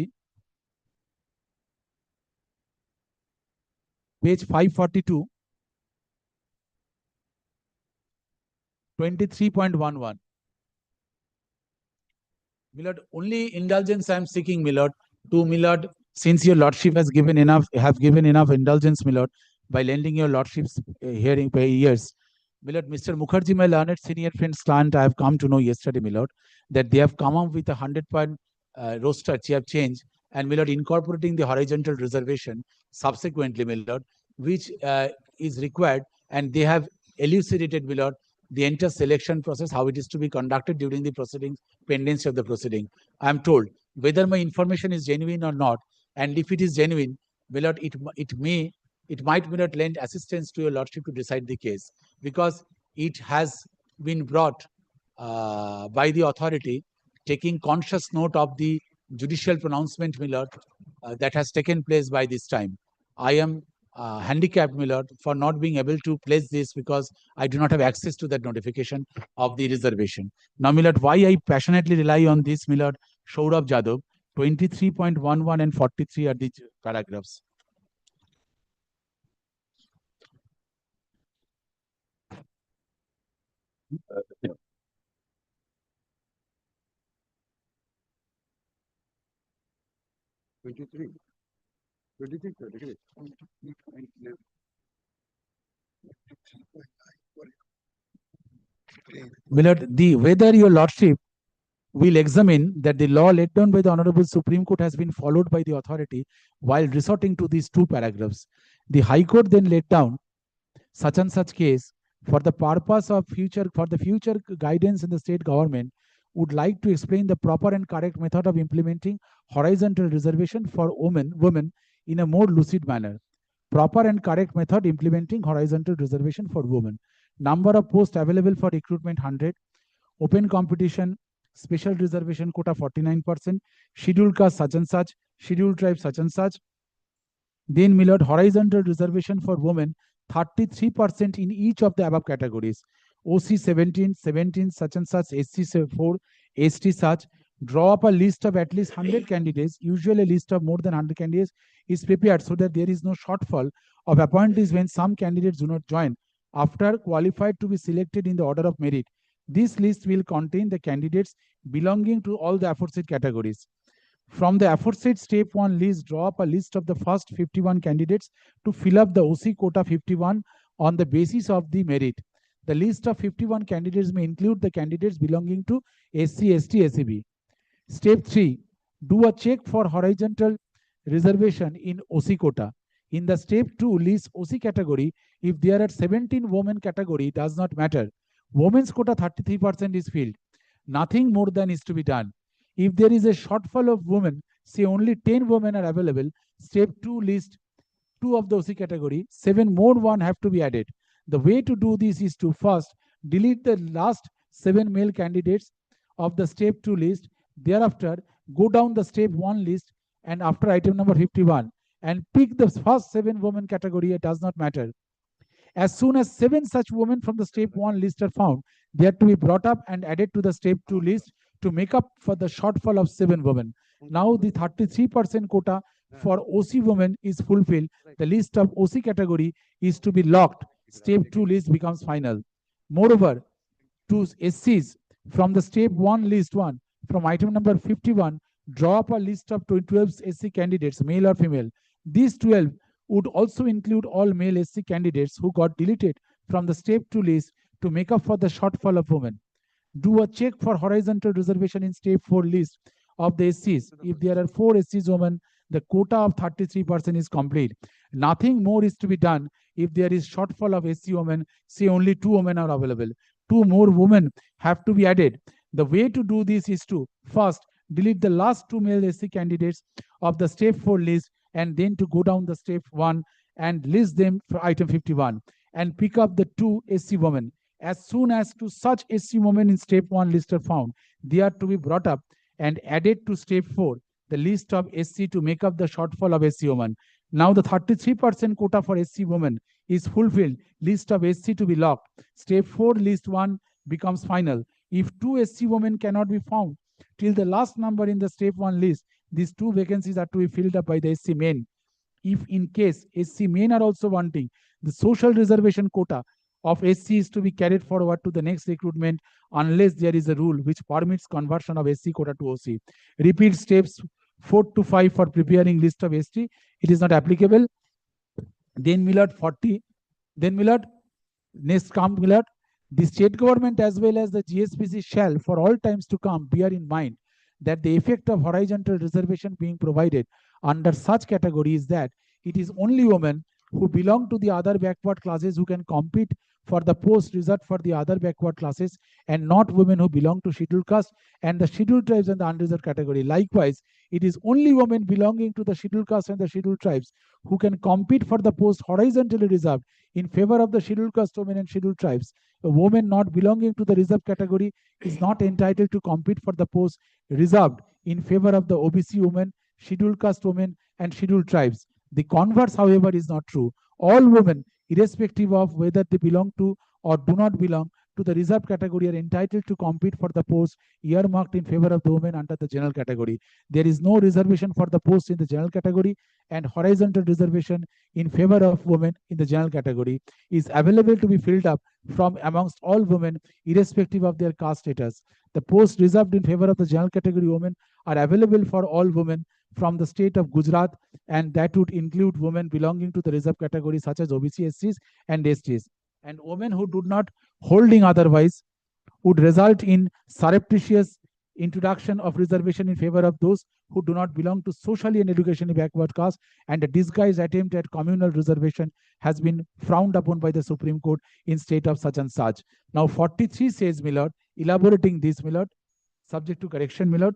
page 542 23.11. My lord, only indulgence I am seeking, my lord, to my lord, since your lordship has given enough indulgence, my lord, by lending your lordship's hearing by ears. My lord, Mr. Mukherjee, my learned senior friend's client, I have come to know yesterday, my lord, that they have come up with a 100-point roster change, and my lord, incorporating the horizontal reservation subsequently, my lord, which is required, and they have elucidated, my lord, the entire selection process, how it is to be conducted during the proceedings, pendency of the proceeding. I am told whether my information is genuine or not, and if it is genuine, my lord, it might may not lend assistance to your lordship to decide the case, because it has been brought by the authority, taking conscious note of the judicial pronouncement, my lord, that has taken place by this time. I am handicapped, my lord, for not being able to place this because I do not have access to that notification of the reservation. Now, my lord, why I passionately rely on this, my lord, Saurabh Jadhav, 23.11 and 43 are the paragraphs. My lord, whether your lordship will examine that the law laid down by the Honorable Supreme Court has been followed by the authority while resorting to these two paragraphs. The High Court then laid down such and such case for the purpose of future guidance in the state government would like to explain the proper and correct method of implementing horizontal reservation for women in a more lucid manner. Proper and correct method implementing horizontal reservation for women. Number of posts available for recruitment 100. Open competition, special reservation quota 49%. Scheduled caste such and such. Scheduled tribe such and such. Then, my lord, horizontal reservation for women 33% in each of the above categories. OC 17, such and such, SC 4, ST such. Draw up a list of at least 100 candidates. Usually a list of more than 100 candidates is prepared so that there is no shortfall of appointees when some candidates do not join after qualified to be selected in the order of merit. This list will contain the candidates belonging to all the aforesaid categories. From the aforesaid step 1 list, draw up a list of the first 51 candidates to fill up the OC quota 51 on the basis of the merit. The list of 51 candidates may include the candidates belonging to SC, ST, SEB. Step 3, do a check for horizontal reservation in OC quota. In the step 2 list OC category, if there are 17 women category, does not matter. Women's quota 33% is filled. Nothing more than is to be done. If there is a shortfall of women, say only 10 women are available, step 2 list 2 of the OC category, 7 more one have to be added. The way to do this is to first delete the last 7 male candidates of the step 2 list. Thereafter, go down the step 1 list and after item number 51 and pick the first 7 women category. It does not matter. As soon as 7 such women from the step 1 list are found, they are to be brought up and added to the step 2 list to make up for the shortfall of 7 women. Now the 33% quota for OC women is fulfilled. The list of OC category is to be locked. Step 2 list becomes final. Moreover, to SCs from the step 1 list 1, from item number 51, draw up a list of 12 SC candidates, male or female. These 12 would also include all male SC candidates who got deleted from the step 2 list to make up for the shortfall of women. Do a check for horizontal reservation in step 4 list of the SCs. If there are 4 SCs women, the quota of 33% is complete. Nothing more is to be done if there is shortfall of SC women, say only 2 women are available. 2 more women have to be added. The way to do this is to first delete the last 2 male SC candidates of the step 4 list and then to go down the step 1 and list them for item 51 and pick up the 2 SC women. As soon as 2 such SC women in step 1 list are found, they are to be brought up and added to step 4, the list of SC to make up the shortfall of SC women. Now the 33% quota for SC women is fulfilled. List of SC to be locked. Step 4, list 1 becomes final. If 2 SC women cannot be found till the last number in the step 1 list, these 2 vacancies are to be filled up by the SC men. If in case SC men are also wanting, the social reservation quota of SC is to be carried forward to the next recruitment unless there is a rule which permits conversion of SC quota to OC. Repeat steps 4 to 5 for preparing list of ST. It is not applicable. Then Millard 40. Then Millard, next come Millard. The state government as well as the GSPC shall for all times to come bear in mind that the effect of horizontal reservation being provided under such category is that it is only women who belong to the other backward classes who can compete for the post reserved for the other backward classes and not women who belong to scheduled caste and the scheduled tribes and the unreserved category. Likewise, it is only women belonging to the scheduled caste and the scheduled tribes who can compete for the post horizontally reserved in favor of the scheduled caste women and scheduled tribes. A woman not belonging to the reserved category is not entitled to compete for the post reserved in favor of the OBC women, scheduled caste women, and scheduled tribes. The converse, however, is not true. All women, irrespective of whether they belong to or do not belong to the reserved category, are entitled to compete for the post earmarked in favor of the women under the general category. There is no reservation for the post in the general category, and horizontal reservation in favor of women in the general category is available to be filled up from amongst all women, irrespective of their caste status. The posts reserved in favor of the general category women are available for all women from the state of Gujarat, and that would include women belonging to the reserved category such as OBC, SCs, and STs. And women who do not holding otherwise would result in surreptitious introduction of reservation in favor of those who do not belong to socially and educationally backward caste, and a disguised attempt at communal reservation has been frowned upon by the Supreme Court in state of such and such. Now 43 says, Millard, elaborating this, Millard, subject to correction, Millard.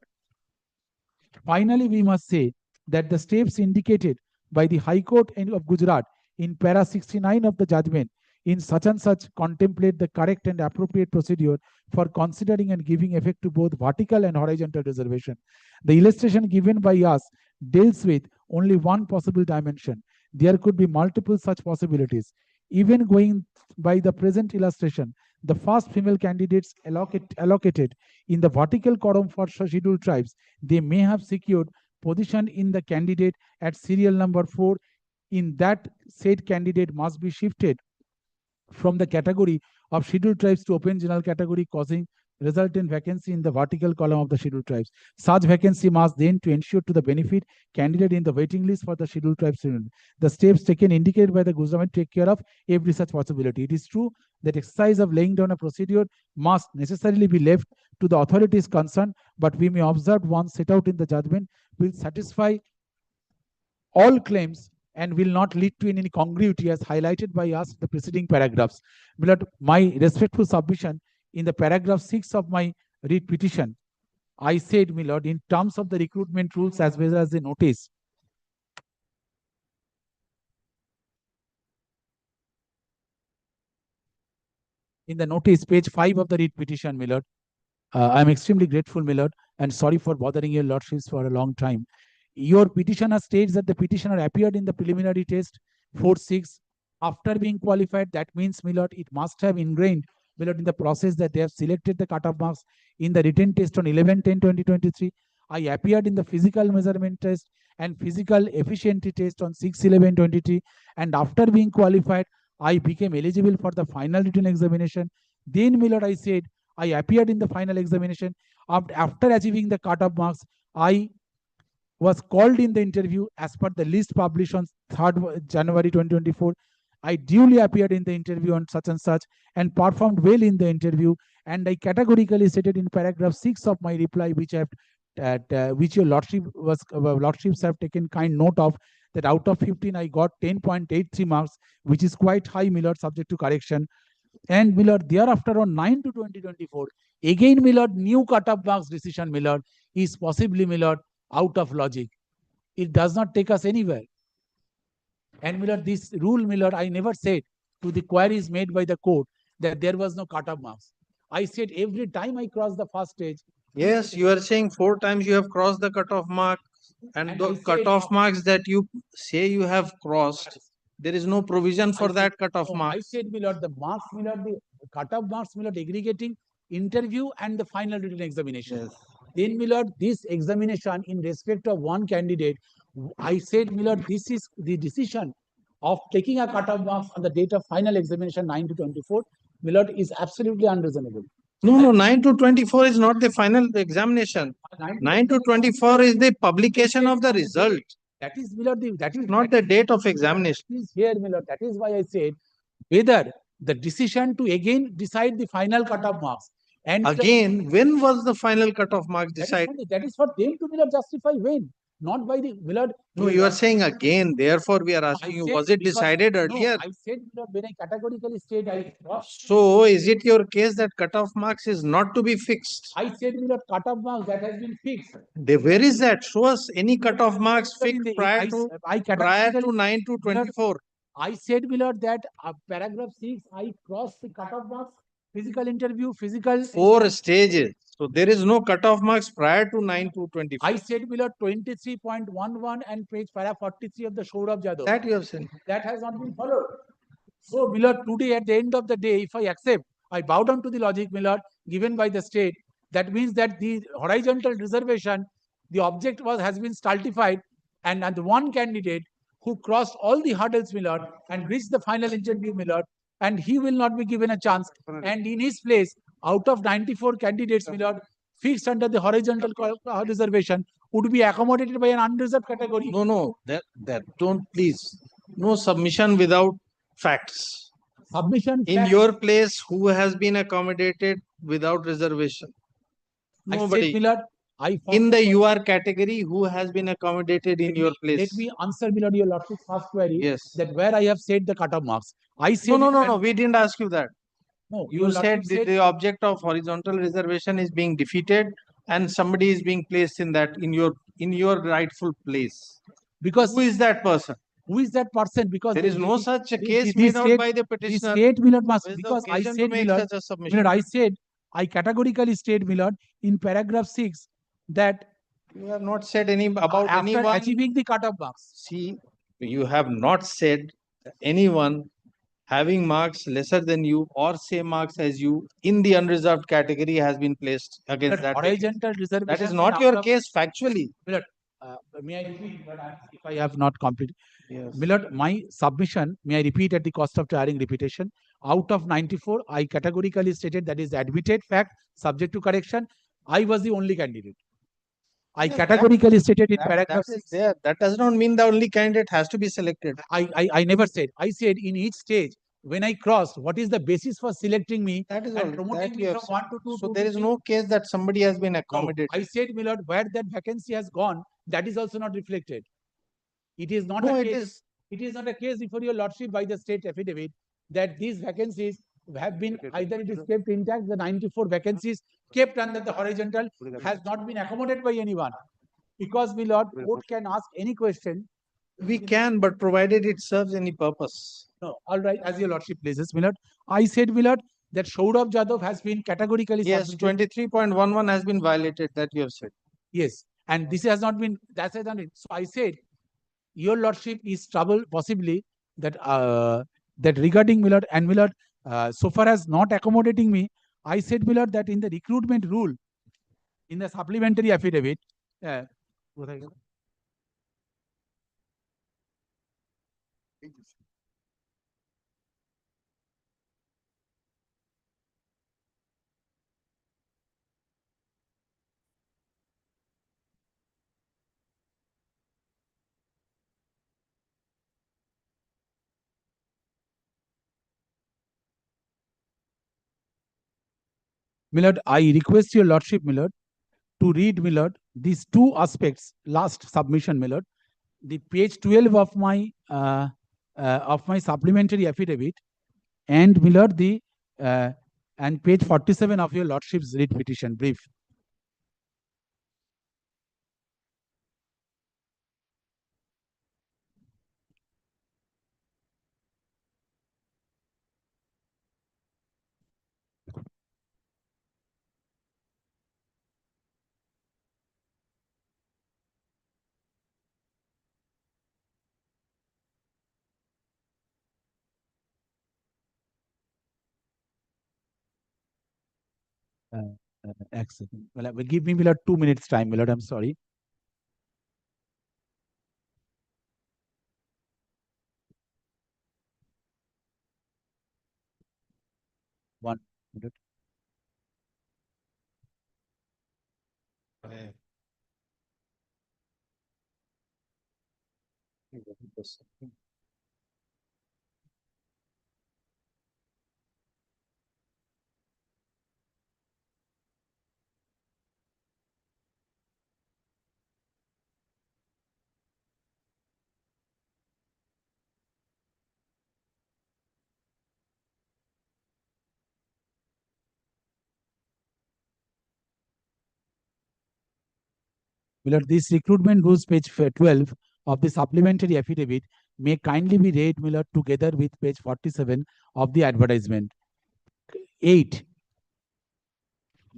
Finally, we must say that the steps indicated by the High Court of Gujarat in para 69 of the judgment in such and such contemplate the correct and appropriate procedure for considering and giving effect to both vertical and horizontal reservation. The illustration given by us deals with only one possible dimension. There could be multiple such possibilities. Even going by the present illustration, the first female candidates allocated in the vertical column for scheduled tribes, they may have secured position in the candidate at serial number 4. In that, said candidate must be shifted from the category of scheduled tribes to open general category, causing resultant vacancy in the vertical column of the scheduled tribes. Such vacancy must then to ensure to the benefit candidate in the waiting list for the scheduled tribes. The steps taken indicated by the government take care of every such possibility. It is true that exercise of laying down a procedure must necessarily be left to the authorities concerned, but we may observe one set out in the judgment will satisfy all claims and will not lead to any congruity as highlighted by us in the preceding paragraphs. But my respectful submission in the paragraph 6 of my writ petition, I said, my lord, in terms of the recruitment rules as well as the notice, in the notice, page 5 of the writ petition, my lord, I am extremely grateful, my lord, and sorry for bothering your lordships for a long time. Your petitioner states that the petitioner appeared in the preliminary test 4-6 after being qualified. That means, my lord, it must have ingrained, my lord, in the process that they have selected the cutoff marks in the written test on 11/10/2023. I appeared in the physical measurement test and physical efficiency test on 6/11/23, and after being qualified, I became eligible for the final written examination. Then, my lord, I said I appeared in the final examination. After achieving the cutoff marks, I was called in the interview as per the list published on 3rd January 2024. I duly appeared in the interview on such and such and performed well in the interview. And I categorically stated in paragraph 6 of my reply, which I have, which your lordships have taken kind note of, that out of 15 I got 10.83 marks, which is quite high, Millard, subject to correction. And Millard, thereafter on 9 to 2024, again Millard, new cutoff marks decision, Millard, is possibly, Millard, out of logic. It does not take us anywhere. And Millard, this rule, Millard, I never said to the queries made by the court that there was no cutoff marks. I said every time I cross the first stage. Yes, you are saying 4 times you have crossed the cutoff mark, and the cutoff marks that you say you have crossed, there is no provision for that cutoff mark. I said, Millard, the marks, Millard, the cutoff marks, Millard, aggregating interview and the final written examination. Yes. Then, Millard, this examination in respect of one candidate, I said, Millard, this is the decision of taking a cutoff marks on the date of final examination 9 to 24, Millard, is absolutely unreasonable. No, 9 to 24 is not the final examination. 9 to 24 is the publication of the result. That is, Millard, that is not the date of examination. Is here, Millard. That is why I said whether the decision to again decide the final cutoff marks. And again, when was the final cutoff mark decided? That is for them to, Millard, justify when, not by the, Millard. No, you are saying again. Therefore, we are asking you, was it decided earlier? No, I said, Millard, when I categorically said So, is it your case that cutoff marks is not to be fixed? I said, Millard, cutoff marks that has been fixed. Where is that? Show us any cutoff marks fixed prior to 9 to 24. I said, Millard, that paragraph 6, I crossed the cutoff marks, physical interview, physical. 4 stages. So there is no cutoff marks prior to 9 to 24. I said, Millard, 23.11 and page para 43 of the Saurabh Jadhav. That you have said. That has not been followed. So, Millard, today at the end of the day, if I accept, I bow down to the logic, Millard, given by the state. That means that the horizontal reservation, the object has been stultified, and the one candidate who crossed all the hurdles, Millard, and reached the final interview, Millard, and he will not be given a chance. And in his place, out of 94 candidates, Millard, fixed under the horizontal reservation, would be accommodated by an unreserved category. No, that don't please. No submission without facts. Submission in facts. Your place, who has been accommodated without reservation? Nobody. I said, Millard, in the UR category, who has been accommodated in your place? Let me answer, Millard, your lordship's first query. Yes. That where I have said the cutoff marks. I said no. We didn't ask you that. No, you said the object of horizontal reservation is being defeated, and somebody is being placed in that in your rightful place. Because who is that person? Who is that person? Because there is no such a case made out by the petitioner. The state, Millard, must, because I said, Millard, I said, I categorically state, Millard, in paragraph 6 that you have not said any about anyone achieving the cutoff marks. See, you have not said anyone having marks lesser than you or same marks as you in the unreserved category has been placed against that. Horizontal reservation. That is not your case factually. Millard, may I repeat, if I have not completed? Yes. Millard, my submission, may I repeat at the cost of tiring repetition? Out of 94, I categorically stated that is admitted fact, subject to correction. I was the only candidate. I categorically stated in paragraph 6. That does not mean the only candidate has to be selected. I never said. I said in each stage, when I crossed, what is the basis for selecting me that is and all, promoting me from 1 to 2? So there is no case that somebody has been accommodated. No, I said, Millard, where that vacancy has gone, that is also not reflected. It is not a case. It is not a case before your lordship by the state affidavit that these vacancies have been either it is kept intact, the 94 vacancies kept under the horizontal has not been accommodated by anyone. Because, Millard, court can ask any question. We can, but provided it serves any purpose. No, all right, as your lordship pleases, Millard. I said, Millard, that Saurabh Jadhav has been categorically yes, 23.11 has been violated, that you have said. Yes, and this has not been, that has not been. So I said, your lordship is troubled possibly that that regarding Millard and Millard, so far as not accommodating me, I said, Millard, that in the recruitment rule, in the supplementary affidavit, Lord, I request your Lordship, Lord, to read, Lord, these two aspects, last submission, Lord, the page 12 of my supplementary affidavit, and Lord, the and page 47 of your Lordship's writ petition brief. Excellent. Well, give me, Lord, 2 minutes time, Lord. I'm sorry. One minute. Lord, this recruitment rules, page 12 of the supplementary affidavit, may kindly be read, Lord, together with page 47 of the advertisement. 8.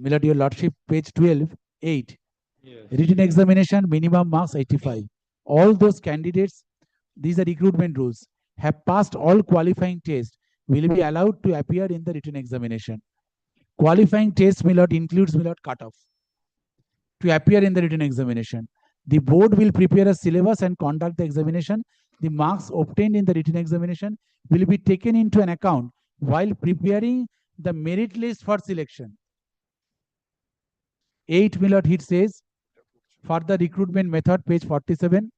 Lord, your Lordship, page 12, 8. Yes. Written examination, minimum marks 85. All those candidates, these are recruitment rules, have passed all qualifying tests, will be allowed to appear in the written examination. Qualifying test, Lord, includes, Lord, cutoff to appear in the written examination. The board will prepare a syllabus and conduct the examination. The marks obtained in the written examination will be taken into an account while preparing the merit list for selection. 8, Lord, it says, for the recruitment method, page 47.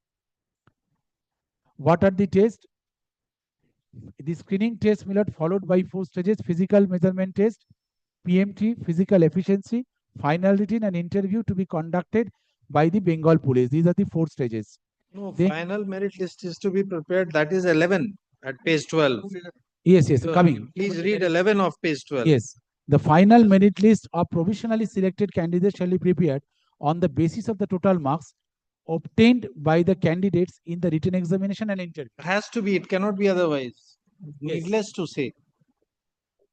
What are the tests? The screening test, Lord, followed by 4 stages: physical measurement test, PMT, physical efficiency, final written, and interview to be conducted by the Bengal Police. These are the 4 stages. No, final merit list is to be prepared. That is 11 at page 12. Yes, yes, So, coming. please read 11 of page 12. Yes. The final merit list of provisionally selected candidates shall be prepared on the basis of the total marks obtained by the candidates in the written examination and interview. It has to be, it cannot be otherwise. Needless to say.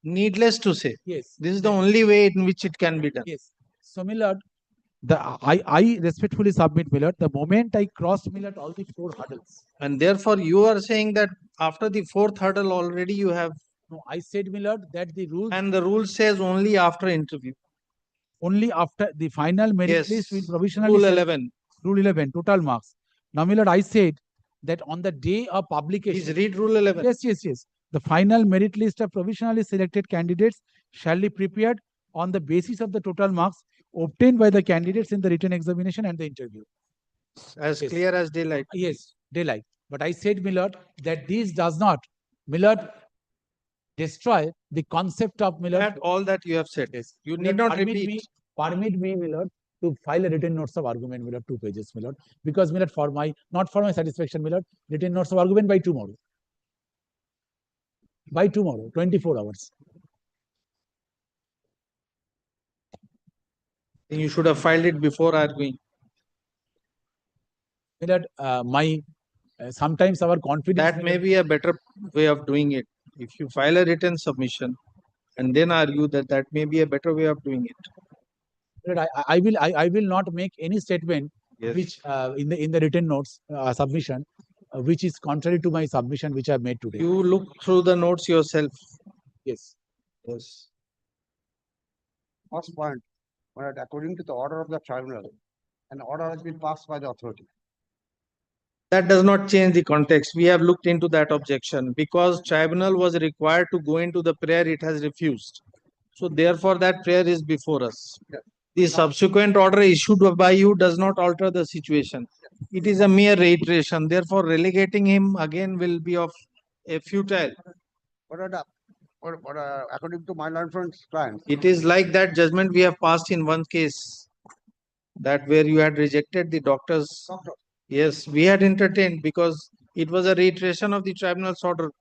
Needless to say. Yes. This is the only way in which it can be done. Yes. So, Millard, I respectfully submit, Millard, the moment I crossed, Millard, all the 4 hurdles. And therefore, you are saying that after the 4th hurdle already you have. No, I said, Millard, that the rules. And the rule says only after interview. Only after the final merit list will provisionally. Rule 11. Rule 11, total marks. Now, Millard, I said that on the day of publication. Please read Rule 11. Yes, yes, yes. The final merit list of provisionally selected candidates shall be prepared on the basis of the total marks obtained by the candidates in the written examination and the interview. As clear as daylight. Yes, daylight. But I said, Millard, that this does not, Millard, destroy the concept of, Millard. All that you have said. Yes. You need not repeat. Permit me, Millard, to file a written notes of argument, Millard, 2 pages, Millard. Because, Millard, not for my satisfaction, Millard, written notes of argument by tomorrow. By tomorrow, 24 hours. You should have filed it before arguing. Millard, sometimes our confidence. That may be a better way of doing it. If you file a written submission and then argue, that may be a better way of doing it. I will not make any statement which in the written notes submission which is contrary to my submission which I have made today. You look through the notes yourself. Yes. Yes. First point, according to the order of the tribunal, an order has been passed by the authority. That does not change the context. We have looked into that objection. Because tribunal was required to go into the prayer, it has refused. So therefore that prayer is before us. The subsequent order issued by you does not alter the situation. It is a mere reiteration. Therefore relegating him again will be of a futile. according to my learned friend's client. It is like that judgment we have passed in one case, that where you had rejected the doctor's. Yes, we had entertained because it was a reiteration of the tribunal's order.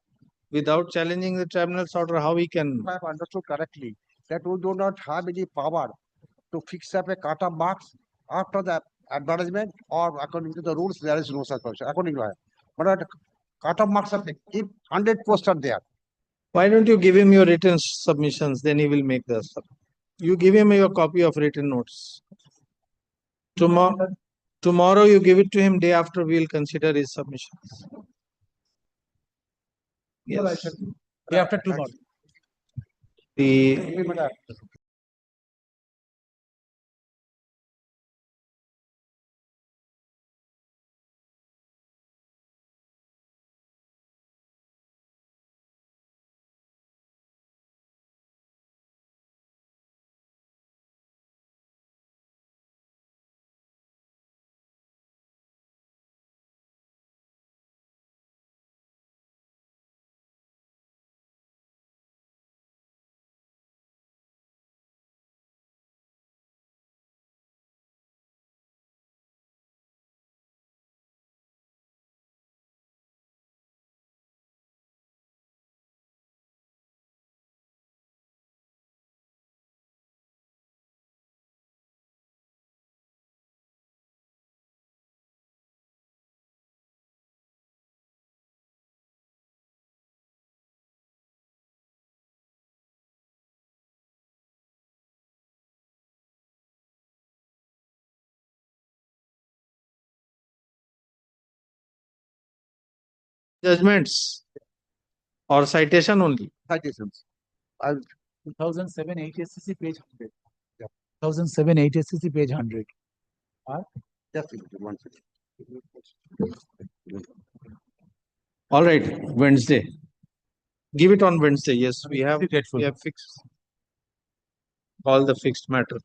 Without challenging the tribunal's order, how we can? If I have understood correctly, that we do not have any power to fix up a cut-off marks after the advertisement, or according to the rules, there is no such person, according to her. But cut-off marks are fixed. If 100 posts are there, Why don't you give him your written submissions? Then he will make the sub. You give him your copy of written notes. Tomorrow you give it to him. Day after we will consider his submissions. Yes. Day after tomorrow. The judgments or citation only. citations. 2007 HSCC page 100. Yeah. 2007 HSCC page 100. Just one second. All right, Wednesday. Give it on Wednesday. Yes, we have fixed all the fixed matter.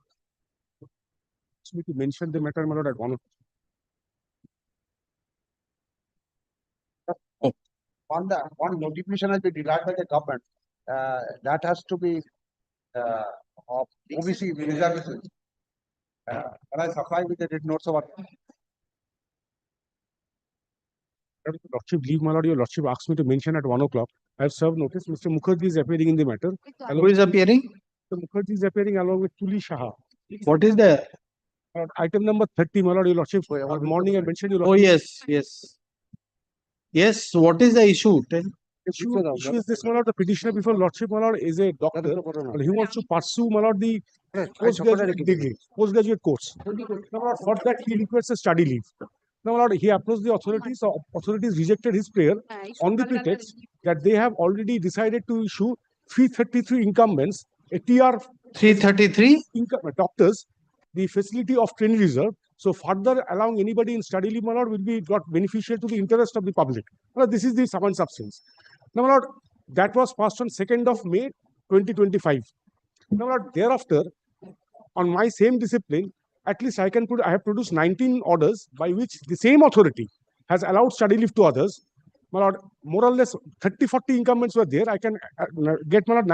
Ask me to mention the matter, my lord, at one. One notification has been derived by the government. That has to be of OBC reservation. And I supply with the written notes of Lordship, leave my lord. Your lordship asked me to mention at 1 o'clock. I have served notice. Mr. Mukherjee is appearing in the matter. Who is appearing? Mr. Mukherjee is appearing along with Tuli Shaha. What is the Item number 30, my lord, your lordship. Morning I mentioned your Oh, lordship. yes. Yes, what is the issue? Tell. Issue is this, my lord, the petitioner before lordship, my lord, is a doctor. And he wants to pursue, my lord, the postgraduate degree, postgraduate course. Now, my lord, for that he requests a study leave. Now, my lord, he approached the authorities. So authorities rejected his prayer on the pretext that they have already decided to issue 333 incumbents, a TR 333 doctors, the facility of training reserve. So further allowing anybody in study leave, my lord, will be not beneficial to the interest of the public. Now, this is the sum substance. Now, my lord, that was passed on 2nd of May 2025. Now, my lord, thereafter, on my same discipline, at least I have produced 19 orders by which the same authority has allowed study leave to others. My lord, more or less 30-40 incumbents were there. I can get my lord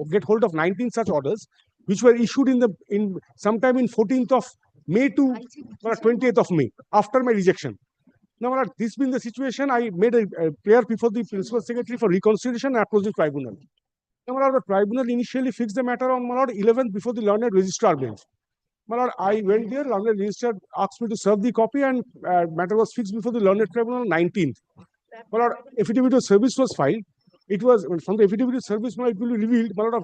get hold of 19 such orders, which were issued in sometime in 14th of May to 28th of May, after my rejection. Now, my lord, this being the situation, I made a prayer before the principal secretary for reconsideration and approached the tribunal. Now, my lord, the tribunal initially fixed the matter on, my lord, 11th before the learned registrar bench. My lord, I went there, learned registrar asked me to serve the copy, and matter was fixed before the learned tribunal 19th. My lord, affidavit of service was filed. It was from the affidavit of service, my lord, it will be revealed, my lord,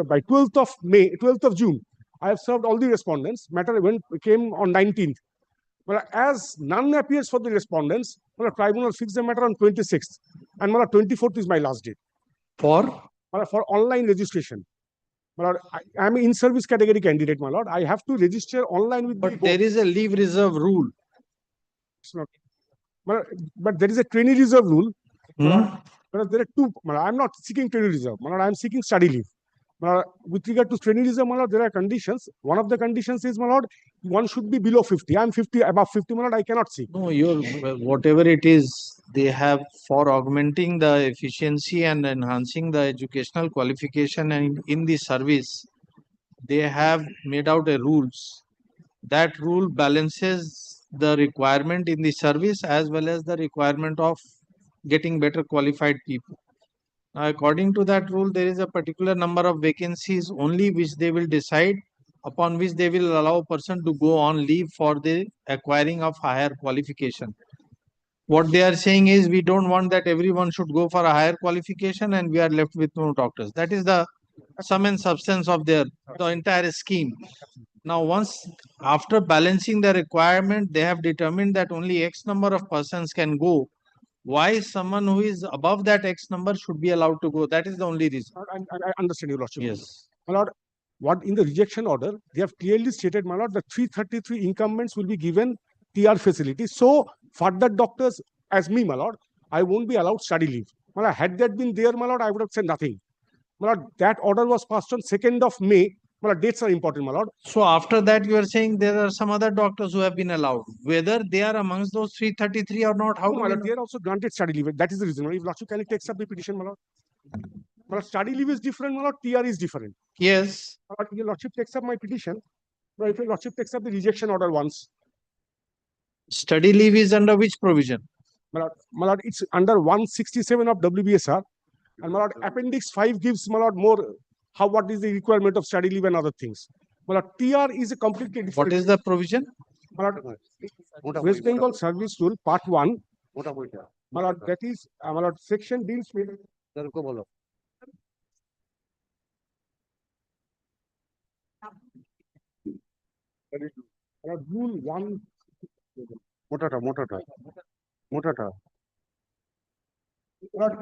by 12th of May, 12th of June. I have served all the respondents. Matter came on 19th. But as none appears for the respondents, the tribunal fixed the matter on 26th. And 24th is my last date. For online registration. My lord, I am an in-service category candidate, my lord. I have to register online with But there is a leave reserve rule. It's not. But there is a trainee reserve rule. But there are two. I am not seeking trainee reserve. I am seeking study leave. With regard to trainee reserve, my lord, there are conditions. One of the conditions is, my lord, one should be below 50. I am 50, above 50, my lord, I cannot seek. No, your whatever it is, they have, for augmenting the efficiency and enhancing the educational qualification and in the service, they have made out a rules. That rule balances the requirement in the service as well as the requirement of getting better qualified people. Now, according to that rule, there is a particular number of vacancies only which they will decide, upon which they will allow a person to go on leave for the acquiring of higher qualification. What they are saying is, we don't want that everyone should go for a higher qualification and we are left with no doctors. That is the sum and substance of the entire scheme. Now, once after balancing the requirement, they have determined that only X number of persons can go. Why someone who is above that X number should be allowed to go? That is the only reason. I understand your lordship. Yes. My lord, what in the rejection order, they have clearly stated, my lord, the 333 incumbents will be given TR facility. So further doctors as me, my lord, I won't be allowed study leave. My lord, had that been there, my lord, I would have said nothing. My lord, that order was passed on 2nd of May. My lord, dates are important, my lord. So after that, you are saying there are some other doctors who have been allowed. Whether they are amongst those 333 or not, how No, do my we lord, know? they are also granted study leave. That is the reason. If lordship can take up the petition, my lord. My lord, study leave is different, my lord, TR is different. Yes. My lord, your lordship takes up my petition. But if your lordship takes up the rejection order once, Study leave is under which provision? my lord, it's under 167 of WBSR. And my lord, Appendix 5 gives, my lord, more what is the requirement of study leave and other things. My lord, TR is a completely different. What is the provision? My lord, West Bengal Service Rule, Part 1. My lord, that is, my lord, section deals with. Rule 1.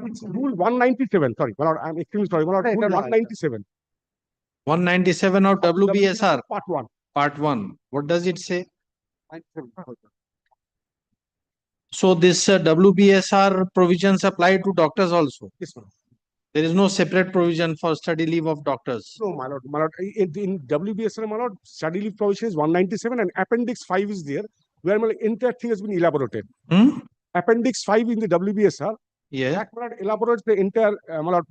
It's rule 197. Sorry, my lord, I'm extremely sorry. My lord, rule 197. 197 of WBSR. Part 1. Part 1. What does it say? So this WBSR provisions apply to doctors also? Yes, ma'am. There is no separate provision for study leave of doctors. No, my lord. My lord, in WBSR, my lord, study leave provision is 197 and Appendix 5 is there, where my lord, entire thing has been elaborated. Appendix 5 in the WBSR, that my lord, elaborates the entire my lord,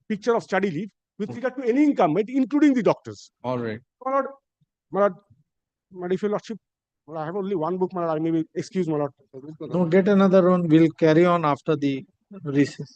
picture of study leave with regard to any incumbent, including the doctors. All right. My lord, if your lordship, well, I have only one book, my lord, I may be excuse, my lord. No, get another one. We'll carry on after the recess.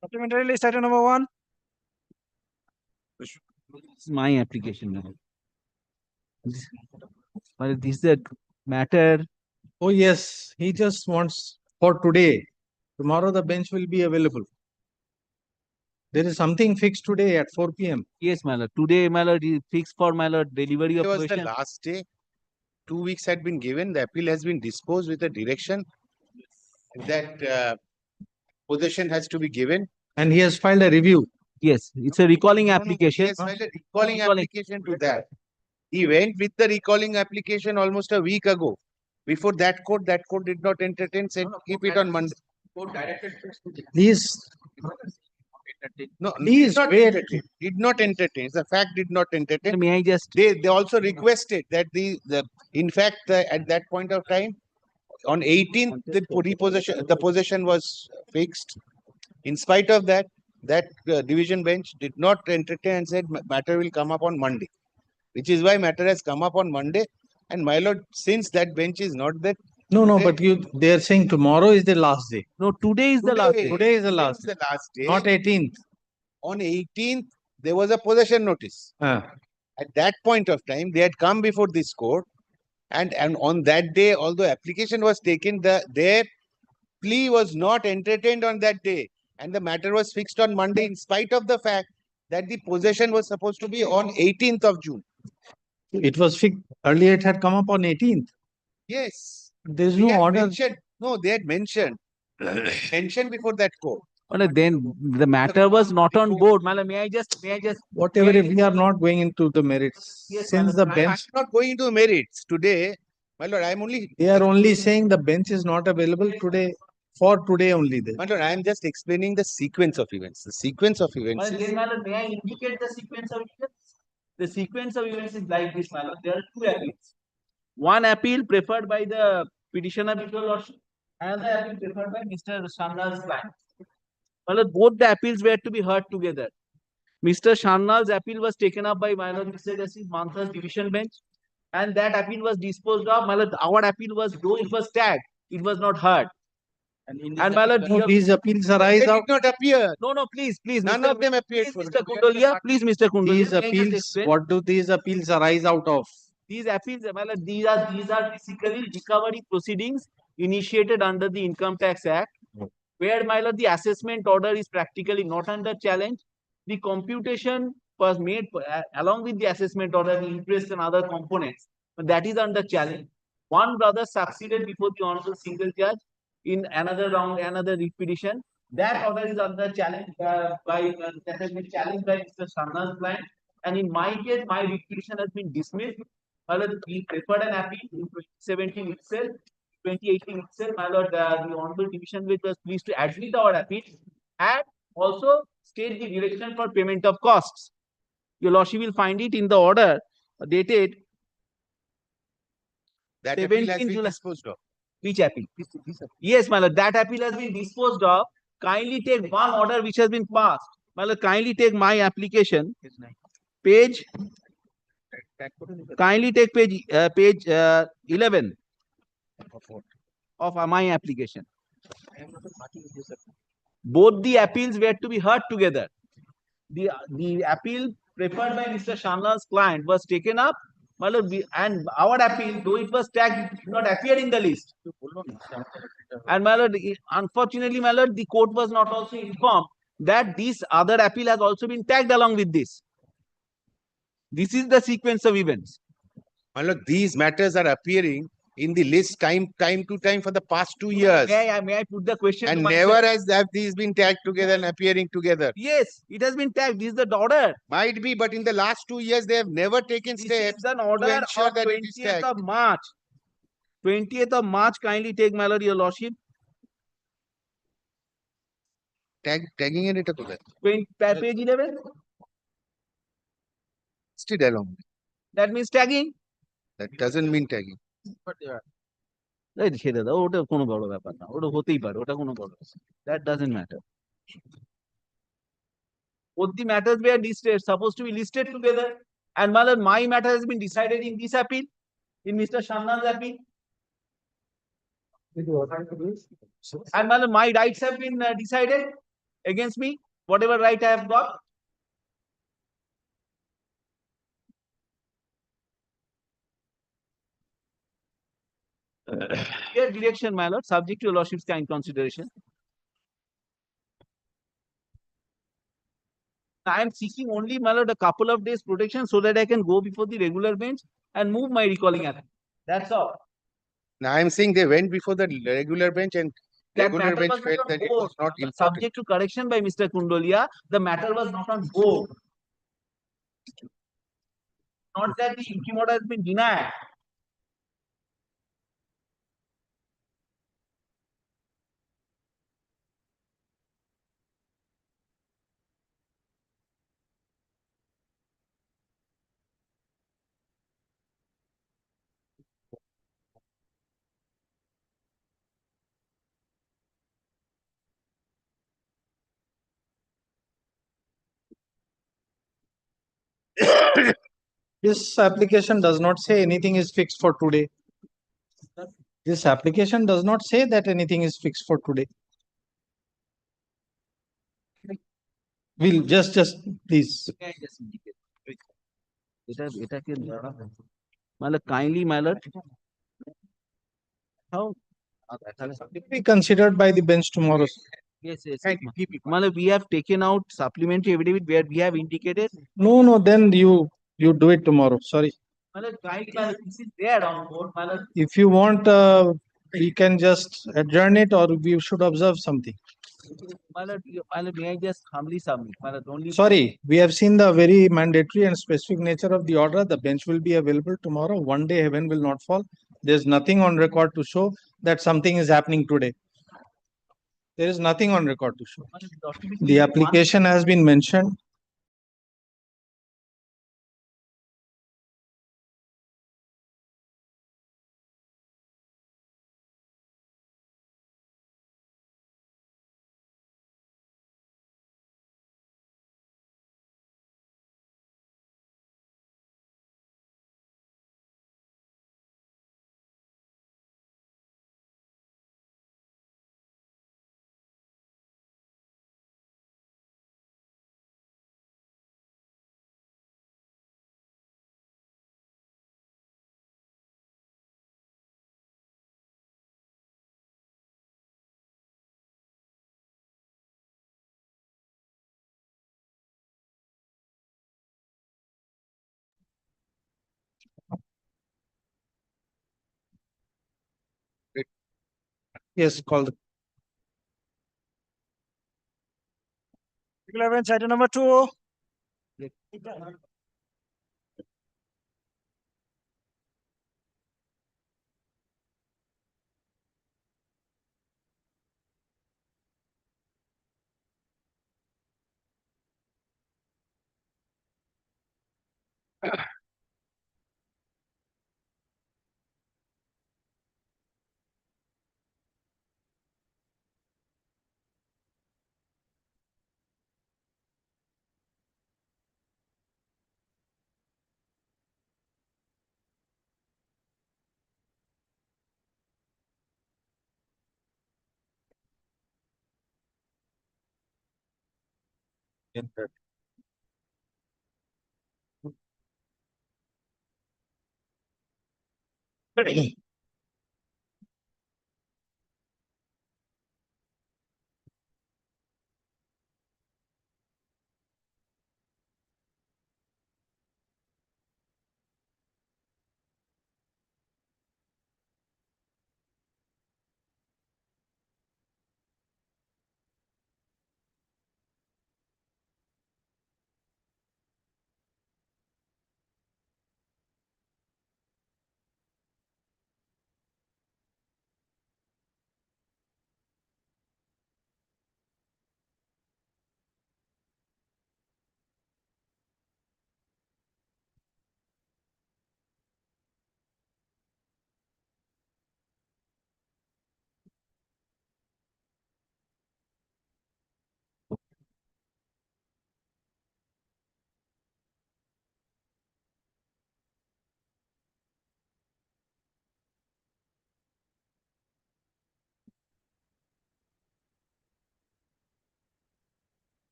Supplementary list item number 1. This is my application now. But this is a matter. Oh, yes, he just wants for today. Tomorrow the bench will be available. There is something fixed today at 4 p.m. Yes, my lord. Today, my lord, is fixed for my lord delivery It of was the question. last day. 2 weeks had been given. The appeal has been disposed with a direction that possession has to be given. And he has filed a review. Yes, it's a recalling He application. has filed a recalling application to that. He went with the recalling application almost a week ago. Before that court did not entertain, said keep it on Monday. Please, No, please wait. did not entertain. The fact did not entertain. May I just? They also requested that in fact at that point of time, on 18th the possession was fixed. In spite of that, division bench did not entertain and said matter will come up on Monday, which is why matter has come up on Monday. And my lord, since that bench is not there. No, but they are saying tomorrow is the last day. No, today is the last day. Today is the last day. Not 18th. On 18th, there was a possession notice. At that point of time, they had come before this court, and on that day, although application was taken, their plea was not entertained on that day, and the matter was fixed on Monday, in spite of the fact that the possession was supposed to be on 18th of June. It was fixed. Earlier it had come up on 18th. Yes. There is no order. They had mentioned before that court. Well, then the matter was not on board. Mala, may I just? Whatever, if we are not going into the merits, since the bench. I'm not going into merits today, my lord. I'm only. They are only saying the bench is not available today. For today only. My lord, I am just explaining the sequence of events. The sequence of events. Well, then, my lord, may I indicate the sequence of events? The sequence of events is like this, my lord. There are two appeals. One appeal preferred by the petitioner before lordship, another appeal preferred by Mr. Sharnal's client. Well, both the appeals were to be heard together. Mr. Sharnal's appeal was taken up by my lord Mr. Justice Mantha's division bench, and that appeal was disposed of. My lord, our appeal was, though it was tagged, it was not heard. And my lord, these appeals arise They out. did not appear. No, please. None of them appeared. Mr. Kundalia, please, Mr. Kundalia. These appeals, what do these appeals arise out of? These appeals, my lord, these are basically recovery proceedings initiated under the Income Tax Act, where, my lord, the assessment order is practically not under challenge. The computation was made along with the assessment order, the interest and other components, but that is under challenge. One brother succeeded before the honorable single judge in another round, another repetition. That order is under challenge that has been challenged by Mr. Sharna's client. And in my case, my repetition has been dismissed. My lord, we preferred an appeal in 2017 itself. 2018 itself, my lord, the honorable division bench was pleased to admit our appeal and also state the direction for payment of costs. Your lordship will find it in the order dated That appeal has 17 been July. disposed of. Which appeal? Yes, my lord, that appeal has been disposed of. Kindly take one order which has been passed. My lord, kindly take my application. Page. Kindly take page 11 of my application. Both the appeals were to be heard together. The appeal preferred by Mr. Sharna's client was taken up. My lord, and our appeal, though it was tagged, it did not appear in the list. And my lord, unfortunately, my lord, the court was not also informed that this other appeal has also been tagged along with this. This is the sequence of events. My lord, these matters are appearing in the list time to time for the past 2 years. May I put the question? And to never myself? have these been tagged together and appearing together. Yes, it has been tagged. This is the order. Might be, but in the last 2 years, they have never taken This steps is an to order ensure of that it is 20th tagged. of March. 20th of March, kindly take, my lord, your lordship. Tagging it together. Page 11. Still along. That means tagging. That doesn't mean tagging. That doesn't matter. Both the matters were listed, supposed to be listed together. And my lord, my matter has been decided in this appeal, in Mr. Sharna's appeal. And my lord, my rights have been decided against me, whatever right I have got. Clear direction, my lord, subject to your lordship's kind consideration. I am seeking only, my lord, a couple of days protection so that I can go before the regular bench and move my recalling act. That's all. Now I'm saying they went before the regular bench and That regular matter bench was felt not on that it board. was not important. Subject to correction by Mr. Kundolia, the matter was not on board. Not that the interim order has been denied. This application does not say anything is fixed for today. This application does not say that anything is fixed for today. We'll just please. My lord, kindly, my lord. How? Be considered by the bench tomorrow. Yes, yes. My lord, we have taken out supplementary affidavit where we have indicated. No, then you do it tomorrow. Sorry. My lord, kindly, my lord, this is there on board, my lord. If you want, we can just adjourn it, or we should observe something. My lord, may I just humbly submit? My lord, only. Sorry, we have seen the very mandatory and specific nature of the order. The bench will be available tomorrow. One day heaven will not fall. There's nothing on record to show that something is happening today. There is nothing on record to show. The application has been mentioned. Yes, call the. Regular bench, item number 2.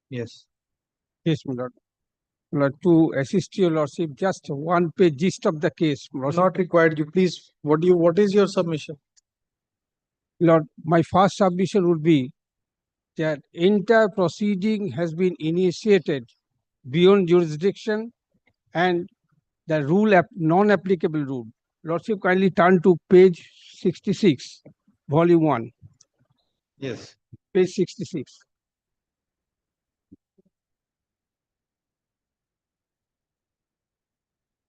Yes. Yes, my lord. My lord, to assist your lordship, just one page gist of the case. My lord. Not required. You please, what is your submission? Lord, my first submission would be that entire proceeding has been initiated beyond jurisdiction and the non-applicable rule. Lordship, kindly turn to page 66, volume 1. Yes. Page 66.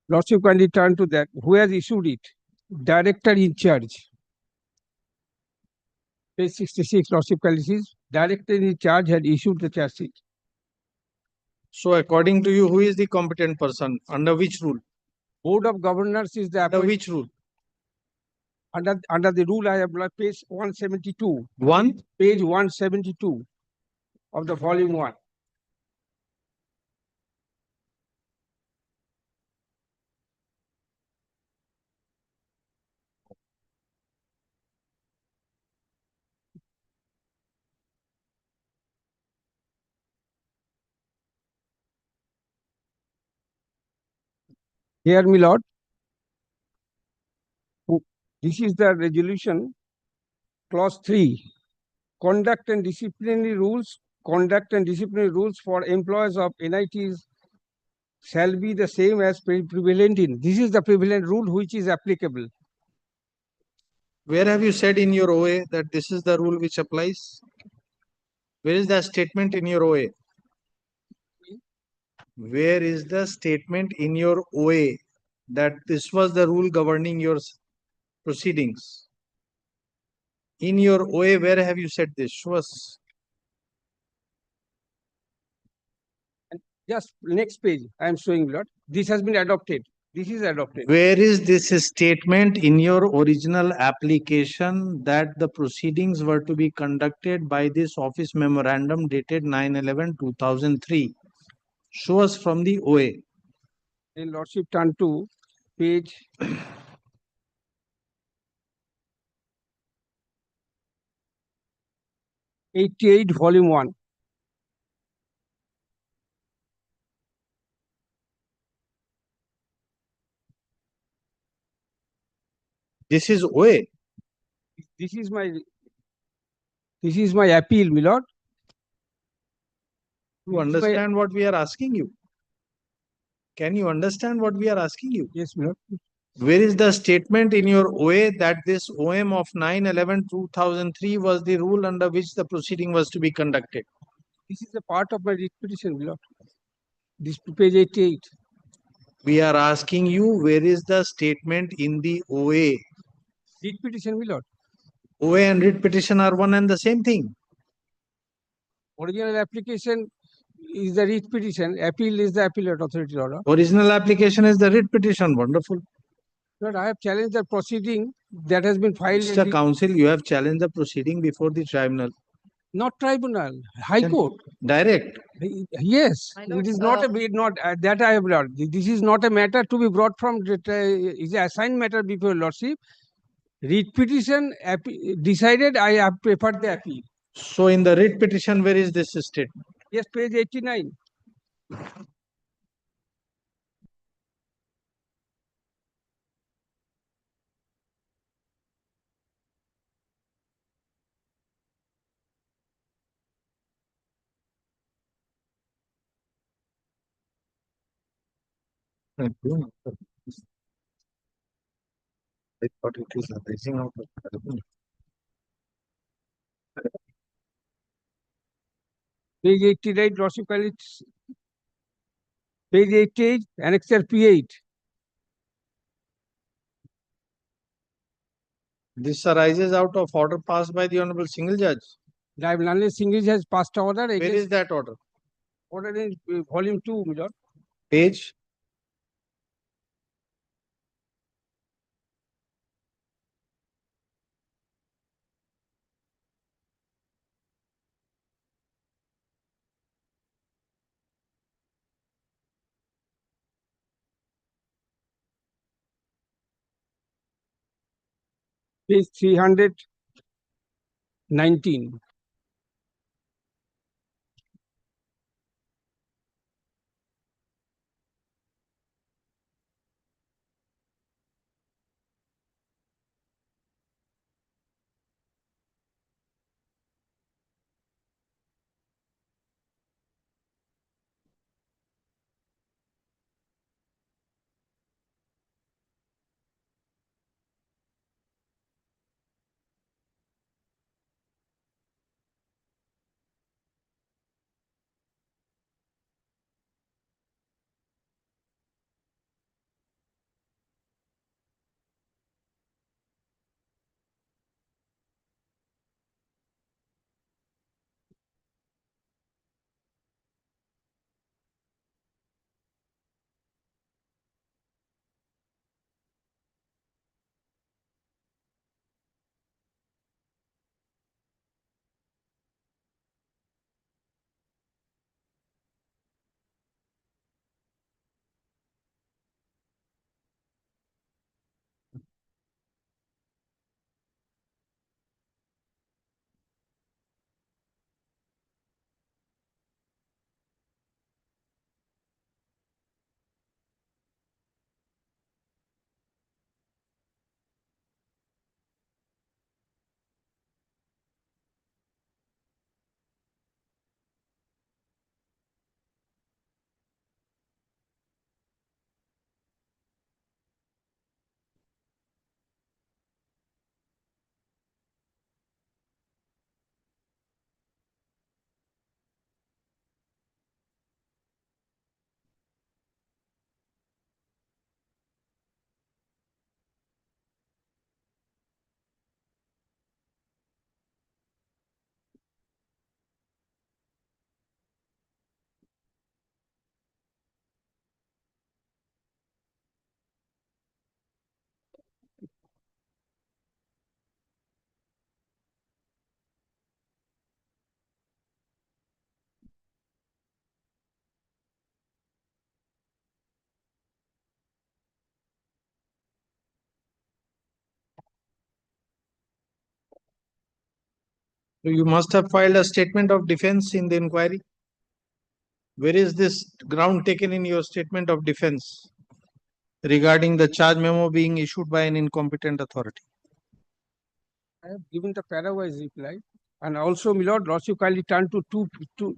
Lordship, kindly turn to that. Who has issued it? Director in charge. Page 66, Lordship, kindly sees. Director in charge had issued the charge sheet. So according to you, who is the competent person? Under which rule? Board of Governors is the Under which rule? Under the rule I have page 172. One? Page 172 of the volume 1. Here, my lord, this is the resolution, clause 3. Conduct and disciplinary rules. Conduct and disciplinary rules for employees of NITs shall be the same as prevalent in. This is the prevalent rule which is applicable. Where have you said in your OA that this is the rule which applies? Where is the statement in your OA? Where is the statement in your OA that this was the rule governing your proceedings? In your OA, where have you said this? Show us. Just next page, I am showing, Lord. This has been adopted. This is adopted. Where is this statement in your original application that the proceedings were to be conducted by this office memorandum dated 9/11/2003? Show us from the OA. In Lordship, turn to page 88, volume 1. This is OA. This is my appeal, my lord. You understand what we are asking you? Can you understand what we are asking you? Yes, my lord. Where is the statement in your OA that this OM of 9/11/2003 was the rule under which the proceeding was to be conducted? This is a part of my writ petition, my lord. This page 88. We are asking you, where is the statement in the OA? Writ petition, my lord. OA and writ petition are one and the same thing. Original application is the writ petition. Appeal is the appellate authority order. Original application is the writ petition. Wonderful. Lord, I have challenged the proceeding that has been filed. Mr. Counsel, you have challenged the proceeding before the tribunal. Not tribunal, High Court. Direct. Yes, it is not a that I have learned. This is not a matter to be brought from. Is an assigned matter before Lordship. Writ petition decided. I have preferred the appeal. So in the writ petition, where is this statement? Yes, page 89. I thought it is arising out of California. Page 88, Lordship, page 88, annexure P8. This arises out of order passed by the Honorable Single Judge. The Honorable Single Judge has passed order. Where is that order? Order in volume 2, my lord. Page? Page 319. So you must have filed a statement of defense in the inquiry. Where is this ground taken in your statement of defense regarding the charge memo being issued by an incompetent authority? I have given the parawise reply, and also, my lord, lordship kindly turn to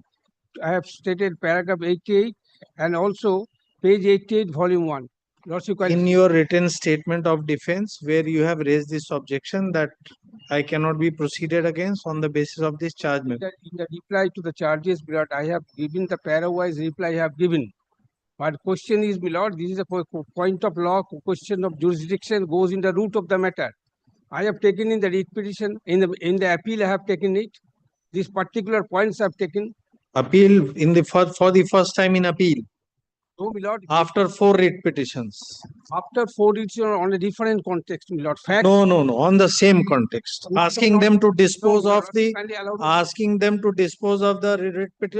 I have stated paragraph 88 and also page 88, volume 1. Lordship kindly. In your written statement of defense, where you have raised this objection that I cannot be proceeded against on the basis of this charge memo. In the reply to the charges, my lord, I have given the parawise reply I have given. But question is, my lord, this is a point of law, question of jurisdiction goes in the root of the matter. I have taken in the writ petition, in the appeal I have taken it. These particular points I have taken. Appeal in the for the first time in appeal. No, my lord. After 4 writ petitions. After 4 writs on a different context, my lord. Fact. No, on the same context. Asking them to dispose of the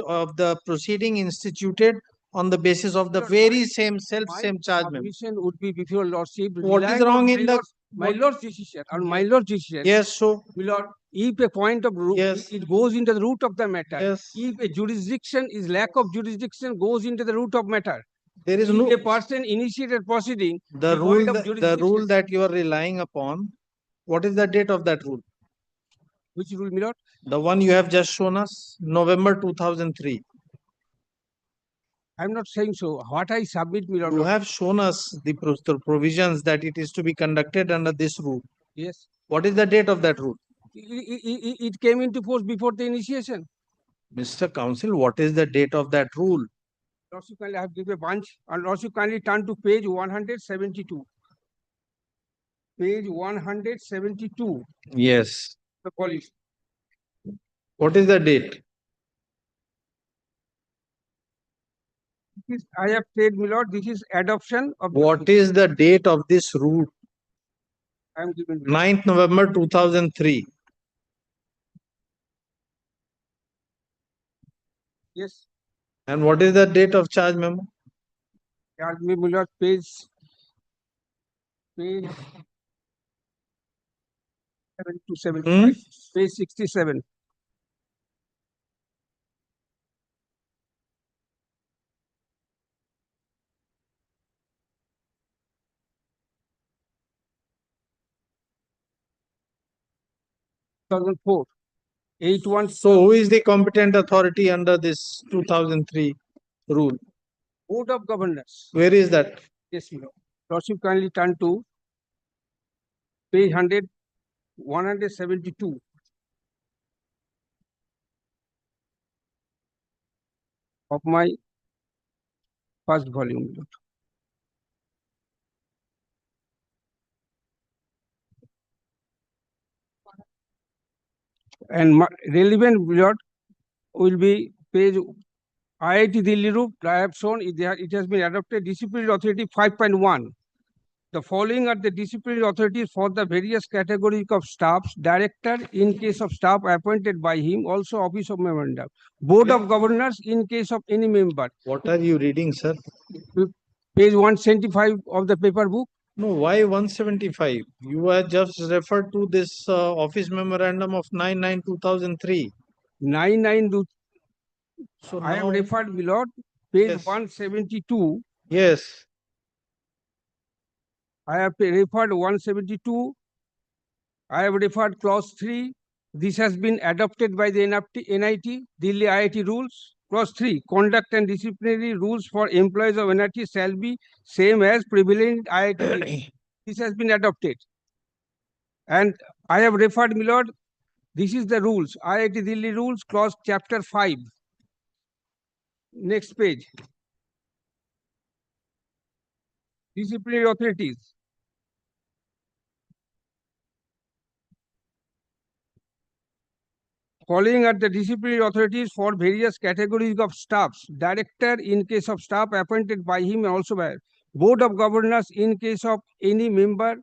of the proceeding instituted on the basis of the very same charge memo. Submission would be before lordship. What is wrong in the my lord's decision or my lord's decision? Yes, so my lord, if a point of root, it goes into the root of the matter. Yes. If a jurisdiction is lack of jurisdiction goes into the root of matter. There is if no a person initiated proceeding. The rule that you are relying upon. What is the date of that rule? Which rule, my lord? The one you have just shown us, November 2003. I'm not saying so. What I submit, my lord. You have shown us the provisions that it is to be conducted under this rule. Yes. What is the date of that rule? It came into force before the initiation. Mr. Counsel, what is the date of that rule? Lordship kindly have given a bunch, and Lordship kindly turn to page 172. Page 172. Yes. The policy. What is the date? I have said, my lord, this is adoption of. What is the date of this rule? I am given 9th November 2003. Yes. And what is the date of charge memo? Charge memo, my lord, page 7 to 7. Page 67. (2004). 81. So who is the competent authority under this 2003 rule? Board of Governors. Where is that? Yes, my lord. Lordship kindly turn to page 172. Of my first volume, my lord. And relevant, my lord, will be page IIT Delhi rule. I have shown it has been adopted disciplinary authority 5.1. The following are the disciplinary authorities for the various categories of staffs: director in case of staff appointed by him, also office of memorandum, board of governors in case of any member. What are you reading, sir? Page 175 of the paper book. No, why 175? You have just referred to this office memorandum of 9/9/2003. 9/9. So I have now- referred, my lord, page Yes. 172. Yes. I have referred 172. I have referred clause 3. This has been adopted by the NIT, Delhi IIT rules. Clause 3, conduct and disciplinary rules for employees of NIT shall be same as prevalent IIT. This has been adopted. And I have referred, my lord, this is the rules, IIT Delhi rules, clause chapter 5. Next page. Disciplinary authorities. Following are the disciplinary authorities for various categories of staffs: director in case of staff appointed by him and also by board of governors in case of any member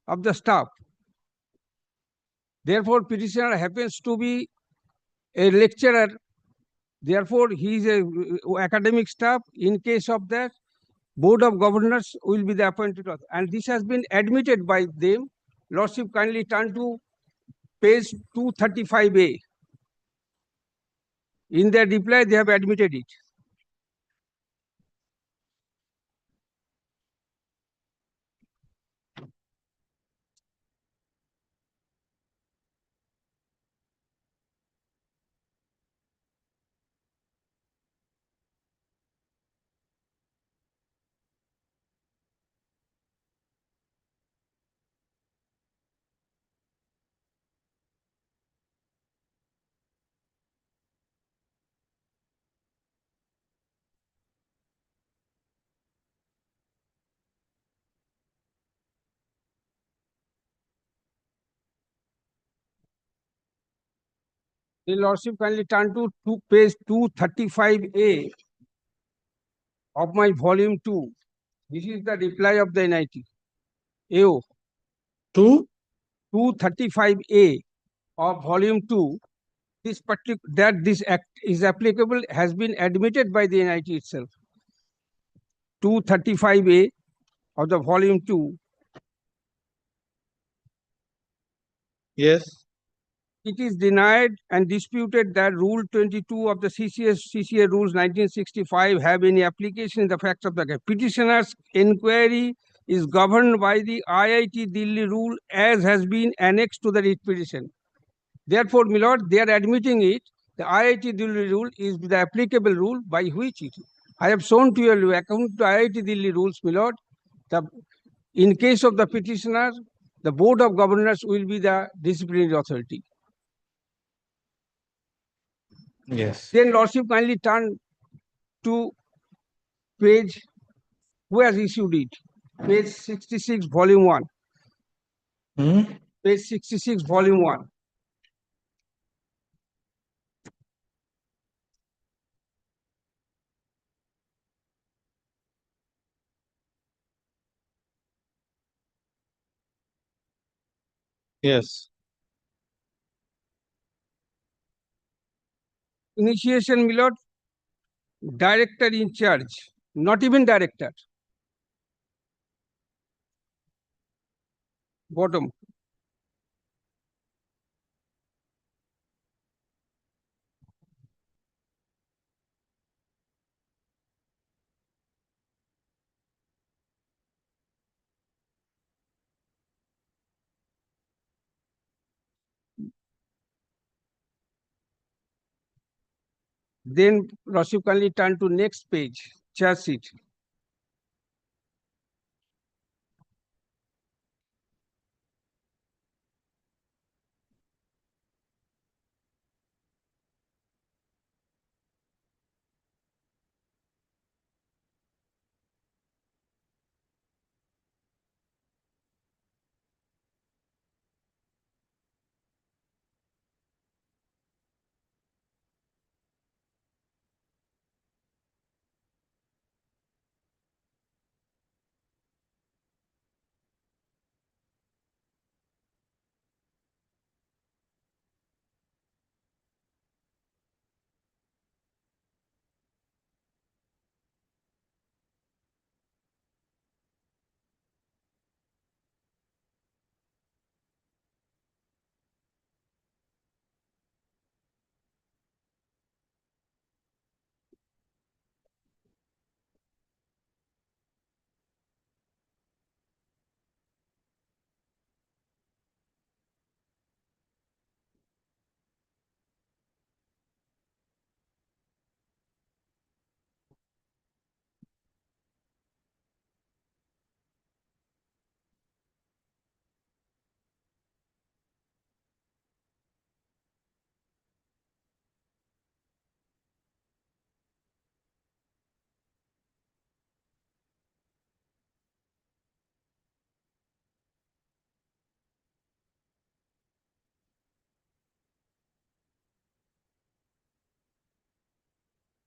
of the staff. Therefore, petitioner happens to be a lecturer. Therefore, he is a academic staff. In case of that, board of governors will be the appointed authority. And this has been admitted by them. Lordship kindly turn to page 235A. In their reply, they have admitted it. The Lordship kindly turn to page 235A of my volume 2. This is the reply of the NIT. AO. 235A of volume 2. This this act is applicable has been admitted by the NIT itself. 235A of the volume 2. Yes. It is denied and disputed that Rule 22 of the CCA Rules 1965 have any application in the facts of the case. Petitioner's inquiry is governed by the IIT Delhi rule as has been annexed to the writ petition. Therefore, my lord, they are admitting it. The IIT Delhi rule is the applicable rule by which it is. I have shown to you, according to IIT Delhi rules, my lord, in case of the petitioner, the Board of Governors will be the disciplinary authority. Yes. Then Lordship kindly turn to page, who has issued it? Page 66, volume 1. Page 66, volume 1. Yes. Initiation, my lord, director in charge, not even director. Bottom. Then Lordship kindly turn to next page, charge sheet.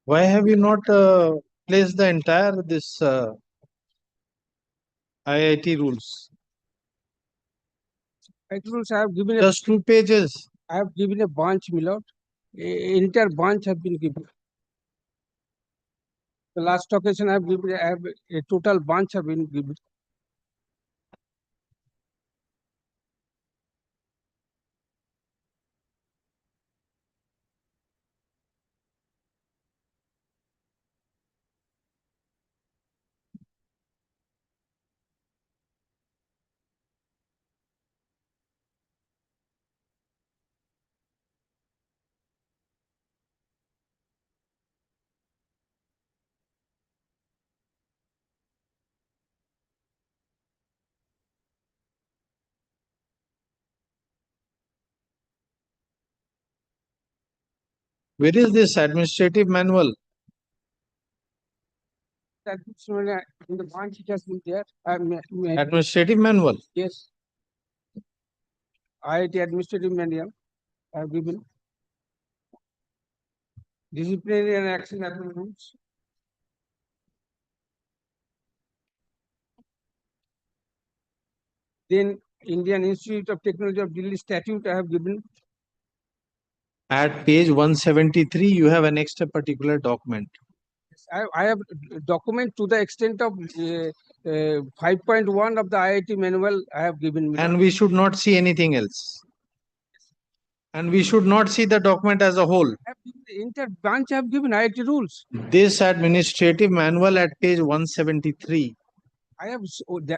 Why have you not placed the entire this IIT rules? IIT rules I have given Just 2 pages. I have given a bunch, my lord. Entire bunch have been given. The last occasion I have given, I have a total bunch have been given. Where is this administrative manual? That in the branch it has been there. Administrative manual? Yes. IIT administrative manual I have given. Disciplinary and action rules. Then Indian Institute of Technology of Delhi statute I have given. At page 173, you have annexed a particular document. I have document to the extent of 5.1 of the IIT manual I have given. And we should not see anything else. And we should not see the document as a whole. The entire branch I have given IIT rules. This administrative manual at page 173. I have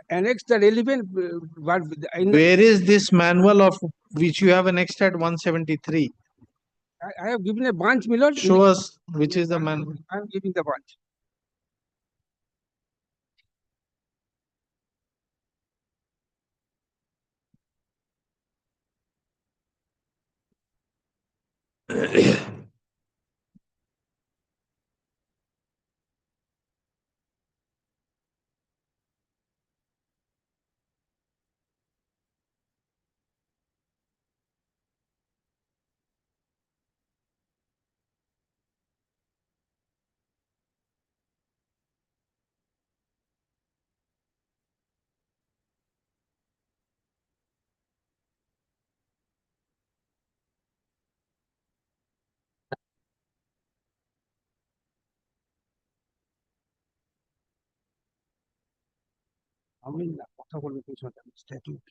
annexed the relevant. Where is this manual of which you have annexed at 173? I have given a branch, my lord. Show us which is the manual. I am giving the branch. আমি না কথা বলবো কিছু statute.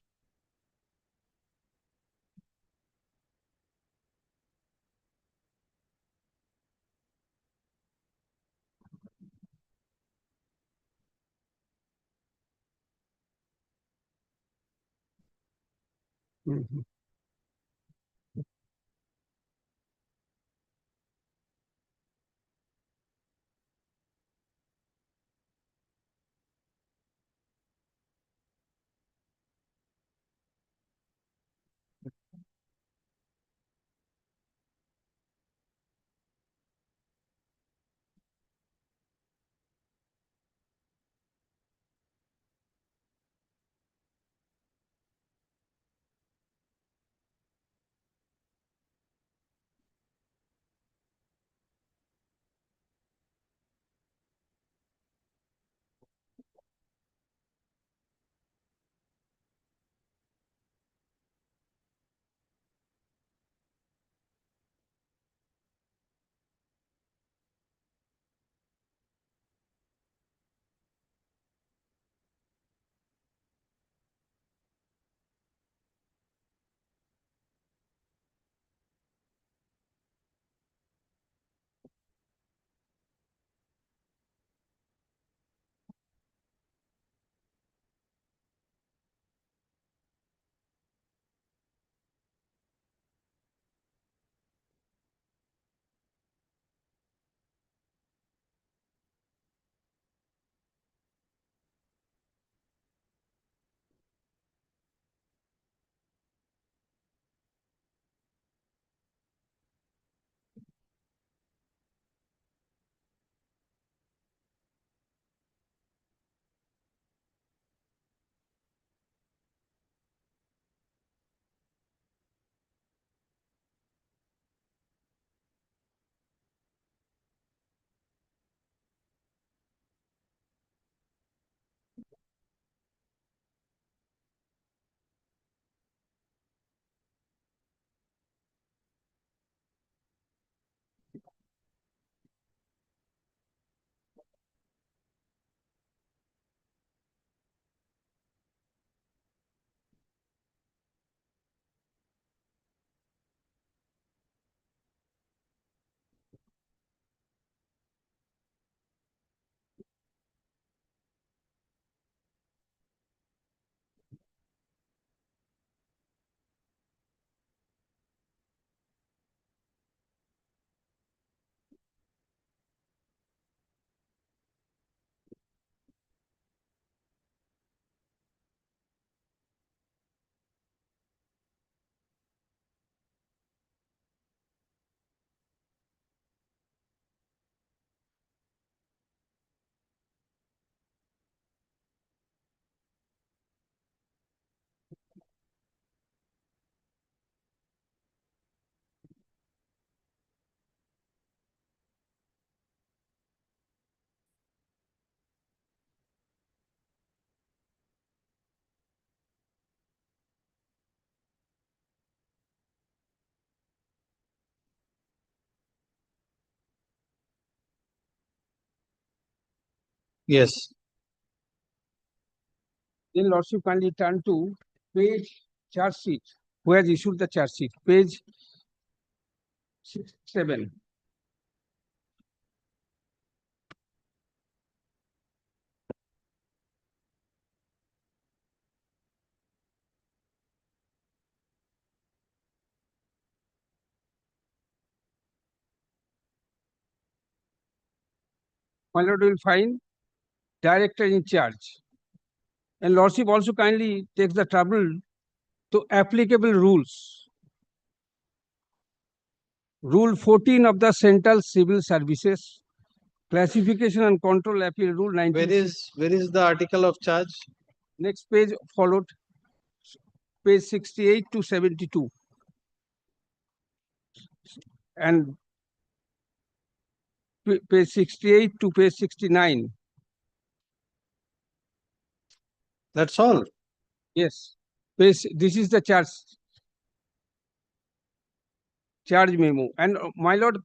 Yes. Then Lordship kindly turn to page charge sheet, who has issued the charge sheet, page 7. My lord will find director in charge. And Lordship also kindly takes the trouble to applicable rules. Rule 14 of the Central Civil Services, Classification and Control Appeal Rule 19. Where is the article of charge? Next page followed, page 68 to 72. And page 68 to page 69. That's all. Yes. This is the charge memo. And my lord,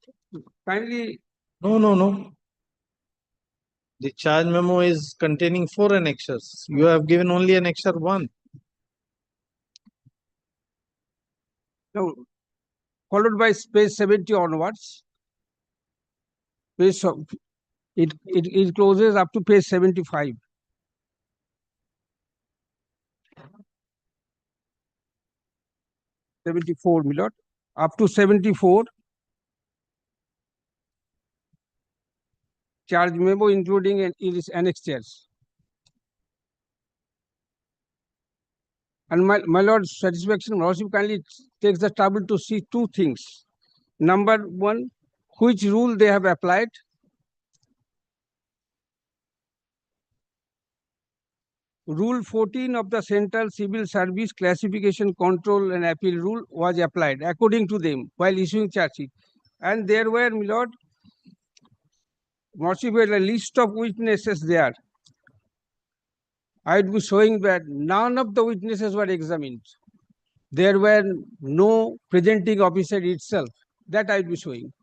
kindly. No. The charge memo is containing 4 annexures. You have given only annexure 1. No, followed by page 70 onwards. It closes up to page 75. '74, my lord, up to 74. Charge memo including its annexures. And my lord's satisfaction, lordship kindly takes the trouble to see 2 things. Number 1, which rule they have applied. Rule 14 of the Central Civil Service Classification, Control and Appeal Rule was applied according to them while issuing charge sheet. And there were, my lord, lordship had a list of witnesses there. I would be showing that none of the witnesses were examined. There were no presenting officer itself. That I would be showing.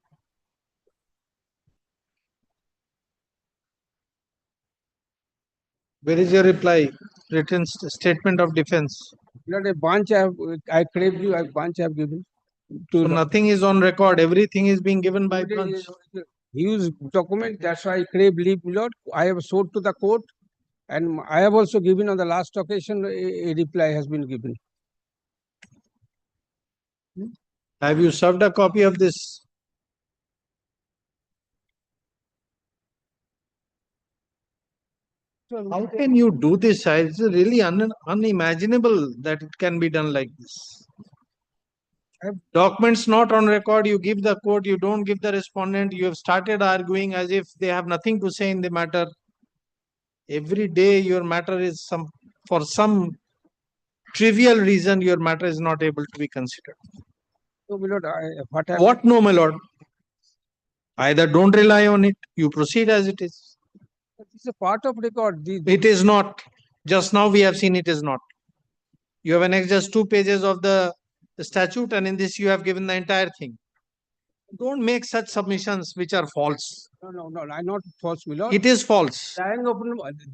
Where is your reply? Written statement of defense. Not a bunch I craved you, a bunch I have given. So nothing is on record. Everything is being given by bunch. Huge document. That's why I crave leave, Lord. I have showed to the court, and I have also given on the last occasion a reply has been given. Have you served a copy of this? How can you do this? It's really unimaginable that it can be done like this. Documents not on record, you give the court, you don't give the respondent, you have started arguing as if they have nothing to say in the matter. Every day your matter is for some trivial reason, your matter is not able to be considered. So, my lord, What no, my lord? Either don't rely on it, you proceed as it is. It's a part of record. It is not. Just now we have seen it is not. You have annexed just 2 pages of the statute, and in this you have given the entire thing. Don't make such submissions which are false. No, I'm not false, my lord. It is false.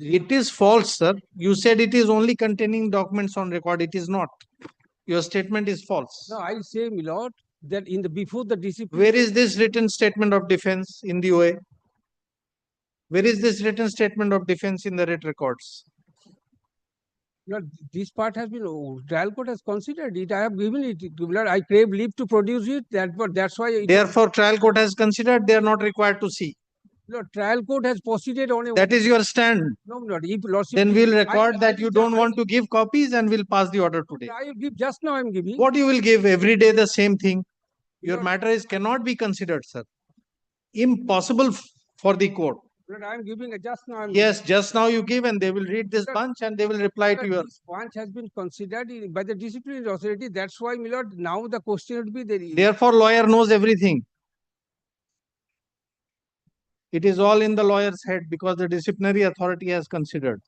It is false, sir. You said it is only containing documents on record. It is not. Your statement is false. No, I say, my lord, that before the discipline. Where is this written statement of defense in the OA? Where is this written statement of defense in the writ records? Lord, this part has been, trial court has considered it. I have given it. Lord, I crave leave to produce it. That's why. Therefore, trial court has considered. They are not required to see. Lord, trial court has proceeded on a. That is your stand. No, Lord. If lordship, then we'll record that you don't want to give copies, and we'll pass the order today. I give just now. I'm giving. What you will give every day the same thing. Your matter cannot be considered, sir. Impossible for the court. Lord, I'm giving just now. Yes, just now you give, and they will read this bunch and they will reply to your. This bunch has been considered by the disciplinary authority. That's why, my lord, now the question would be there. Therefore, lawyer knows everything. It is all in the lawyer's head because the disciplinary authority has considered.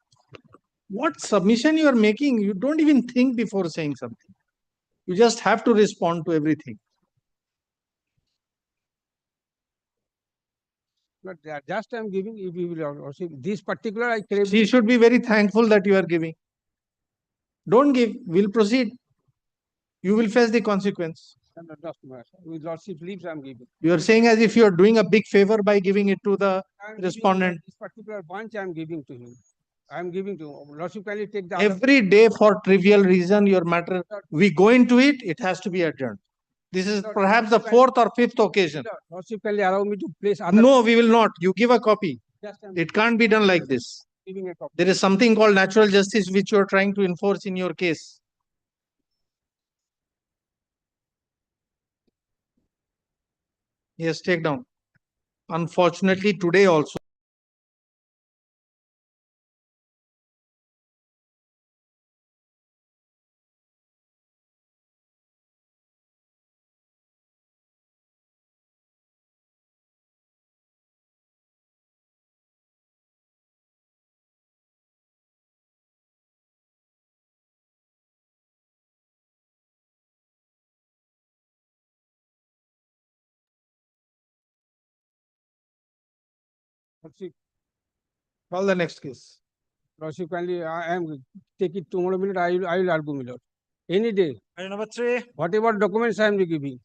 What submission you are making, you don't even think before saying something. You just have to respond to everything. But just I'm giving, if you will, also this particular I claim. She should be very thankful that you are giving. Don't give, we'll proceed. You will face the consequence. With lordship leaves, I'm giving. You are saying as if you are doing a big favor by giving it to the I'm giving respondent. This particular bunch I'm giving to him. I'm giving to him. Lordship, can you take the other? Every day for trivial reason, your matter, we go into it, it has to be adjourned. This is perhaps the fourth or fifth occasion. Lordship, can you allow me to place other? No, we will not. You give a copy. Just I'm It can't be done like this. giving a copy. There is something called natural justice which you are trying to enforce in your case. Yes, take down. Unfortunately, today also. Lordship, Call the next case. Lordship, kindly, I am take it tomorrow minute. I will argue, my lord. Any day. Number 3. Whatever documents I am giving.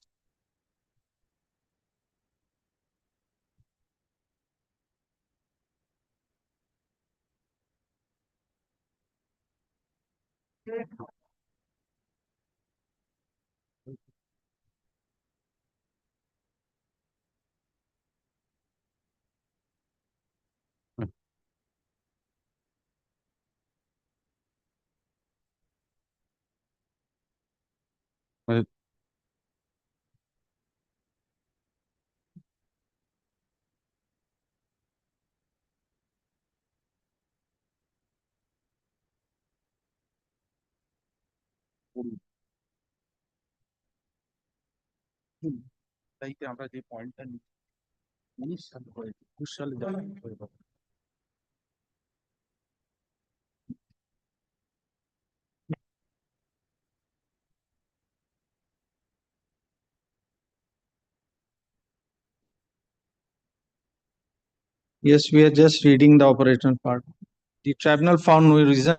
Well, তাইতে আমরা যে পয়েন্টটা নিই সালে করে ২০ সালে যখন করে পাবো। Yes, we are just reading the operational part. The tribunal found no reason.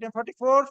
Item 44.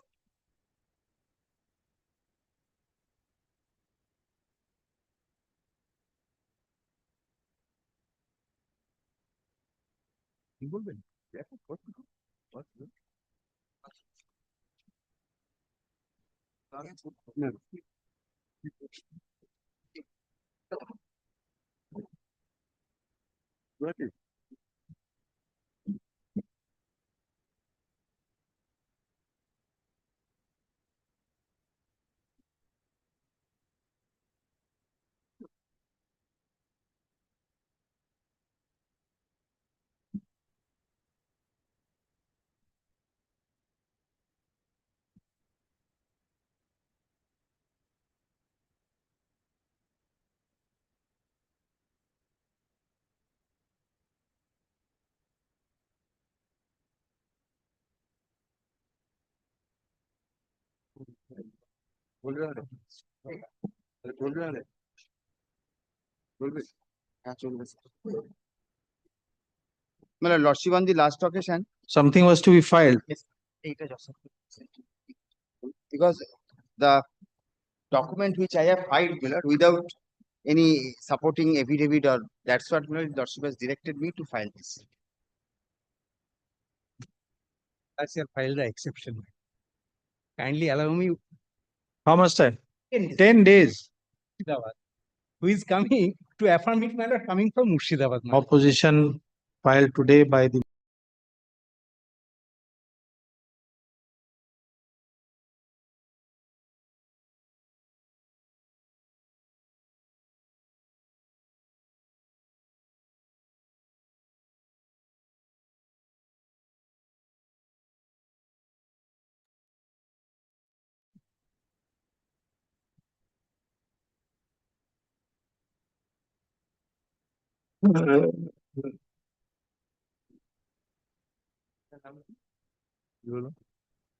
My lordship, on the last occasion, Something was to be filed. because the document which I have filed, my lord, without any supporting affidavit, or that's what my lordship has directed me to file this. I shall file the exception. Kindly allow me How much time? 10 days. 10 days. Murshidabad, who is coming to affirm it, my lord, coming from Murshidabad. my lord. Opposition filed today by the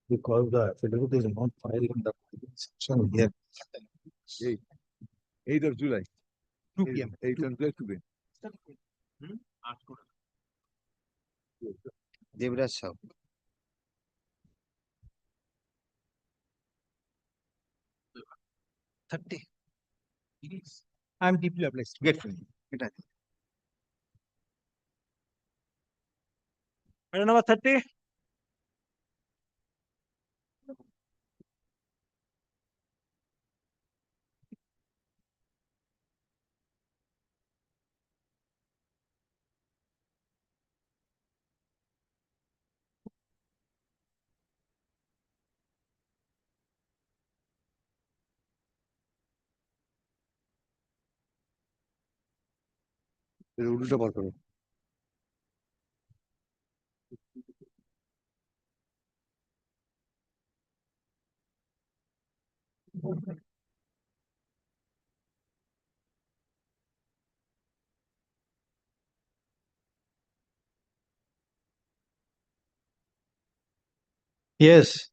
because the affidavit is not filed in the section here. 8th of July. 2 p.m. 8th of July today. Devraj Saab. I am deeply obliged. Get from you. Matter number 30. উল্টো বার করো। Yes.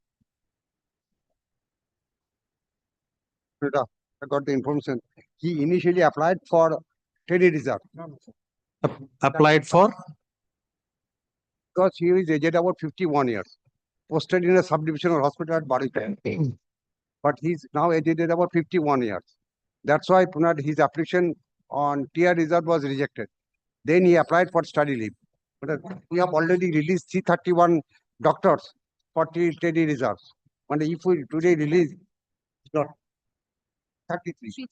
I got the information. He initially applied for training reserve Applied for? because he is aged about 51 years, posted in a subdivisional hospital at Baripan. But he's now aged about 51 years. That's why Punad, his application on TR reserve was rejected. Then he applied for study leave. But we have already released 331 doctors for training reserves. And if we today release, not 33.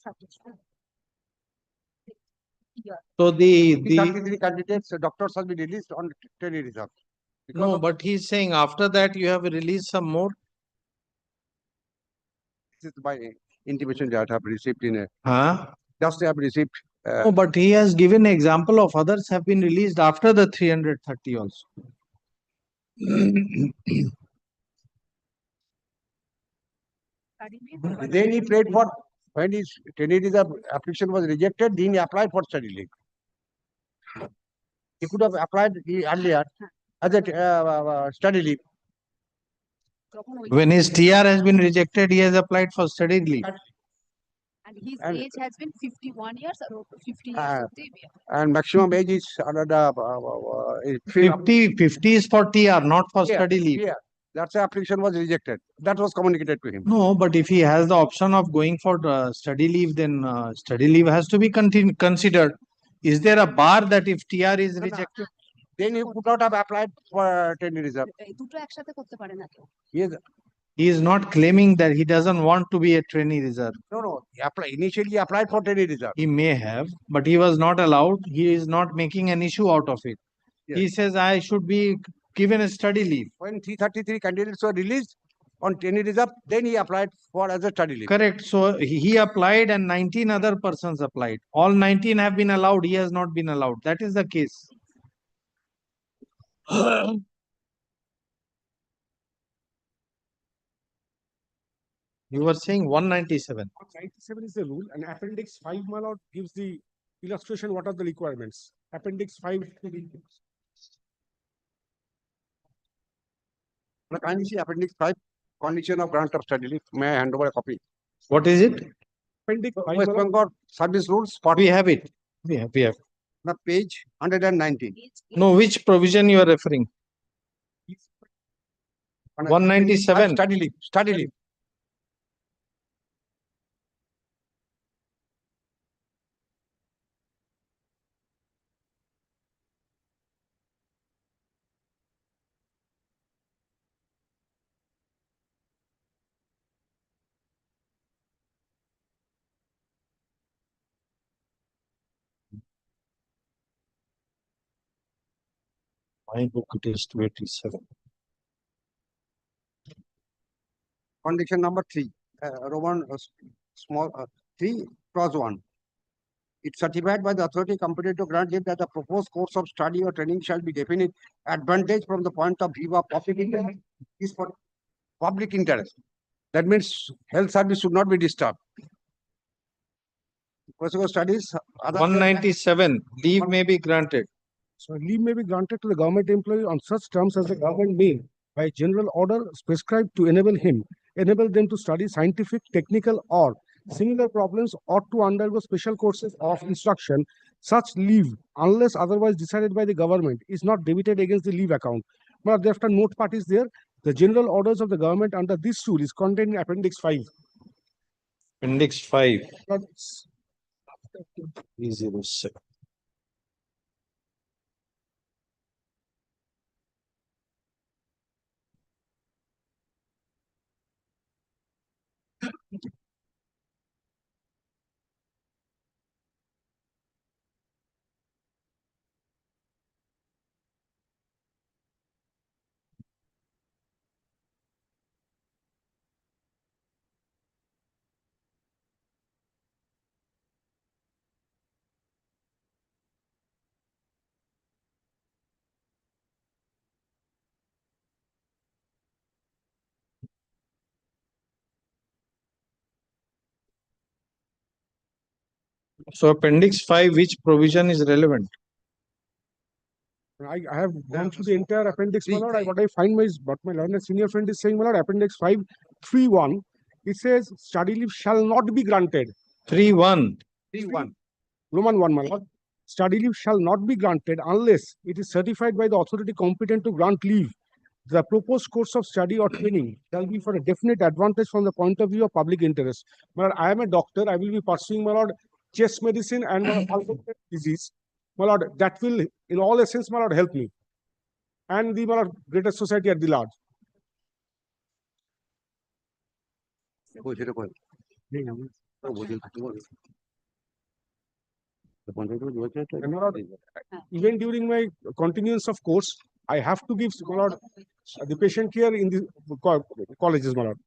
So the 33 candidates, doctors have been released on training reserve. no, but he's saying after that you have released some more. This is my intimation that I have received in a. Huh? Just I have received. No, but he has given example of others have been released after the 330 also. Then he prayed for, when his training reserve application was rejected, then he applied for study leave. He could have applied earlier as a study leave. When his TR has been rejected, he has applied for study leave. And his And- age has been 51 years or 50 years. Uh, of the year. And maximum age is another 50 is for TR, not for Yeah, study leave. yeah. That's the application was rejected. That was communicated to him. No, but if he has the option of going for study leave, then study leave has to be considered. Is there a bar that if TR is rejected? Then he could not have applied for training reserve. এই দুটো একসাথে করতে পারে না কেউ। He is, He is not claiming that he doesn't want to be a trainee reserve. no, initially he applied for training reserve. He may have, but he was not allowed. He is not making an issue out of it. Yes. He says, I should be given a study leave. When 333 candidates were released on training reserve, then he applied for as a study leave. Correct. So he applied and 19 other persons applied. All 19 have been allowed. He has not been allowed. That is the case. You were saying 197. 97 is the rule, and Appendix 5, my lord, gives the illustration what are the requirements. Appendix 5. Kindly see Appendix 5, condition of grant of study leave. May I hand over a copy? What is it? Appendix 5, West my lord. Bengal Service Rules. We have it. We have. The page 119. No, which provision you are referring? 197. Study leave. Study leave. My book it is 287. Condition number 3, Roman small 3 clause 1. It's certified by the authority competent to grant leave that the proposed course of study or training shall be definite advantage from the point of view of public interest is for public interest. That means health service should not be disturbed. Possible studies. 197, leave may be granted. So leave may be granted to the government employee on such terms as the government may, by general order prescribed to enable them to study scientific, technical, or similar problems or to undergo special courses of instruction. Such leave, unless otherwise decided by the government, is not debited against the leave account. But thereafter note part is there. The general orders of the government under this rule is contained in Appendix 5. Appendix 5. 307. So Appendix 5, which provision is relevant? I have gone through the entire appendix, my lord. What I find what my learned senior friend is saying, my lord, Appendix 5, 3.1, it says study leave shall not be granted. 3.1. 3.1. Roman 1, my lord. Study leave shall not be granted unless it is certified by the authority competent to grant leave. The proposed course of study or training shall be for a definite advantage from the point of view of public interest. My lord, I am a doctor. I will be pursuing, my lord, chest medicine and my Alzheimer's disease. My lord, that will, in all essence, my lord, help me. And the, my lord, greater society at the large. And, my lord, even during my continuance of course, I have to give, my lord, the patient care in the colleges, my lord.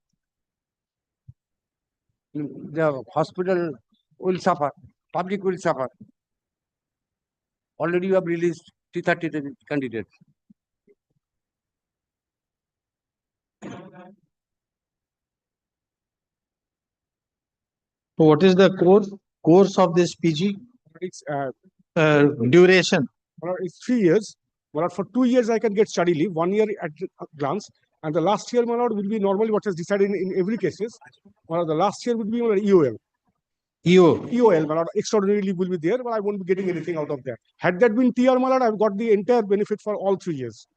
The hospital will suffer, public will suffer. Already you have released 330 candidates. So what is the course of this PG? It's duration. It's 3 years. Well, for 2 years I can get study leave, 1 year at a glance, and the last year, my lord, will be normally what is decided in every cases. Well, the last year would be EOL. EOL, my lord, extraordinary leave will be there, but I won't be getting anything out of that. Had that been TR, my lord, I've got the entire benefit for all 3 years.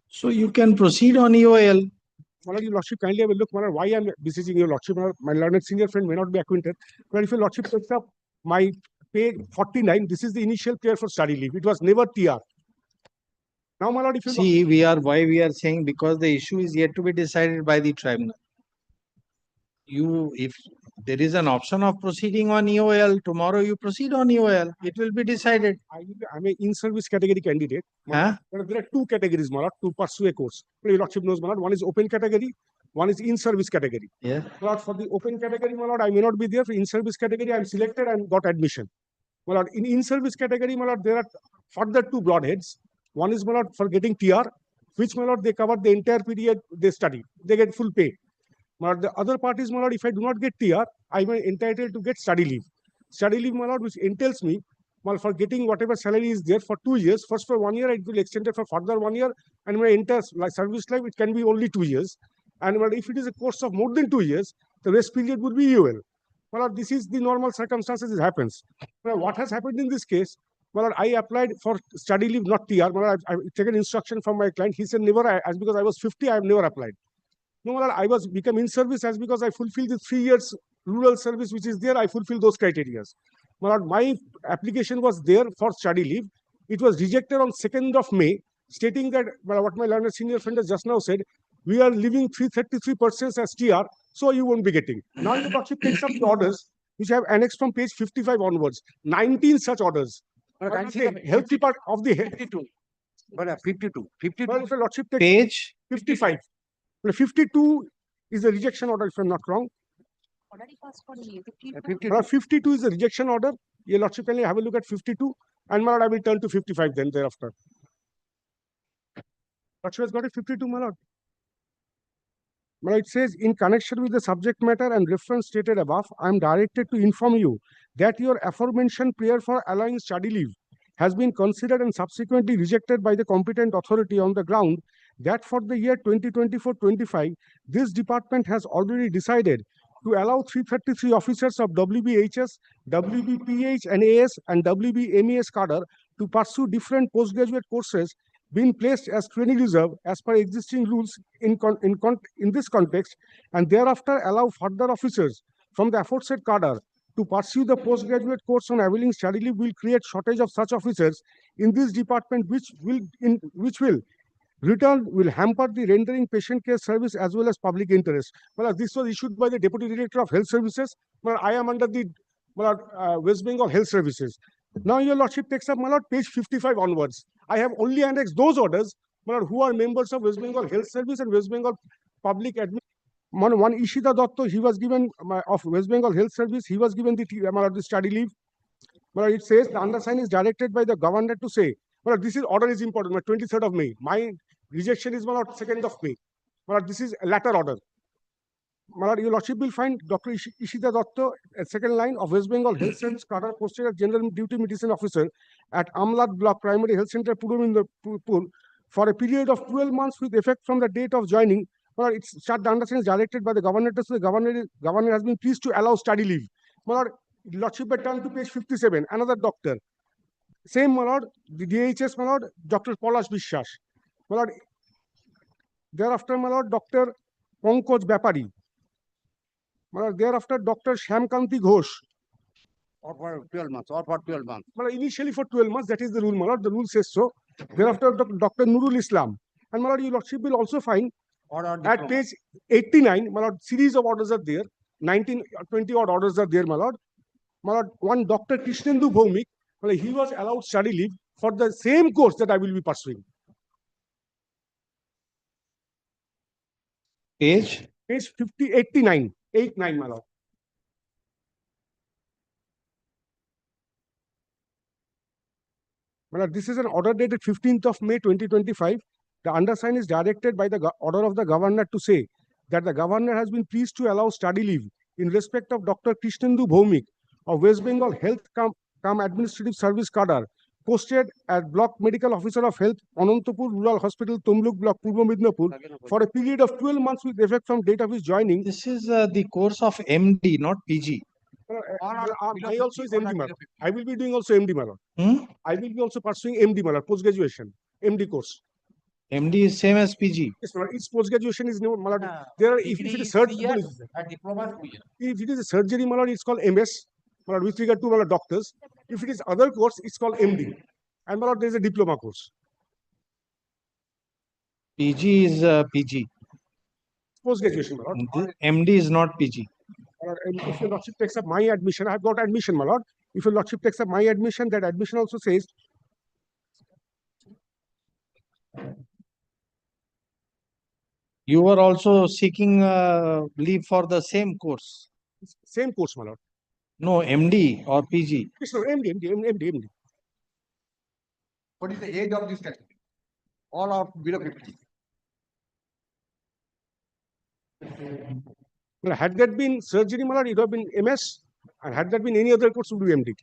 So you can proceed on EOL. My lord, your lordship, kindly have a look, my lord, why I'm beseeching your lordship. My learned senior friend may not be acquainted, but if your lordship takes up my pay 49, this is the initial pay for study leave. It was never TR. Now, my lord, if you see, why we are saying, because the issue is yet to be decided by the tribunal. If there is an option of proceeding on EOL, tomorrow you proceed on EOL. It will be decided. I'm an in-service category candidate. Huh? There are 2 categories, my lord, to pursue a course. Your lordship knows, my lord, one is open category, one is in-service category. Yeah. My lord, for the open category, my lord, I may not be there. For in-service category, I'm selected and got admission. My lord, in in-service category, my lord, there are further 2 broadheads. One is, my lord, for getting TR, which, my lord, they cover the entire period they study. They get full pay. My lord, the other part is, my lord, if I do not get TR, I am entitled to get study leave. Study leave, my lord, which entails me, well, for getting whatever salary is there for 2 years. First for 1 year, it will extend it for further 1 year, and my entire service life, it can be only 2 years. And well, if it is a course of more than 2 years, the rest period would be EOL. Well, this is the normal circumstances. It happens. Well, what has happened in this case? Well, I applied for study leave, not TR. Well, I've taken instruction from my client. He said never, as because I was 50, I have never applied. No, well, I was become in service as because I fulfilled the 3 years rural service which is there. I fulfill those criteria. Well, my application was there for study leave. It was rejected on 2nd of May, stating that, well, what my learned senior friend has just now said, we are leaving 333% as TR, so you won't be getting. Now the lordship takes up the orders, which I have annexed from page 55 onwards. 19 such orders. The health department of the But 52. 52. Well, if your lordship takes Page 55. Well, 52 is a rejection order, if I'm not wrong. Already passed for 52. Well, 52 is a rejection order. Your lordship, can you have a look at 52? And my lord, I will turn to 55 then thereafter. Lordship has got a 52, my lord. My lord, it says, in connection with the subject matter and reference stated above, I am directed to inform you that your aforementioned prayer for allowing study leave has been considered and subsequently rejected by the competent authority on the ground that for the year 2024-25, this department has already decided to allow 333 officers of WBHS, WBPH and AS and WBMES cadre to pursue different postgraduate courses being placed as training reserve as per existing rules in this context, and thereafter allow further officers from the aforesaid cadre to pursue the postgraduate course on availing study leave will create shortage of such officers in this department, which will hamper the rendering patient care service as well as public interest. Well, this was issued by the Deputy Director of Health Services. Well, I am under the West Bengal Health Services. Now, your lordship takes up, my lord, page 55 onwards. I have only annexed those orders, my lord, who are members of West Bengal Health Service and West Bengal Public Administration. One Ishida Datta, he was given of West Bengal Health Service, he was given the study leave. Well, it says the undersigned is directed by the governor to say, well, this order is important, 23rd of May. My rejection is 2nd of May. Well, this is a latter order. My your lordship will find Dr. Ishida Datta at second line of West Bengal Health Service cadre posted as General Duty Medicine Officer at Amlad Block Primary Health Center, Pur, for a period of 12 months with effect from the date of joining. Well, it's the understanding is directed by the governor to say the governor has been pleased to allow study leave. My lord, lordship had turned to page 57, another doctor. Same, my lord, the DHS, my lord, Dr. Polash Bishwas. My lord, thereafter, my lord, Dr. Pankaj Bapari. My lord, thereafter, Dr. Shyamkanti Ghosh. Or for 12 months, or for 12 months. My lord, initially for 12 months, that is the rule, my lord, the rule says so. Thereafter, Dr. Nurul Islam. And my lord, your lordship will also find at page 89, my lord, series of orders are there. 19, 20 odd orders are there, my lord. My lord, one Dr. Krishnendu Bhaumik, well, he was allowed study leave for the same course that I will be pursuing. page 89, 89, my lord. My lord, this is an order dated 15th of May 2025. The undersigned is directed by the order of the governor to say that the governor has been pleased to allow study leave in respect of Dr. Krishnendu Bhaumik of West Bengal Health Cum Administrative Service cadre, posted as Block Medical Officer of Health, Anantapur Rural Hospital, Tumluk Block, Purva Midnapur, for a period of 12 months with effect from date of his joining. This is the course of MD, not PG. I also is MD, my lord. I will be doing also MD, my lord. I will be also pursuing MD, my lord, post-graduation, MD course. MD is same as PG. Yes, my lord. Its post-graduation is new, my lord. There are, if it is surgery, if it is a surgery, my lord, it's called MS, my lord, with regard to my lord, doctors. If it is other course, it's called MD. And my lord, there is a diploma course. PG is PG. Post-graduation, my lord. MD is not PG. If your lordship takes up my admission, I have got admission, my lord. If your lordship takes up my admission, that admission also says You were also seeking leave for the same course. Same course, my lord. No, MD or PG. Yes, sir, MD. What is the age of this category? All are below 50. Well, had that been surgery, my lord, it would have been MS. And had that been any other course, it would be MD.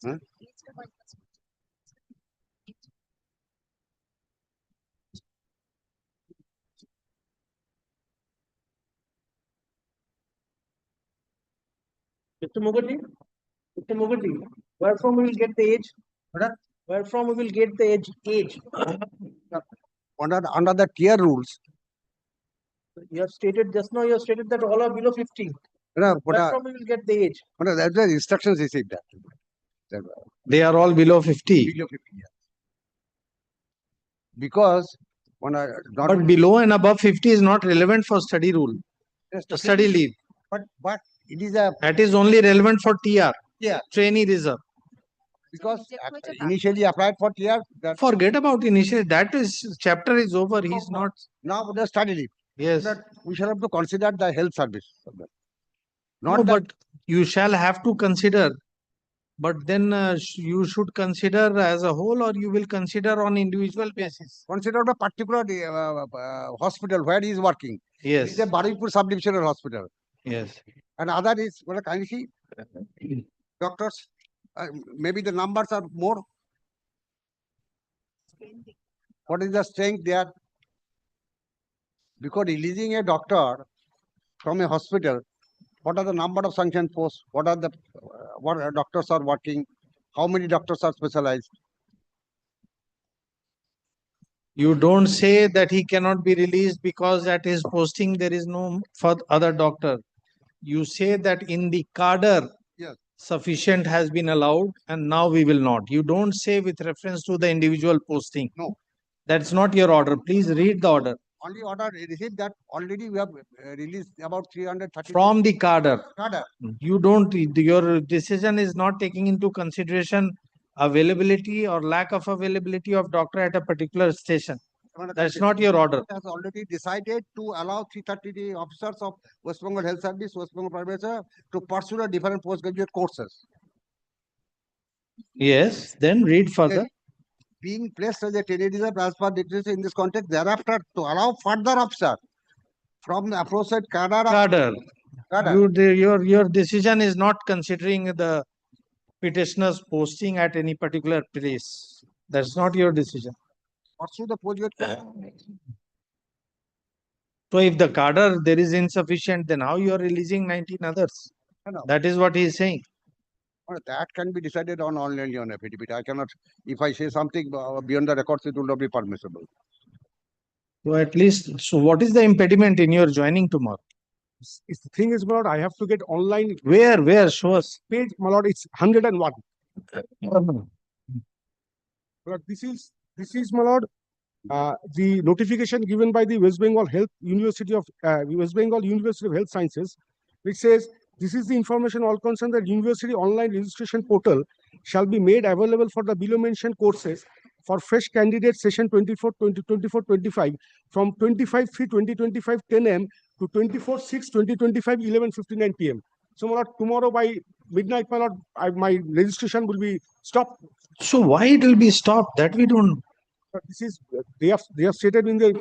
Huh? Mr. Mukherjee, where from we will get the age? Where from we will get the age? Under the tier rules. You have stated just now. You have stated that all are below 50. Where from we will get the age? That's the instructions received. They are all below 50. Below 50, yeah. Because but below and above 50 is not relevant for study rule. Yes, Study leave. But it is a That is only relevant for TR. Yeah. Trainee reserve. Because initially applied for TR. Forget about initially. That is chapter is over. He's not. Now the study leave. Yes. That we shall have to consider the health service. No, Not but you shall have to consider. But then you should consider as a whole, or you will consider on individual basis. Consider the particular hospital where he is working. Yes. It's a Baripur sub-divisional hospital. Yes. And other is, well, can you see? Doctors, maybe the numbers are more. What is the strength there? Because releasing a doctor from a hospital, what are the number of sanctioned posts? What are the what doctors are working? How many doctors are specialized? You don't say that he cannot be released because at his posting there is no other doctor. You say that in the cadre, yes, sufficient has been allowed and now we will not. You don't say with reference to the individual posting. No. That's not your order. Please read the order. Only order received that already we have released about 330. From the cadre. Cadre. You don't, your decision is not taking into consideration availability or lack of availability of doctor at a particular station. That's not your order. Has already decided to allow 330 officers of West Bengal Health Service, West Bengal Private Sector to pursue the different postgraduate courses. Yes, then read further. Being placed as a trainee reserve as per details in this context, thereafter to allow further officer from the aforesaid cadre. Your decision is not considering the petitioner's posting at any particular place. That's not your decision. Pursue the postgraduate course. So if the cadre there is insufficient, then how you are releasing 19 others? No. That is what he is saying. That can be decided on only on affidavit. I cannot, if I say something beyond the records, it will not be permissible. So at least, so what is the impediment in your joining tomorrow? The thing is, my lord, I have to get online. Where? Show us. Page, my lord, it's 101. But this is, my lord, the notification given by the West Bengal University of Health Sciences, which says, this is the information all concerned that university online registration portal shall be made available for the below mentioned courses for fresh candidates session 24-25 from 25/3/2025 10 am to 24/6/2025 11:59 p.m. So, my lord, tomorrow by midnight, my lord, my registration will be stopped. So why it will be stopped? That we don't know. This is they have stated in the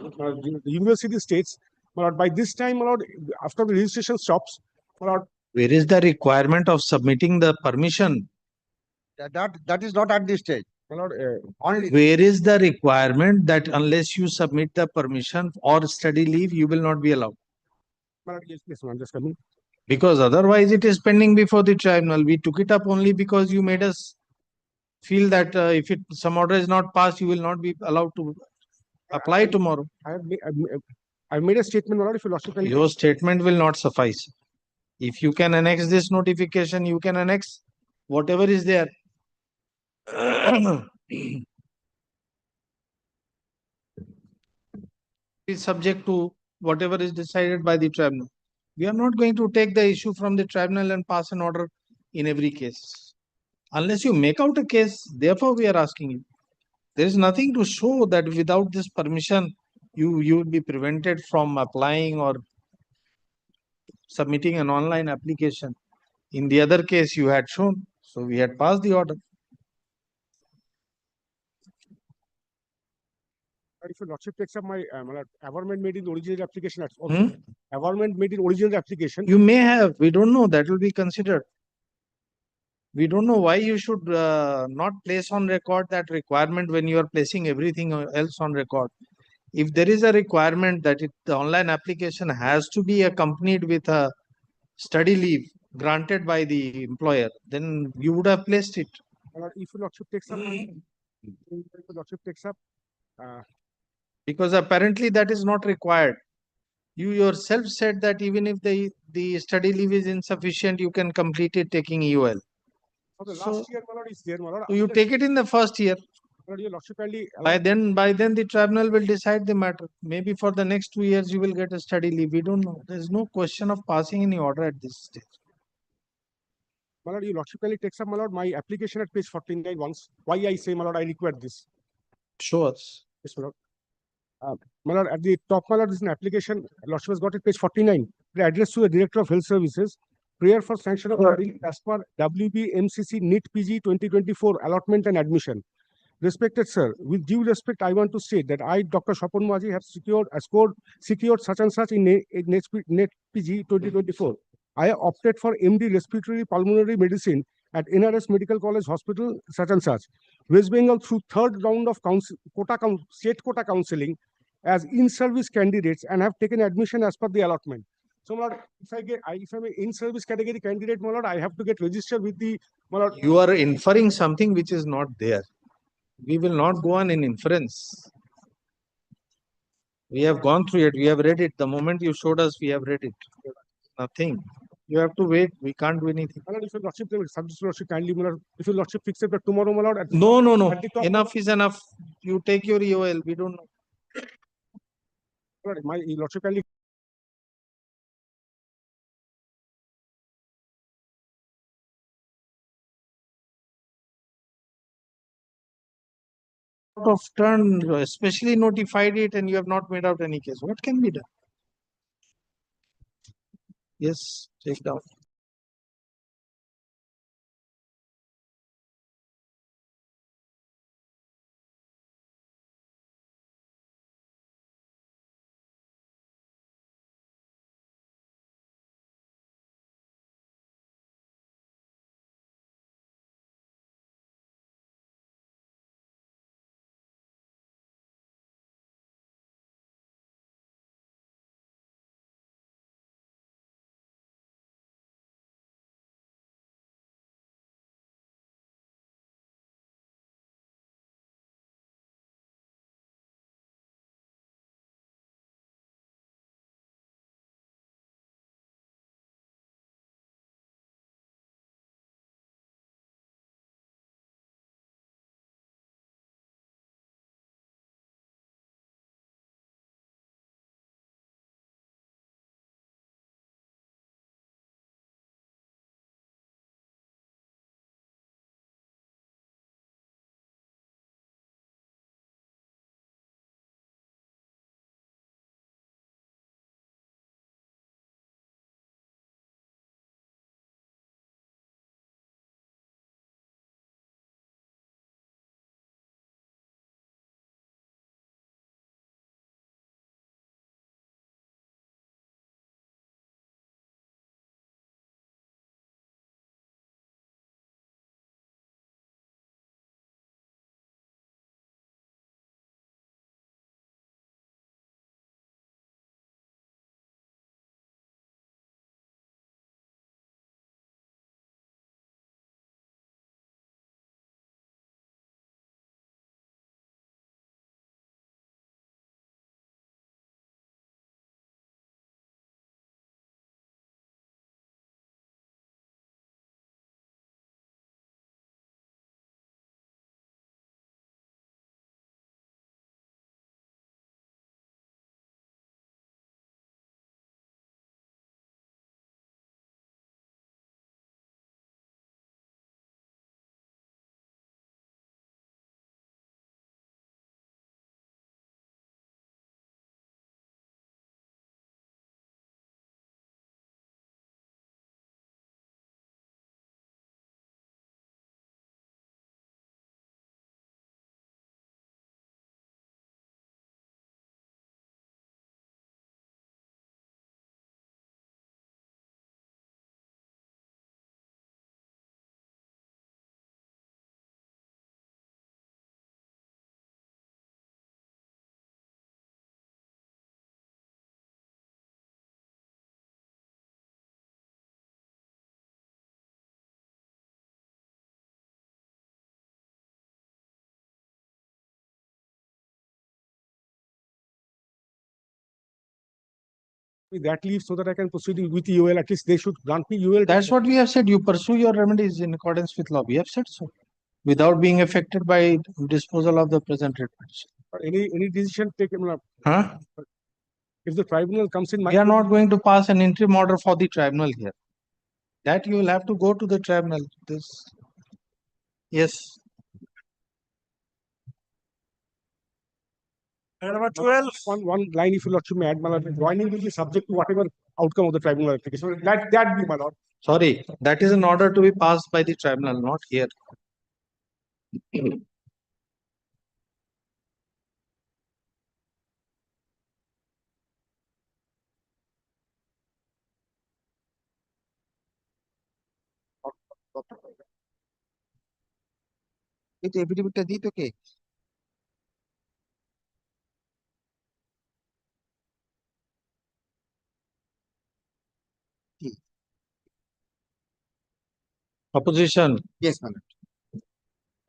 university states, my lord, by this time, my lord, after the registration stops, my lord. Where is the requirement of submitting the permission? That is not at this stage. My lord, where is the requirement that unless you submit the permission or study leave, you will not be allowed? My lord, yes, I'm just coming. Because otherwise it is pending before the tribunal. We took it up only because you made us feel that if some order is not passed, you will not be allowed to apply tomorrow. I've made a statement, my lord, if you lost it. Your statement will not suffice. If you can annex this notification, you can annex whatever is there. Is subject to whatever is decided by the tribunal. We are not going to take the issue from the tribunal and pass an order in every case. Unless you make out a case, therefore we are asking you. There is nothing to show that without this permission, you will be prevented from applying or submitting an online application. In the other case, you had shown, so we had passed the order. If your lordship takes up my averment made in original application, averment made in original application. You may have, we don't know, that will be considered. We don't know why you should not place on record that requirement when you are placing everything else on record. If there is a requirement that the online application has to be accompanied with a study leave granted by the employer, then you would have placed it. If your lordship takes up, because apparently that is not required. You yourself said that even if the study leave is insufficient, you can complete it taking EOL. The last year, my lord, is there, my lord. So you take it in the first year. Your lordship by then the tribunal will decide the matter. Maybe for the next 2 years you will get a study leave. We don't know. There is no question of passing any order at this stage. My lord, your lordship kindly takes up, my lord, my application at page 49 once. Why I say, my lord, I require this. Show us. Yes, my lord. My lord, at the top, my lord, is an application. Lordship has got it, page 49. The address to the Director of Health Services. Prayer for sanction of as per WBMCC NEET PG 2024 allotment and admission. Respected sir, with due respect, I want to state that I, Dr. Shapon Maji, have secured such and such in NET PG 2024. I have opted for MD Respiratory Pulmonary Medicine at NRS Medical College Hospital, such and such. West Bengal through third round of state quota counseling as in-service candidates and have taken admission as per the allotment. So, my lord, if I'm an in-service category candidate, my lord, I have to get registered with the, my lord. You are inferring something which is not there. We will not go on in inference. We have gone through it. We have read it. The moment you showed us, we have read it. Nothing. You have to wait. We can't do anything. My lord, if your lordship, lordship kindly, my lord, if your lordship fixes it tomorrow, my lord. No, no, no. At the top, Enough is enough. You take your EOL. We don't know. my lord, my lordship kindly. Of turn, especially notified it, and you have not made out any case. What can be done? Yes, take down. That leave so that I can proceed with EOL. At least they should grant me EOL. That's what we have said. You pursue your remedies in accordance with law. We have said so. Without being affected by disposal of the present reports. Any decision taken. Huh? If the tribunal comes in, We are not going to pass an interim order for the tribunal here. That you will have to go to the tribunal. This. Yes. Number 12. One line, if you lordship may add, my lord, joining will be subject to whatever outcome of the tribunal application. That be, my lord. Sorry, that is an order to be passed by the tribunal, not here. এই তো এফিডেভিটটা দিই তোকে। Opposition. Yes, my lord.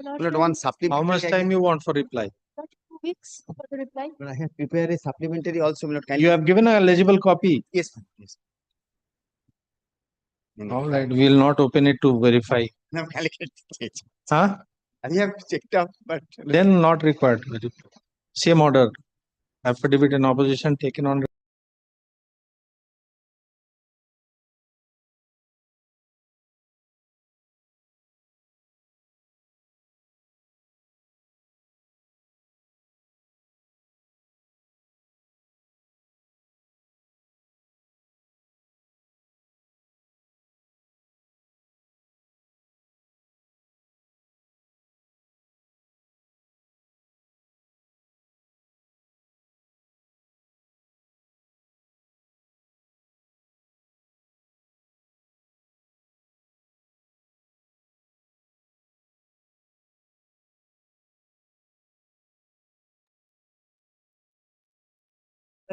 Lord, Lord, can- one supplementary. How much time you want for reply? Lord, 2 weeks for the reply. Lord, I have prepared a supplementary also, my lord. Can You have given a legible copy. Yes, ma'am. Yes. All right, we will not open it to verify. No, calculate. Huh? I have checked up, but Then not required. Same order. Affidavit in opposition taken on.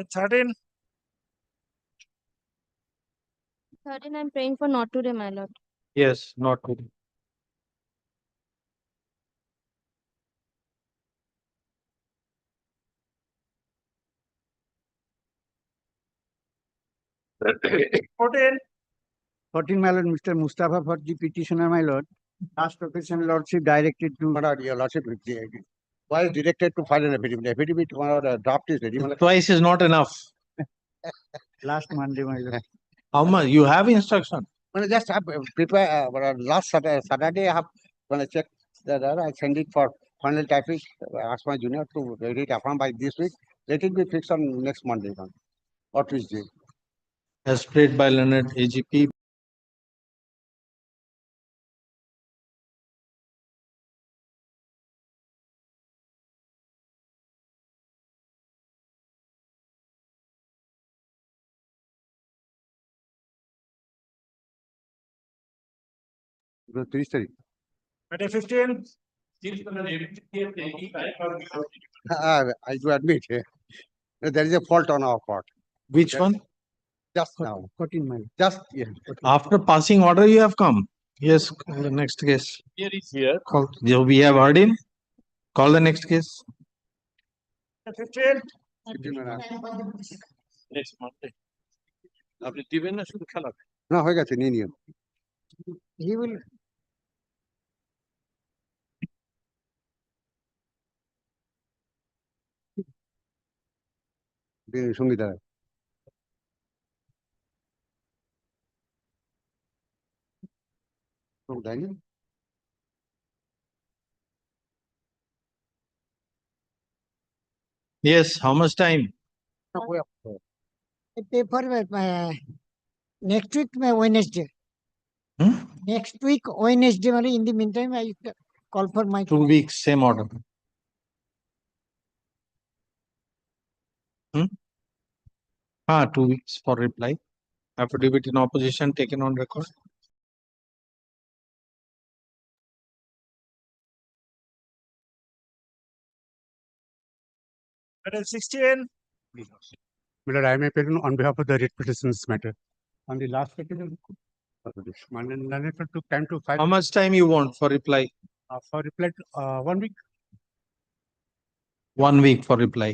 And 13. 13, I'm praying for not today, my lord. Yes, not good. Fourteen. 14, my lord, Mr. Mustafa for the petitioner, my lord. Last occasion, lordship directed to, my lord, your lordship, was directed to file an affidavit. Affidavit, my lord, draft is ready, my lord. Twice is not enough. Last Monday, my lord. How much? You have instruction. Well, just have prepare, last Saturday, I have, when I checked that, I send it for final typing, ask my junior to read it upon by this week. Let it be fixed on next Monday, man, or Tuesday. As prayed by Leonard AGP. The 3 tarik. At 15. I do admit, there is a fault on our part. Which one? Just now. 14 minutes. Just, yeah. After passing order, you have come. Yes, call the next case. Here is here. Call. We have heard him. Call the next case. 15. 15 minutes. Next Monday. আপনি দিবেন না শুধু খেলা না হয়ে গেছে নিয়ে নিও he will Sangeeta Yes, how much time? Paper next week Wednesday. Next week Wednesday. In the meantime, I call for my 2 weeks, same order. Hmm? 2 weeks for reply. Affidavit in opposition taken on record. At 16. My lord, I am appearing on behalf of the writ petitions matter. On the last petition, Mandan took time to file. How much time you want for reply? For reply, 1 week. 1 week for reply.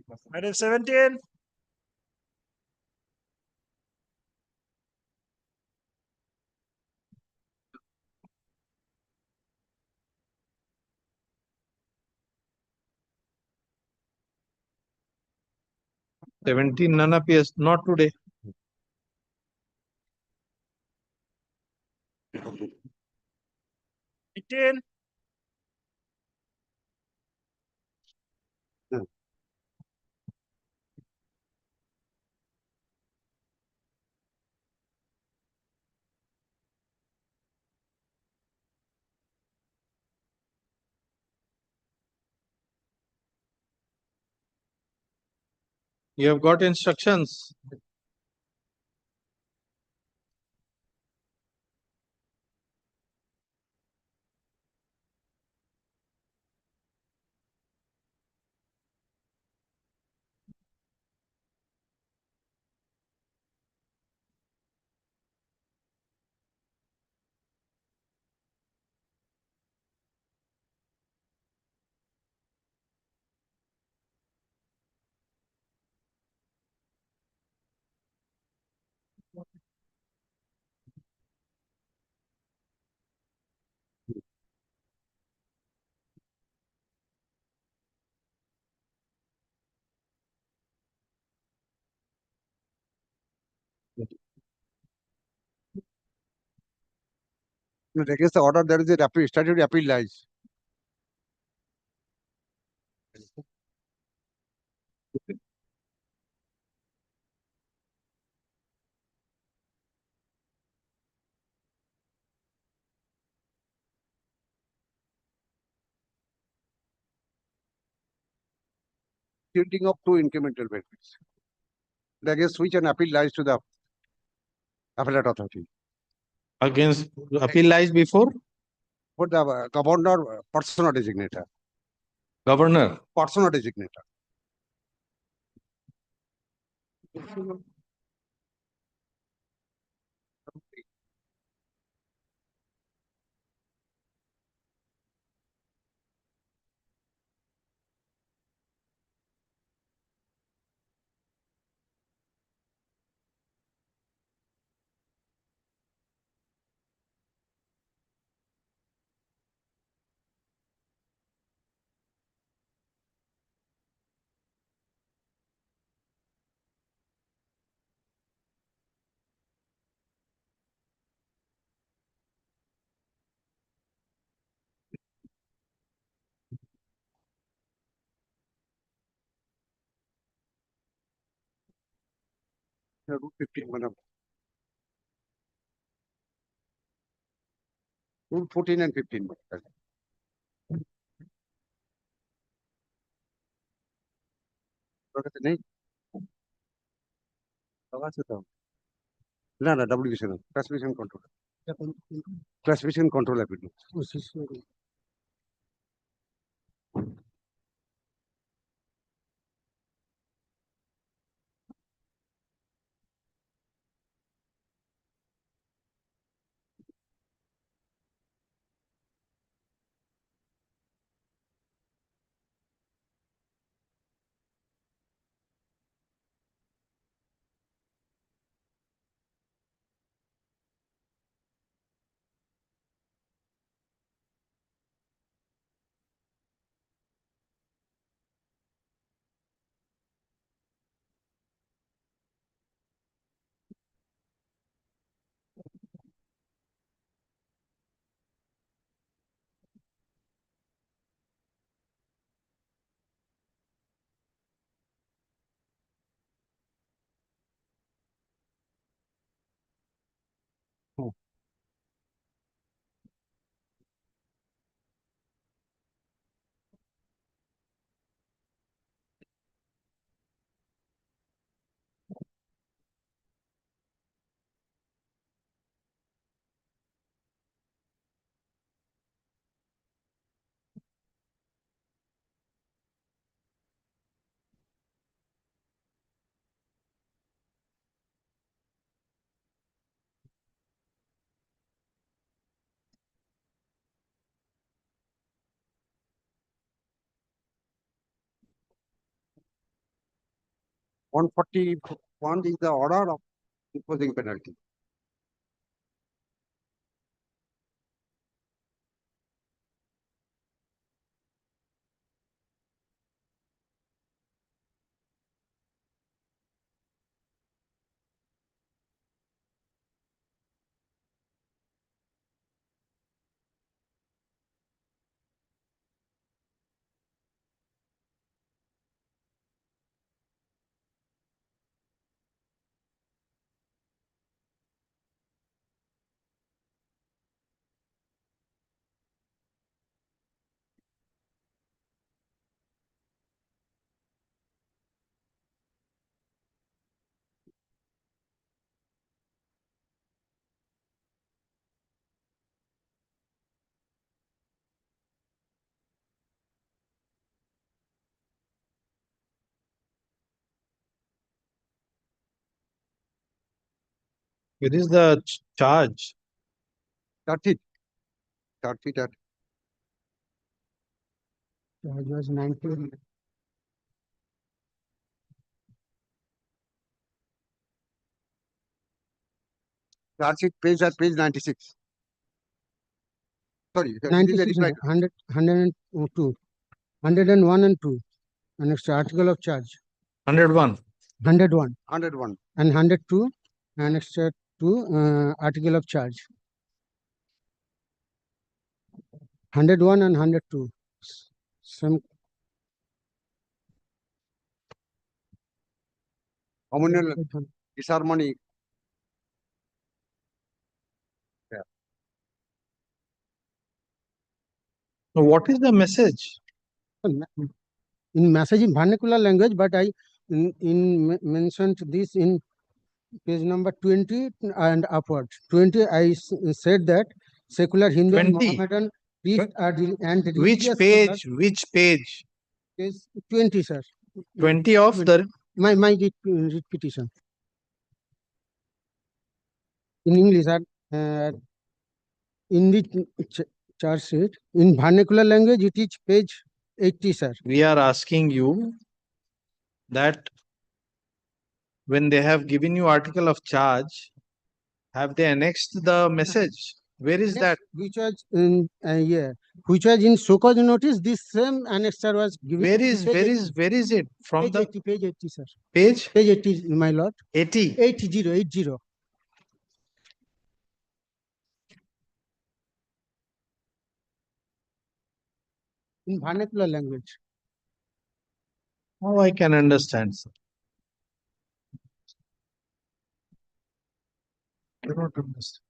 Item 17. None appears, not today. Eighteen. You have got instructions. Against the order, there is a statutory appeal lies. Shielding of two incremental benefits, against which an appeal lies to the appellate authority. Against appeal lies before For the governor, persona designator. governor. Persona designator. Rule 15, madam. Rule 14 and 15. नहीं ना ना WBC classification control application 141 is the order of imposing penalty. It is the charge. 30. Charge was 19. Charge sheet page at page 96. Sorry, this is 96, the right. 100, 102, 101 and 2. And next article of charge. 101. 101. 101. And 102. And next to article of charge. 101 and 102. Some Communal disharmony. Yeah. So what is the message? in message in vernacular language, but I mentioned this in page number 20 and upward. 20, I said that secular Hindu and 20. Mohammedan priests are and Which religious page? scholars- Which page? Page 20, sir. 20 of the My repetition. In English, in the charge sheet, in vernacular language, it is page 80, sir. we are asking you that when they have given you article of charge, have they annexed the message? Where is that? Which was in which was in so-called notice. This same annexure was given. Where is it from Page the 80, page 80, sir. page? Page 80, my lord. 80. 80. In vernacular language. Oh, I can understand, sir. I don't understand.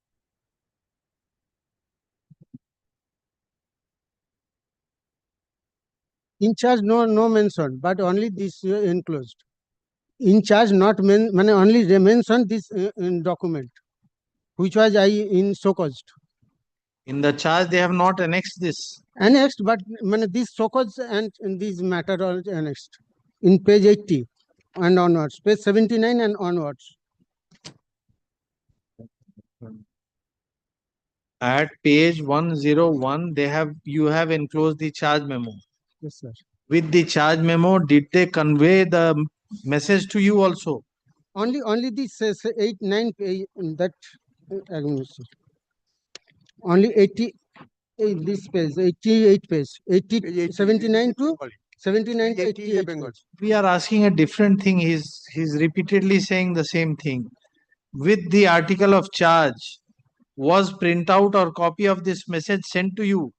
In charge, no mention, but only this enclosed. In charge, not only they mentioned this in document, which was in so-called. In the charge, they have not annexed this. Annexed, but this so-called and this matter are annexed in page 80 and onwards, page 79 and onwards. At page 101, you have enclosed the charge memo. Yes, sir. With the charge memo, did they convey the message to you also? Only this 8-9 page that only 80 this page 88 page 80 79 to 79 to 88 page. We are asking a different thing. He's repeatedly saying the same thing. With the article of charge, was printout or copy of this message sent to you?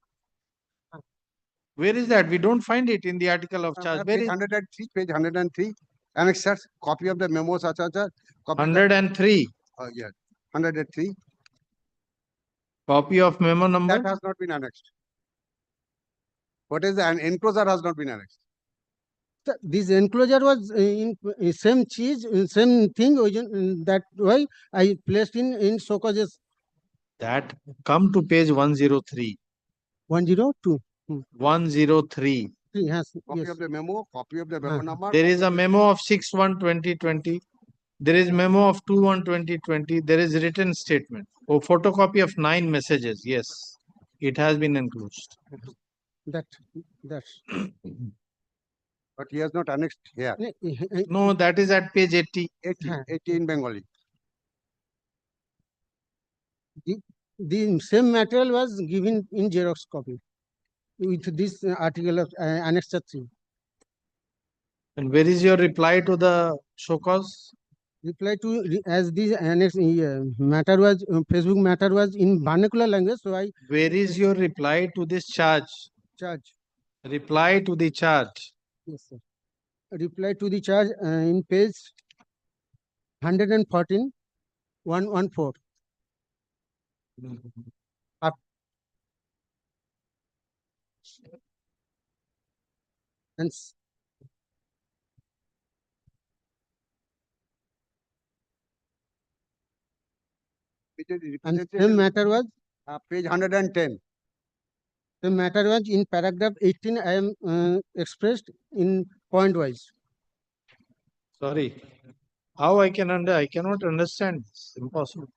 Where is that? We don't find it in the article of charge. Where Page is 103, page 103. Annexures, copy of the memo, such. 103? Yes, 103. Copy of memo number? That has not been annexed. What is the enclosure has not been annexed? This enclosure was in same cheese, same thing. That why I placed in so-called That come to page 103. 102. 103. Yes, Copy of the memo, copy of the memo number. There is a memo of 6/1/2020. There is memo of 2/1/2020. There is written statement. Oh, photocopy of 9 messages. Yes, it has been enclosed. That's But he has not annexed here. No, that is at page 80. 80 in Bengali. The same material was given in Xerox copy with this article of Annexure 3. And where is your reply to the show cause? Reply to as this annex matter was Facebook matter was in vernacular language, so I. Where is your reply to this charge? Charge. Reply to the charge. Yes, sir. Reply to the charge in page 114, 114. And same matter was page 110. The matter was in paragraph 18. I am expressed in point wise. Sorry. How I cannot understand. It's impossible.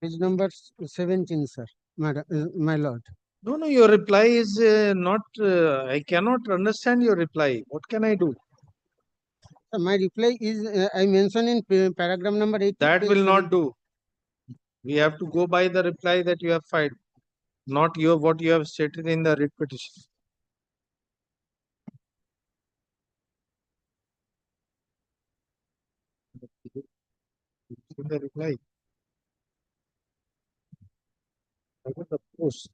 Page number 17, sir, madam, my lord. No, your reply is not, I cannot understand your reply. What can I do? My reply is, I mentioned in paragraph number 8. That will not do. We have to go by the reply that you have filed, not what you have stated in the writ petition. In the reply. I got the post.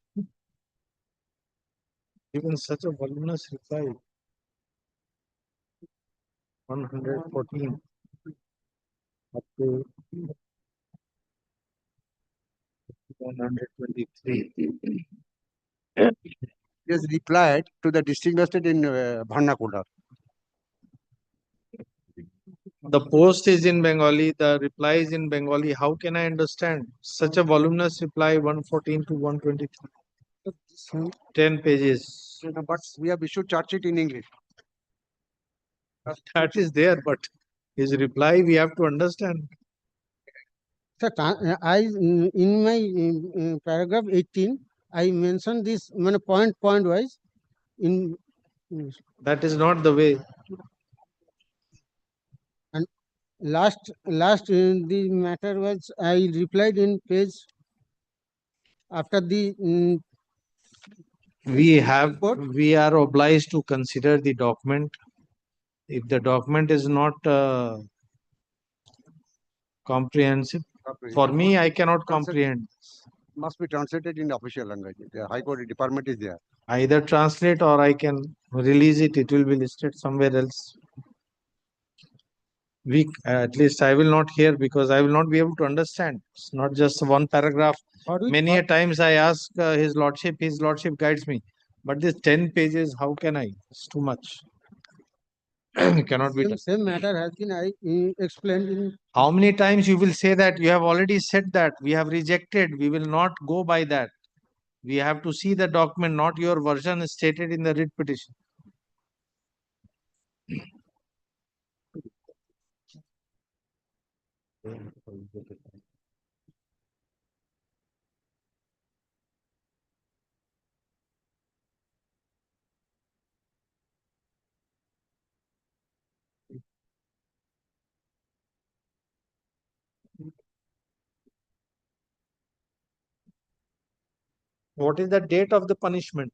Even such a voluminous reply. 114 up to 123. He has replied to the distinguished in vernacular. The post is in Bengali, the reply is in Bengali. How can I understand such a voluminous reply, 114 to 123? 10 pages. But we have issued charge sheet in English. That is there, but his reply we have to understand. Sir, in my paragraph 18, I mentioned this point wise. In that is not the way. And last the matter was I replied in page after the. We are obliged to consider the document. If the document is not comprehensive, for me, I cannot comprehend. Must be translated in the official language. The High Court department is there. Either translate or I can release it. It will be listed somewhere else. At least I will not hear because I will not be able to understand. It's not just one paragraph. Many a times I ask his lordship guides me. But this 10 pages, how can I? It's too much. Cannot be done. Same matter has been explained in. How many times you will say that? You have already said that. We have rejected. We will not go by that. We have to see the document, not your version stated in the writ petition. What is the date of the punishment?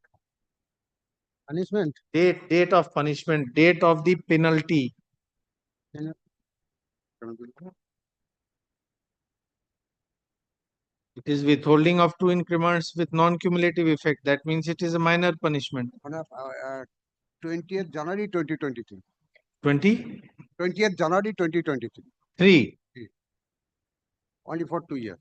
Punishment. Date of punishment. Date of the penalty. It is withholding of 2 increments with non-cumulative effect. That means it is a minor punishment. 20th January 2023. 20th January 2023. 3. Only for 2 years.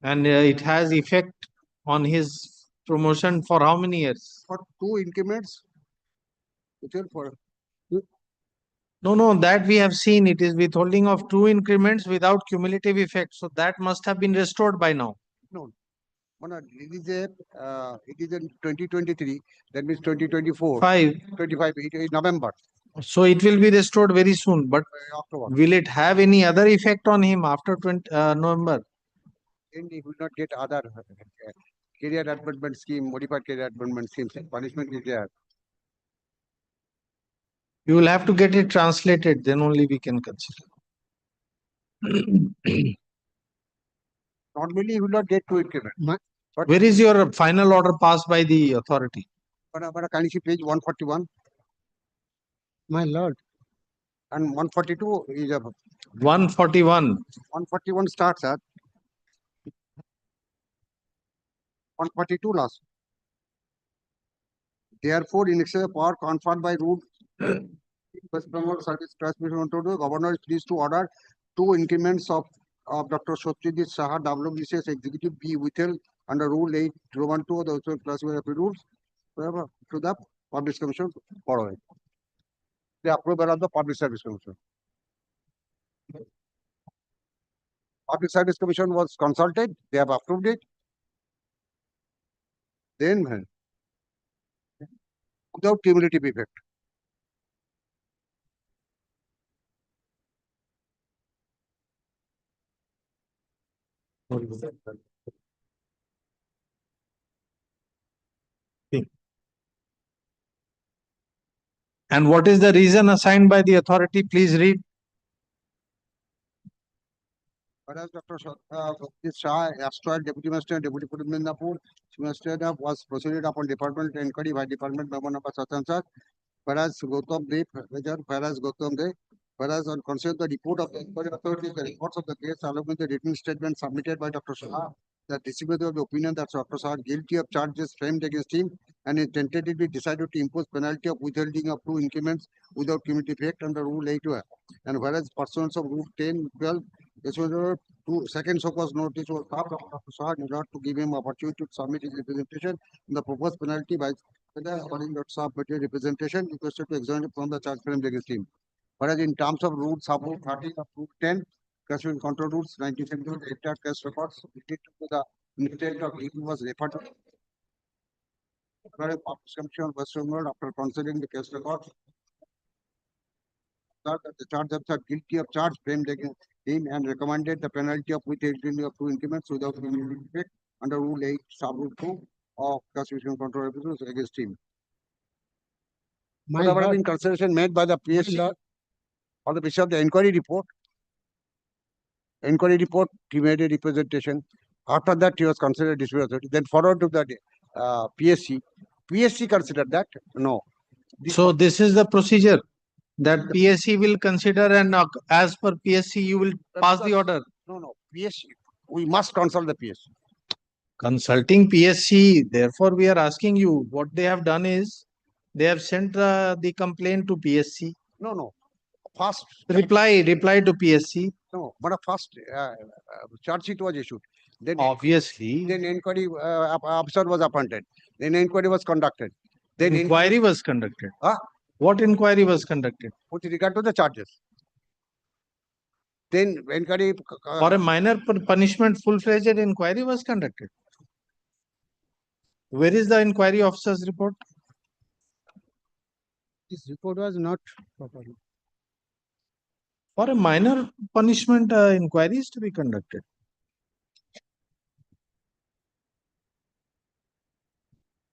And it has effect on his promotion for how many years? For 2 increments. No, that we have seen. It is withholding of 2 increments without cumulative effect. So that must have been restored by now. No. It is in 2023. That means 2024. 25. It is November. So it will be restored very soon, but October. will it have any other effect on him after November? And he will not get other career advancement scheme, modified career advancement schemes, punishment is there. You will have to get it translated, then only we can consider. Normally, he will not get to increment. But Where is your final order passed by the authority? can you see page 141? My lord. And 142 is a 141. 141 starts at 142 last. Therefore, in excess of power conferred by rule West Bengal Service Transmission Control, the governor is pleased to order 2 increments of Dr. Satyajit Saha WBCS Executive be withheld under Rule 8 Roman 2 of the classified rules to the Public Commission following. The approval of the Public Service Commission. Public Service Commission was consulted, they have approved it. Then, without cumulative effect. And what is the reason assigned by the authority? Please read. Whereas Dr. Shah, Astral Deputy Master, Deputy Police Midnapur, Master was proceeded upon department inquiry by department member number such and such. Whereas Gautam Dev, whereas Gautam Dev, whereas on consider the report of the inquiry authority, the reports of the case along with the written statement submitted by Dr. Shah, that distributed the opinion that Dr. Shah guilty of charges framed against him and is tentatively decided to impose penalty of withholding of 2 increments without cumulative effect under Rule 8. And whereas pursuant of Rule 10, 12, this was second so-called notice was passed on Dr. Shah in order to give him opportunity to submit his representation in the proposed penalty by according to submitted representation requested to exonerate from the charge framed against him. Whereas in terms of Rule Sub-Rule 30 of Rule 10, Custodial Control Rules 1972, the entire case records related to the intent of legal was referred to. Whereas Commission of West Bengal, after considering the case records, that the charge are guilty of charge framed against him and recommended the penalty of withholding of 2 increments without cumulative effect under Rule 8, Sub-Rule 2 of Constitutional Control Episodes against him. Whatever have been consideration made by the PSC on the basis of the inquiry report, he made a representation. After that, he was considered dispute authority. Then forward to the PSC. PSC considered that no. So this is the procedure that PSC will consider, and as per PSC, you will pass the order. No. PSC. We must consult the PSC. Consulting PSC. Therefore, we are asking you what they have done is they have sent the complaint to PSC. No. First reply to PSC. No, but a first charge sheet was issued. Then obviously, then inquiry officer was appointed. Then inquiry was conducted. Then inquiry was conducted. What inquiry was conducted? With regard to the charges. Then inquiry for a minor punishment, full-fledged inquiry was conducted. Where is the inquiry officer's report? This report was not properly. For a minor punishment, inquiry is to be conducted.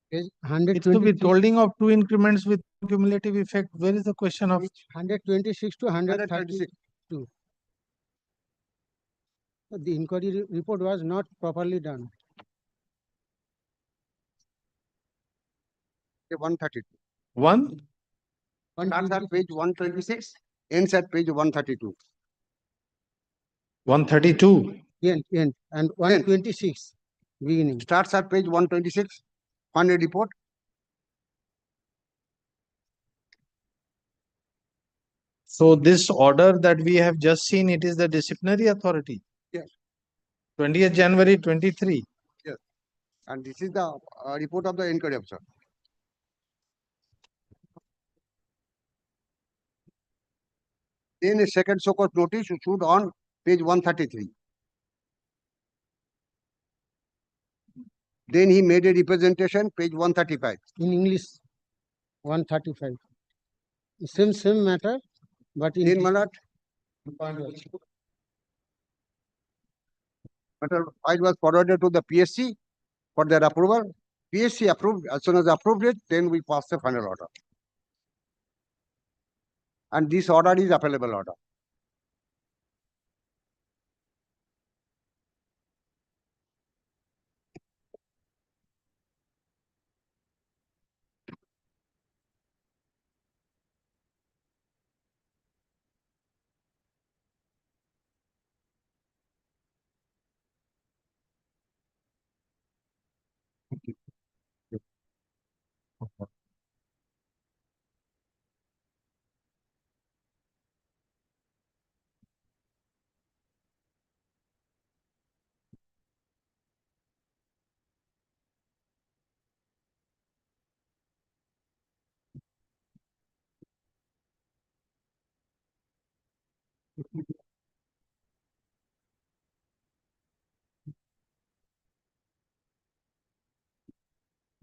Page It's to withholding of 2 increments with cumulative effect. Where is the question of 126 to 132? The inquiry report was not properly done. 132. One? Starts at page 126, ends at page 132. 132. End. And 126 beginning. Starts at page 126. Find a report. So this order that we have just seen, it is the disciplinary authority. Yes. 20th January 23. Yes. And this is the report of the inquiry officer. Then a second so-called notice issued on page 133. Then he made a representation, page 135. In English, 135. same matter, but in Then, my lord, matter file was forwarded to the PSC for their approval. PSC approved, as soon as approved it, then we pass the final order. And this order is appellable order.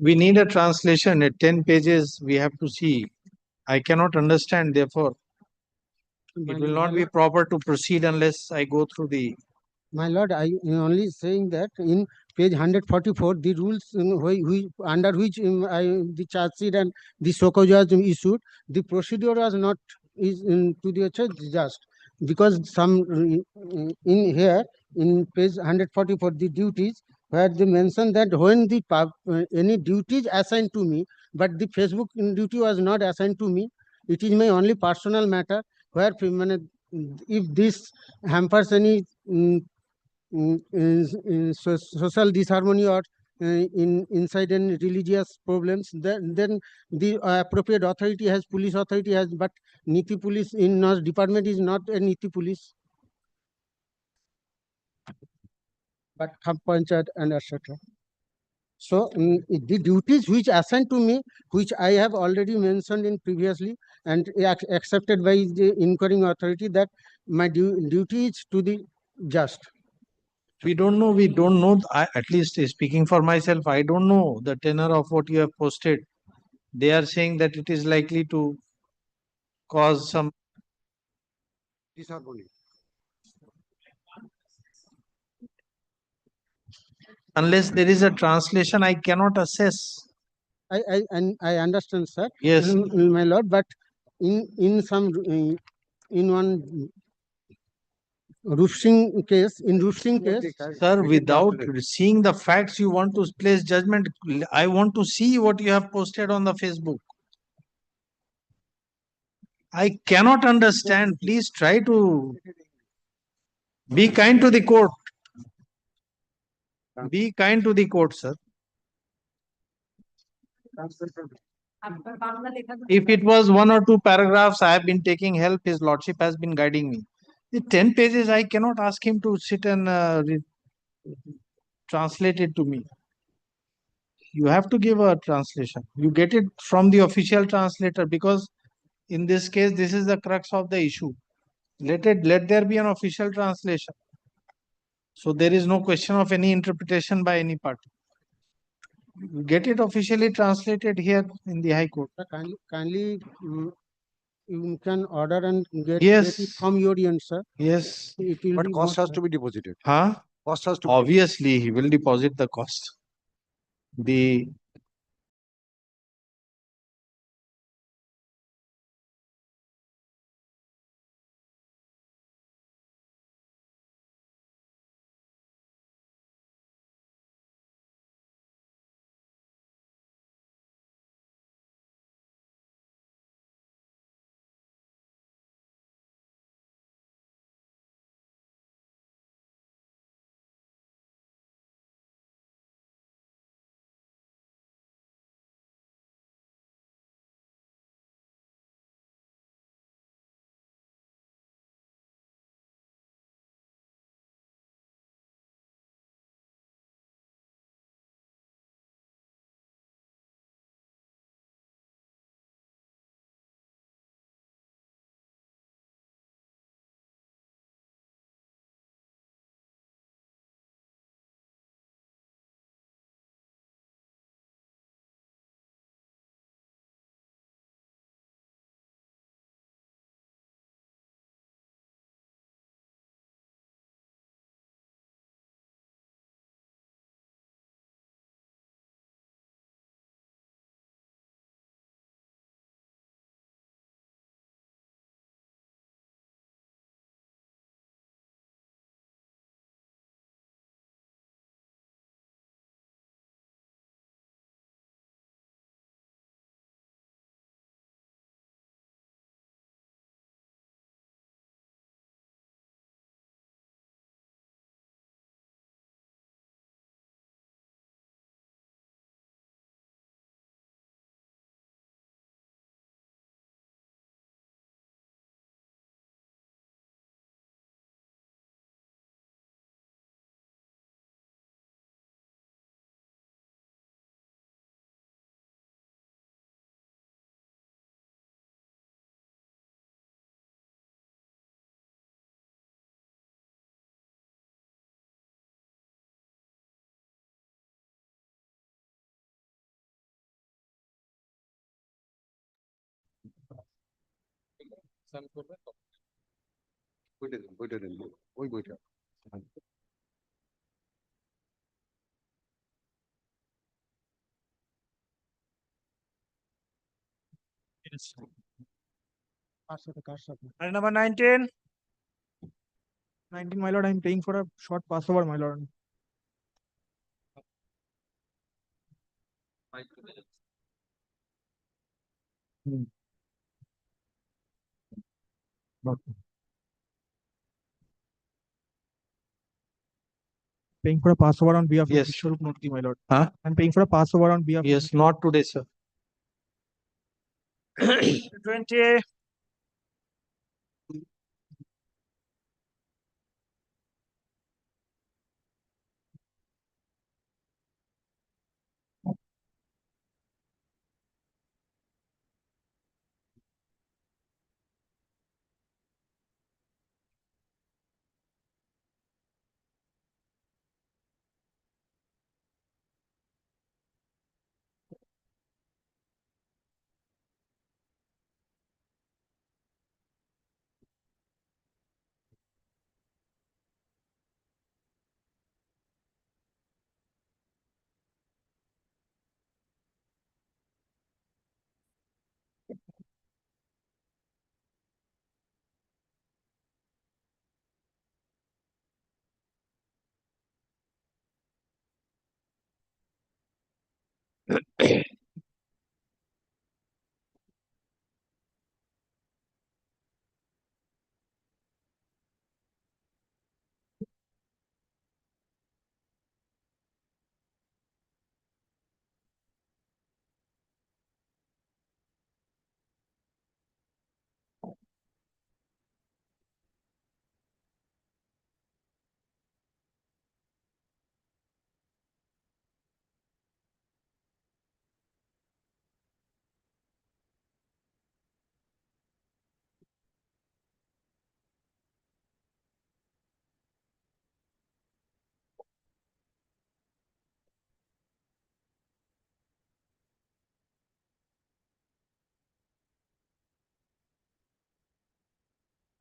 We need a translation at 10 pages. We have to see. I cannot understand, therefore. It will not be proper to proceed unless I go through the. My lord, I only saying that in page 144, the rules under which the charge sheet and the show cause was issued, the procedure was not to the just because some in here in page 144 the duties where they mention that when the any duties assigned to me, but the Facebook duty was not assigned to me, it is my only personal matter where if this hampers any social disharmony or inside any religious problems, then the appropriate authority has, police authority has, but Niti police in our department is not a Niti police, but Kham Panchayat and etc. So the duties which assigned to me, which I have already mentioned in previously and accepted by the inquiring authority, that my duty is to the just. We don't know. At least speaking for myself, I don't know the tenor of what you have posted. They are saying that it is likely to cause some Disharmony. unless there is a translation, I cannot assess. I understand, sir. Yes. My lord, but in some in one roofing case, Sir, without seeing the facts, you want to place judgment. I want to see what you have posted on the Facebook. I cannot understand. Please try to be kind to the court. Be kind to the court, sir. If it was 1 or 2 paragraphs, I have been taking help. His lordship has been guiding me. The 10 pages, I cannot ask him to sit and translate it to me. You have to give a translation. You get it from the official translator, because in this case, this is the crux of the issue. Let there be an official translation. So there is no question of any interpretation by any party. Get it officially translated here in the High Court. Kindly you can order and get Yes. it from your end, sir. Yes. It will But be cost more, has to be deposited. Huh? Cost has to be Obviously, he will deposit the cost. The বইটা দেন ওই বইটা Item number 19. 19, my lord, I'm paying for a short passover, my lord. Paying for a passover on behalf Yes. of Vishwarup Murthy, my lord. Huh? I'm paying for a passover on behalf Yes, not today, sir. of 20.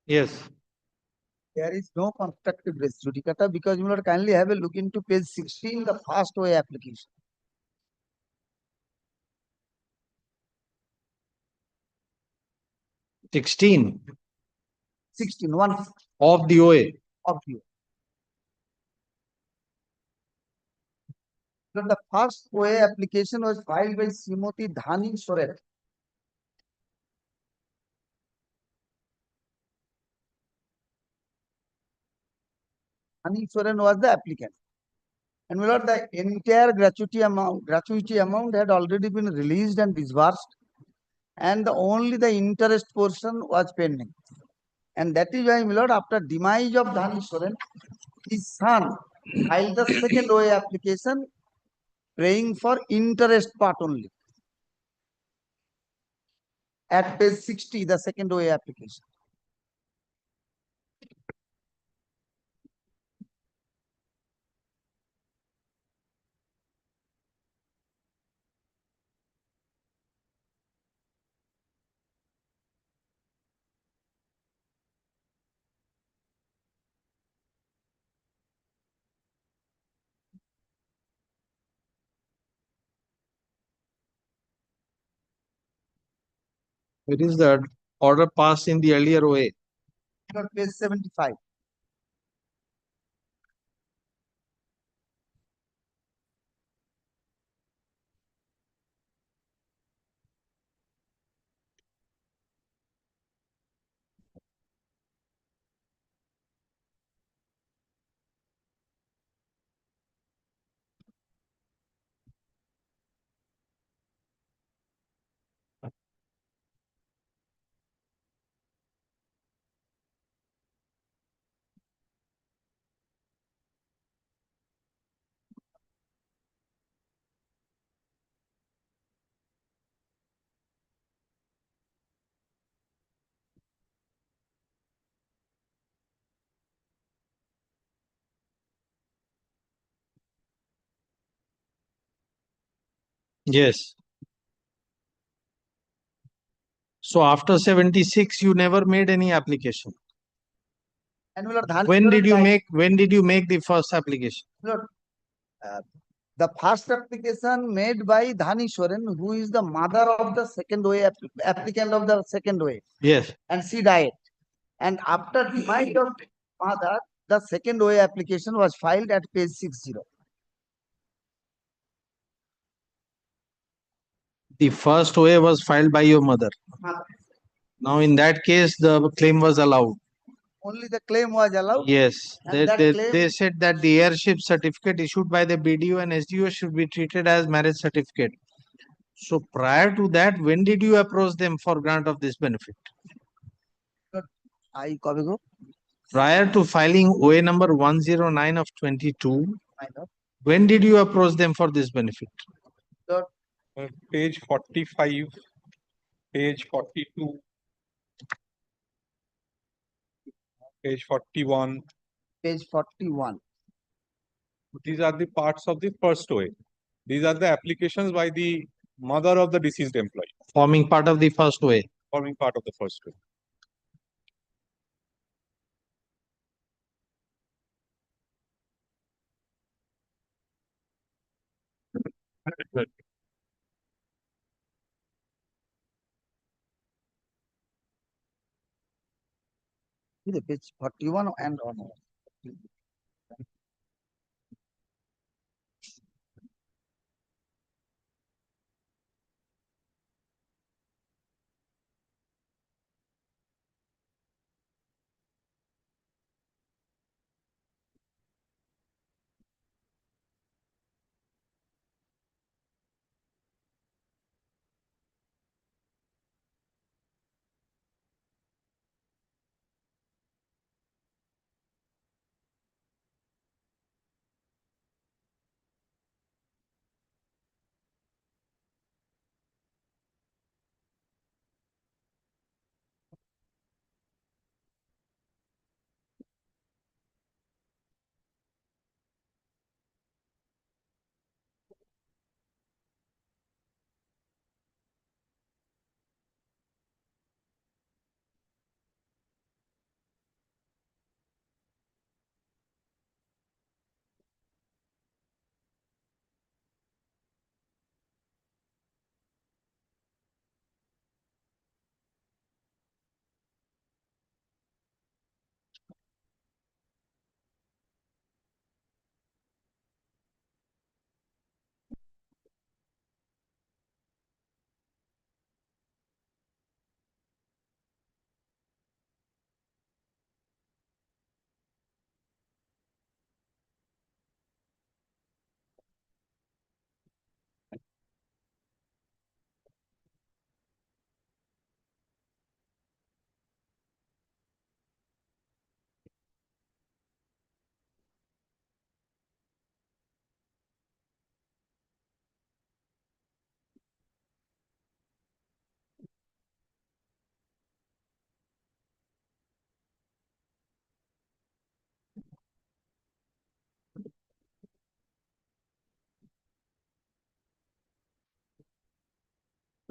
Yes. There is no constructive res judicata because you will kindly have a look into page 16, the fast way application. Sixteen 16, one of the OA. of you. The first OA application was filed by Srimati Dhani Soren. Dhani Soren was the applicant. And my lord, the entire gratuity amount had already been released and disbursed, and only the interest portion was pending. And that is why, my lord, after demise of Dhani Soren, his son filed the second OA application, praying for interest part only. At page 60, the second OA application. It is the order passed in the earlier OA. Page 75. Yes. So after 76, you never made any application. And my lord, Dhani When did you died. make the first application? Lord, the first application made by Dhani Soren, who is the mother of the second way applicant of the second way, Yes. and she died. And after demise of mother, the second way application was filed at page 60. The first OA was filed by your mother. Now, in that case, the claim was allowed. Only the claim was allowed. Yes, And that claim, they said that the heirship certificate issued by the BDO and SDO should be treated as marriage certificate. So prior to that, when did you approach them for grant of this benefit? I copy go. Prior to filing OA number 109 of 22, when did you approach them for this benefit? Page 45, page 42, page 41. Page 41. These are the parts of the first OA. These are the applications by the mother of the deceased employee. Forming part of the first OA. Forming part of the first OA. Page 41 and on.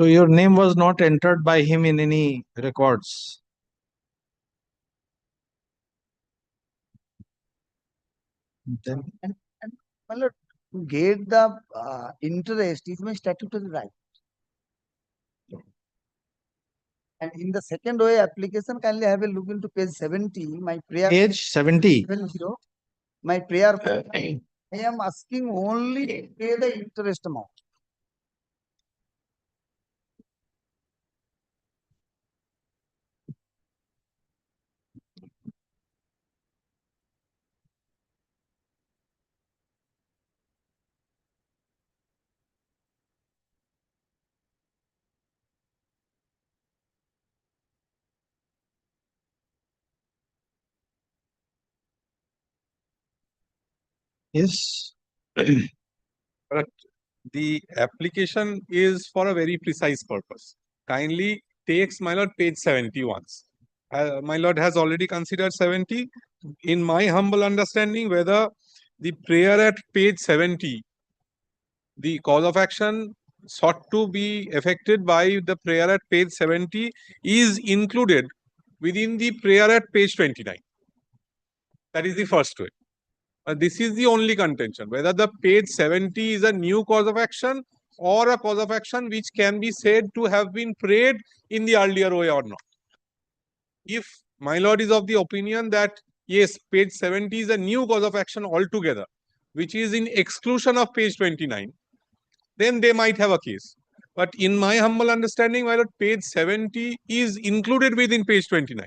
So your name was not entered by him in any records. Then My lord, to get the interest is my statutory right. And in the second way application, kindly have a look into page 70. My prayer. Page 70. 70. My prayer. I am asking only to pay the interest amount. Yes. But the application is for a very precise purpose. Kindly takes my lord page 70 once. My lord has already considered 70. In my humble understanding, whether the prayer at page 70, the cause of action sought to be effected by the prayer at page 70 is included within the prayer at page 29. That is the first way. This is the only contention, whether the page 70 is a new cause of action or a cause of action which can be said to have been prayed in the earlier way or not. If my lord is of the opinion that yes, page 70 is a new cause of action altogether, which is in exclusion of page 29, then they might have a case. But in my humble understanding, my lord, page 70 is included within page 29.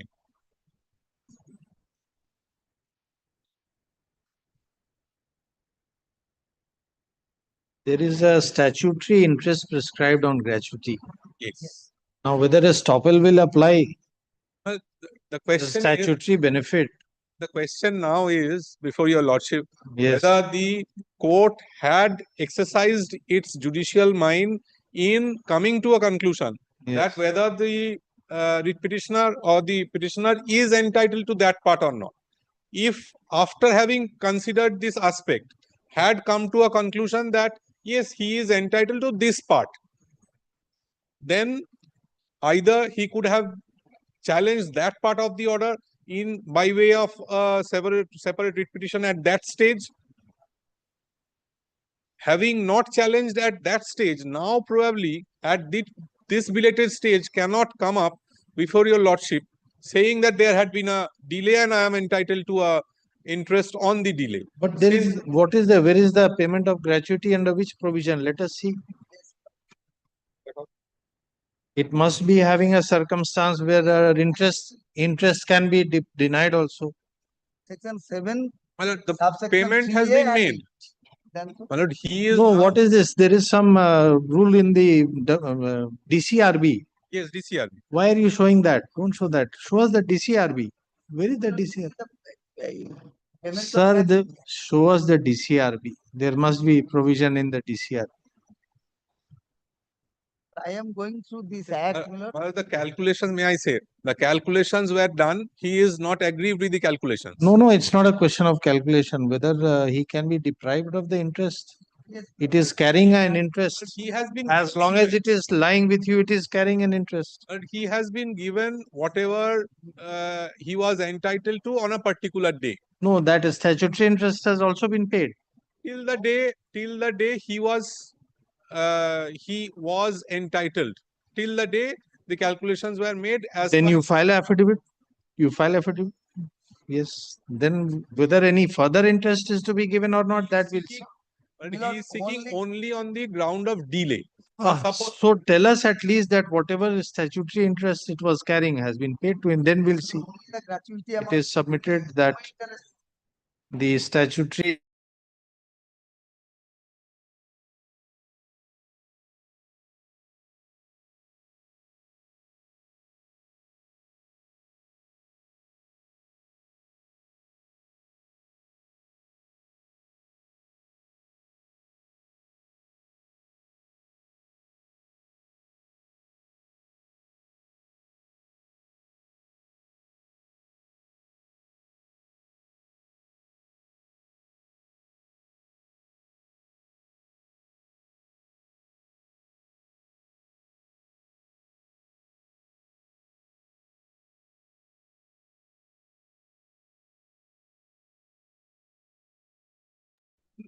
There is a statutory interest prescribed on gratuity. Yes. Now, whether a estoppel will apply, Well, the the question is, statutory benefit. the question now is, before your lordship, Yes. whether the court had exercised its judicial mind in coming to a conclusion Yes. that whether the writ petitioner or the petitioner is entitled to that part or not. If after having considered this aspect, had come to a conclusion that yes, he is entitled to this part, then either he could have challenged that part of the order in by way of separate writ petition at that stage. Having not challenged at that stage, now probably at this belated stage cannot come up before your lordship saying that there had been a delay and I am entitled to a interest on the delay. But there is, what is the, where is the payment of gratuity under which provision? Let us see. It must be having a circumstance where interest can be denied also. Section 7. My lord, the subsection payment has 3A been and made. 8. Then My lord, he is No, now- what is this? There is some rule in the DCRB. Yes, DCRB. Why are you showing that? Don't show that. Show us the DCRB. Where is the DCRB? payment of Sir, gratuity. show us the DCRB. There must be provision in the DCRB. I am going through this act. The calculations, may I say, the calculations were done. He is not aggrieved with the calculations. No, it's not a question of calculation, whether he can be deprived of the interest. Yes. It is carrying an interest. He has been, As long as it is lying with you, it is carrying an interest. he has been given whatever he was entitled to on a particular day. No, that statutory interest has also been paid. Till the day he was entitled. Till the day the calculations were made as Then per- you file affidavit. You file affidavit. Yes. Then whether any further interest is to be given or not, that will see. But he is seeking only on the ground of delay. So tell us at least that whatever statutory interest it was carrying has been paid to him. Then we'll see. The gratuity It amount. is submitted that the statutory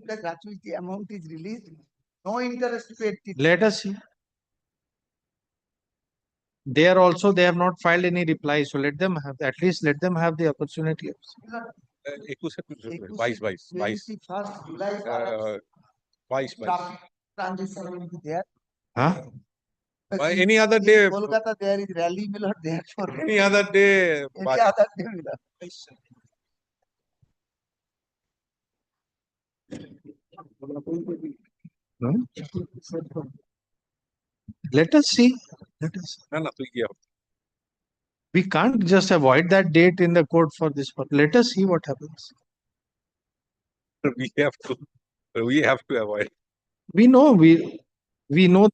The gratuity amount is released. No interest paid. Let us see. They are also, they have not filed any reply. So let them have, at least let them have the opportunity. 21 July. 22 Transition will be there. Huh? By any other day. Kolkata there is rally mill there for Any other day. any other day mill. Let us see. Let us. We can't just avoid that date in the court for this. Let us see what happens. We have to avoid. We know. We know.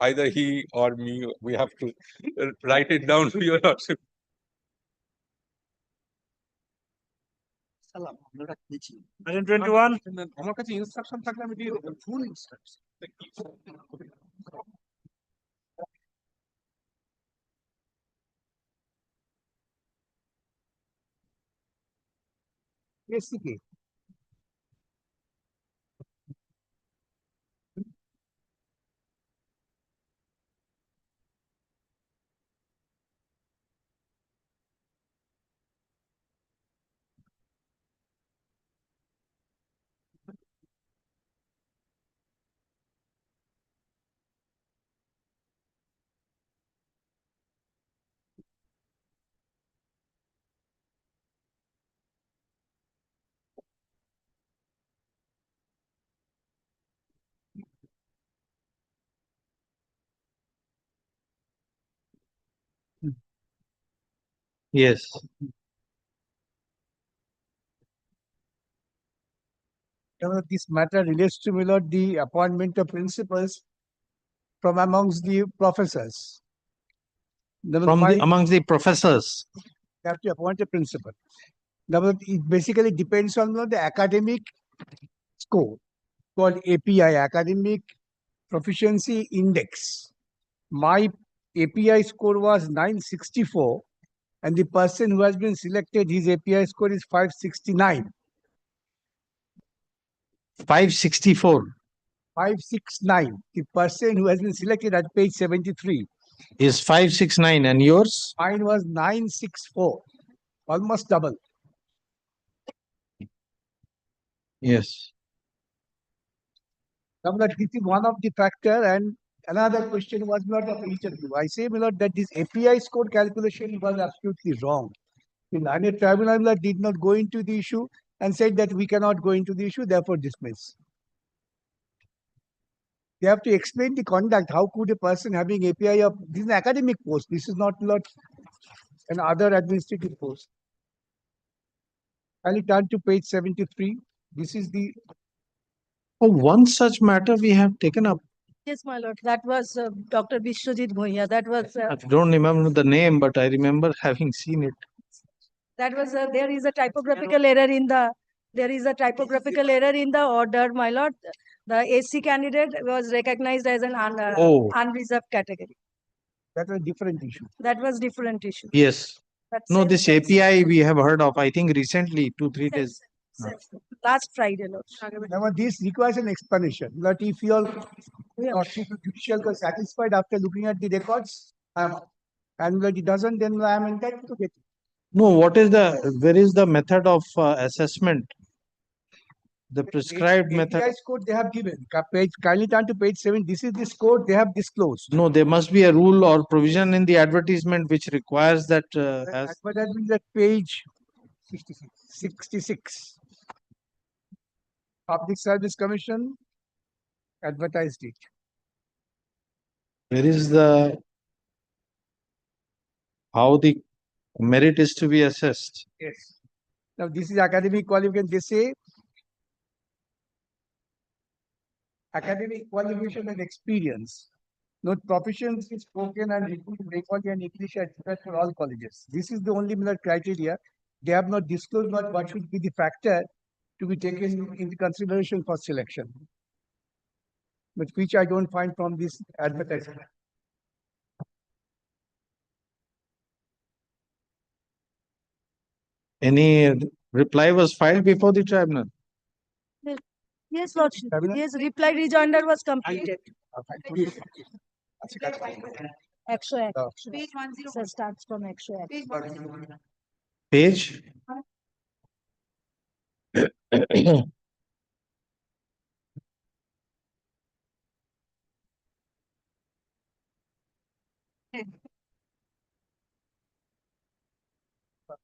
Either he or me, we have to write it down to your lordship. 121. আমার কাছে instruction থাকলে আমি দিয়ে দেবো ফুল instruction Basically. Yes. This matter relates to, my lord, the appointment of principals from amongst the professors. Amongst the professors. They have to appoint a principal. It basically depends on the academic score called API, Academic Proficiency Index. My API score was 964, and the person who has been selected, his API score is 569. 564 569. The person who has been selected at page 73 is 569, and yours? Mine was 964, almost double. Yes. Now that this is one of the factor, and another question was not of each of you. I say, my lord, that this API score calculation was absolutely wrong. The learned tribunal did not go into the issue and said that we cannot go into the issue, therefore dismiss. They have to explain the conduct. How could a person having API of this is an academic post? This is not an other administrative post. I'll turn to page 73. This is the one such matter we have taken up. Yes, my lord. That was Dr. Vishwajit Bhoya. That was. I don't remember the name, but I remember having seen it. That was there is a typographical error in the. There is a typographical error in the order, my lord. The AC candidate was recognized as an unreserved category. That was a different issue. That was different issue. Yes. No, this API we have heard of, I think recently, 2-3 days. Last Friday, Lord. Now, this requires an explanation. But if you are judicial satisfied after looking at the records, and it doesn't, then I am entitled to get it. No, where is the method of assessment? The prescribed method. API score they have given. Kindly turn to page 7. This is the score they have disclosed. No, there must be a rule or provision in the advertisement which requires that. Advertisement at page 66. Public Service Commission advertised it. Where is how the merit is to be assessed? Yes. Now this is academic qualification. They say academic qualification and experience. Note proficiency in spoken and written Bengali and English are different for all colleges. This is the only criteria. They have not disclosed what should be the factor to be taken into consideration for selection, but which I don't find from this advertisement. Any reply was filed before the tribunal? Yes, Lordship. Yes, reply rejoinder was completed. Actual page 101. So starts from actual. Page.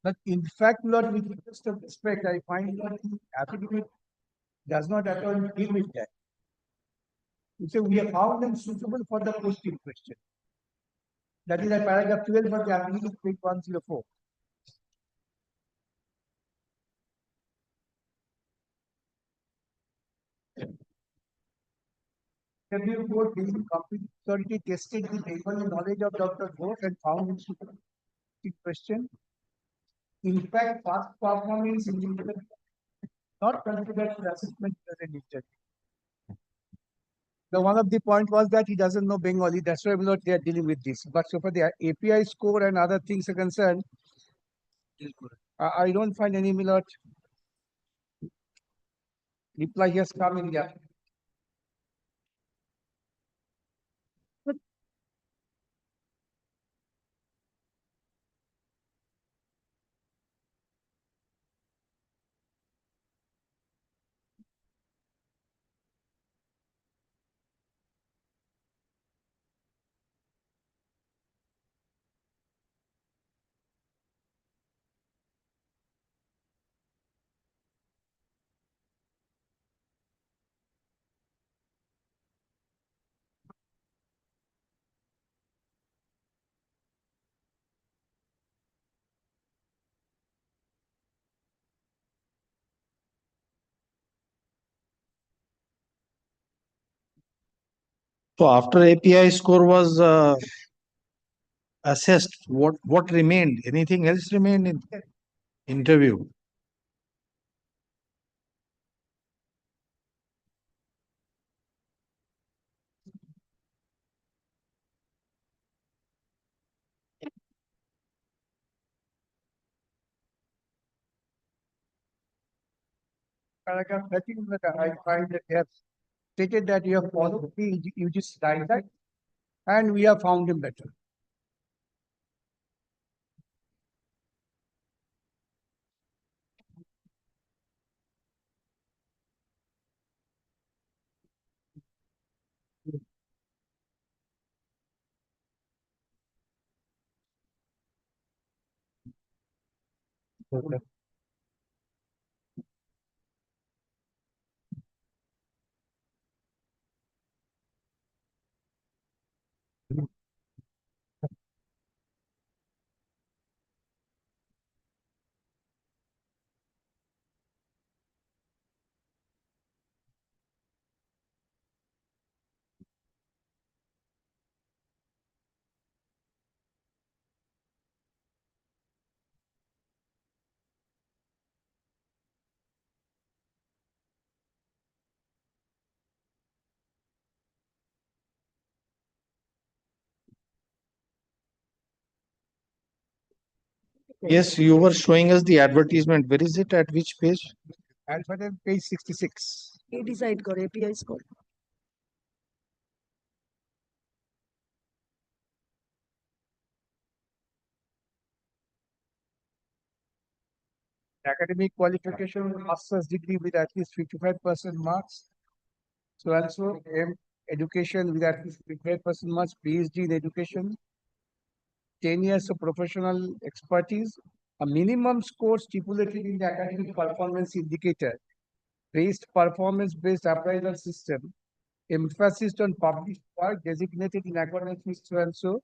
But in fact, Lord, with interest of respect, I find that the affidavit does not at all deal with that. You say we have found them suitable for the post in question. That is at paragraph 12 of the affidavit, page 104. Review board based competent authority tested the level and knowledge of Dr. Ghosh and found him suitable in question. In fact, past performance in the not considered for assessment as an intern. The one of the point was that he doesn't know Bengali. That's why they are dealing with this. But so far the API score and other things are concerned, I don't find any Milot reply has come in there. So after API score was assessed, what remained? Anything else remained in interview? Paragraph 13, I find that they have stated that you have followed the UGC guideline and we have found him better. Okay. Yes, you were showing us the advertisement. Where is it? At which page? Alphabet page 66. He decide got API score. Academic qualification, master's degree with at least 55% marks. So also education with at least 55% marks, PhD in education, 10 years of professional expertise, a minimum score stipulated in the academic performance indicator, based performance-based appraisal system, emphasis on published work designated in accordance with so and so.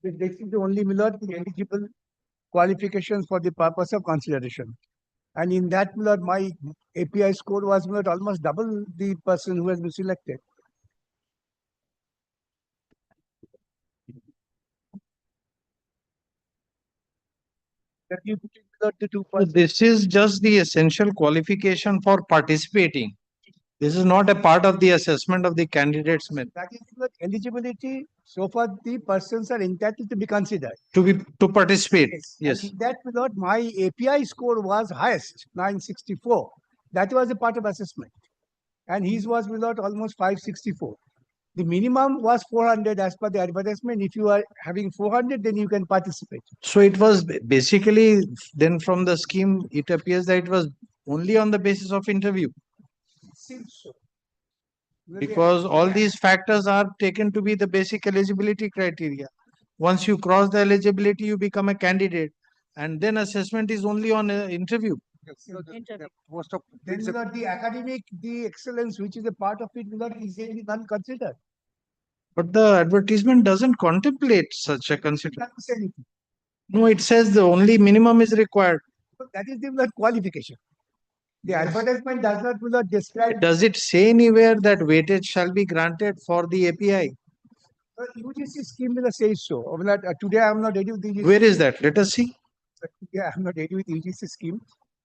This is the only eligible qualifications for the purpose of consideration. And in that my API score was almost double the person who has been selected. So this is just the essential qualification for participating. This is not a part of the assessment of the candidate's merit. That is the eligibility. So far, the persons are entitled to be considered. To participate. Yes. And in that my API score was highest, 964. That was a part of assessment. And his was almost 564. The minimum was 400 as per the advertisement. If you are having 400, then you can participate. So it was basically then from the scheme, it appears that it was only on the basis of interview. Seems so. Because all these factors are taken to be the basic eligibility criteria. Once you cross the eligibility, you become a candidate. And then assessment is only on interview. Most of then the academic, the excellence, which is a part of it, is really none considered. But the advertisement doesn't contemplate such a consideration. No, it says the only minimum is required. So that is the qualification. The advertisement does not describe. Does it say anywhere that weightage shall be granted for the API? UGC scheme says so. Today I am not ready with the UGC. Where is that? Let us see. Today I am not ready with UGC scheme.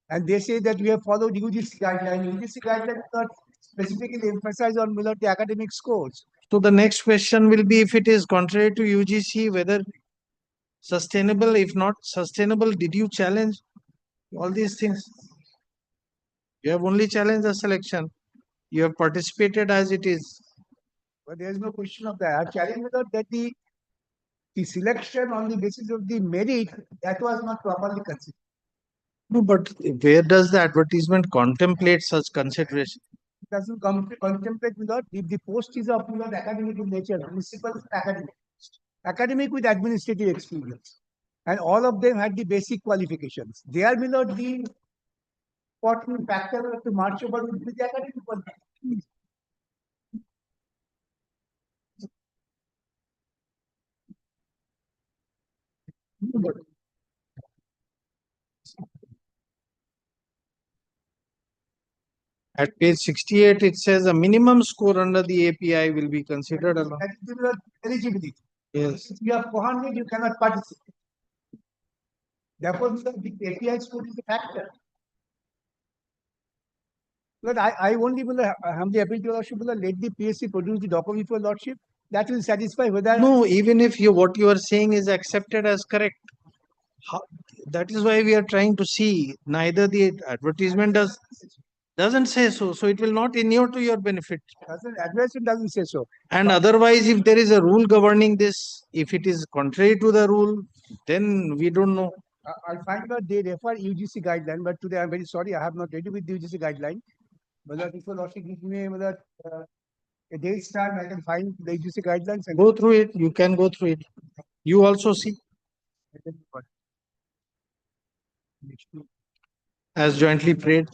And they say that we have followed UGC guideline. UGC guideline does not specifically emphasize on the academic scores. So the next question will be, if it is contrary to UGC, whether sustainable, if not sustainable, did you challenge all these things? You have only challenged the selection. You have participated as it is. But there is no question of that. I challenge that the selection on the basis of the merit, that was not properly considered. No, but where does the advertisement contemplate such consideration? It doesn't contemplate without if the post is of academic in nature, municipal academic with administrative experience. And all of them had the basic qualifications. They are not the important factor to march over with the academic qualifications. At page 68, it says a minimum score under the API will be considered along. That is the eligibility. Yes. If you have 400, you cannot participate. Therefore, the API score is a factor. But I only will humbly appeal to your lordship, let the PSC produce the document for lordship. That will satisfy whether. No, even if what you are saying is accepted as correct. That is why we are trying to see. Neither the advertisement doesn't say so. So it will not inure to your benefit. Advertisement doesn't say so. And otherwise, if there is a rule governing this, if it is contrary to the rule, then we don't know. I'll find out they refer UGC guideline, but today I'm very sorry I have not ready with the UGC guideline. Whether if lordship gives me a day's time, I can find the UGC guidelines and go through it. You can go through it. You also see. As jointly prayed.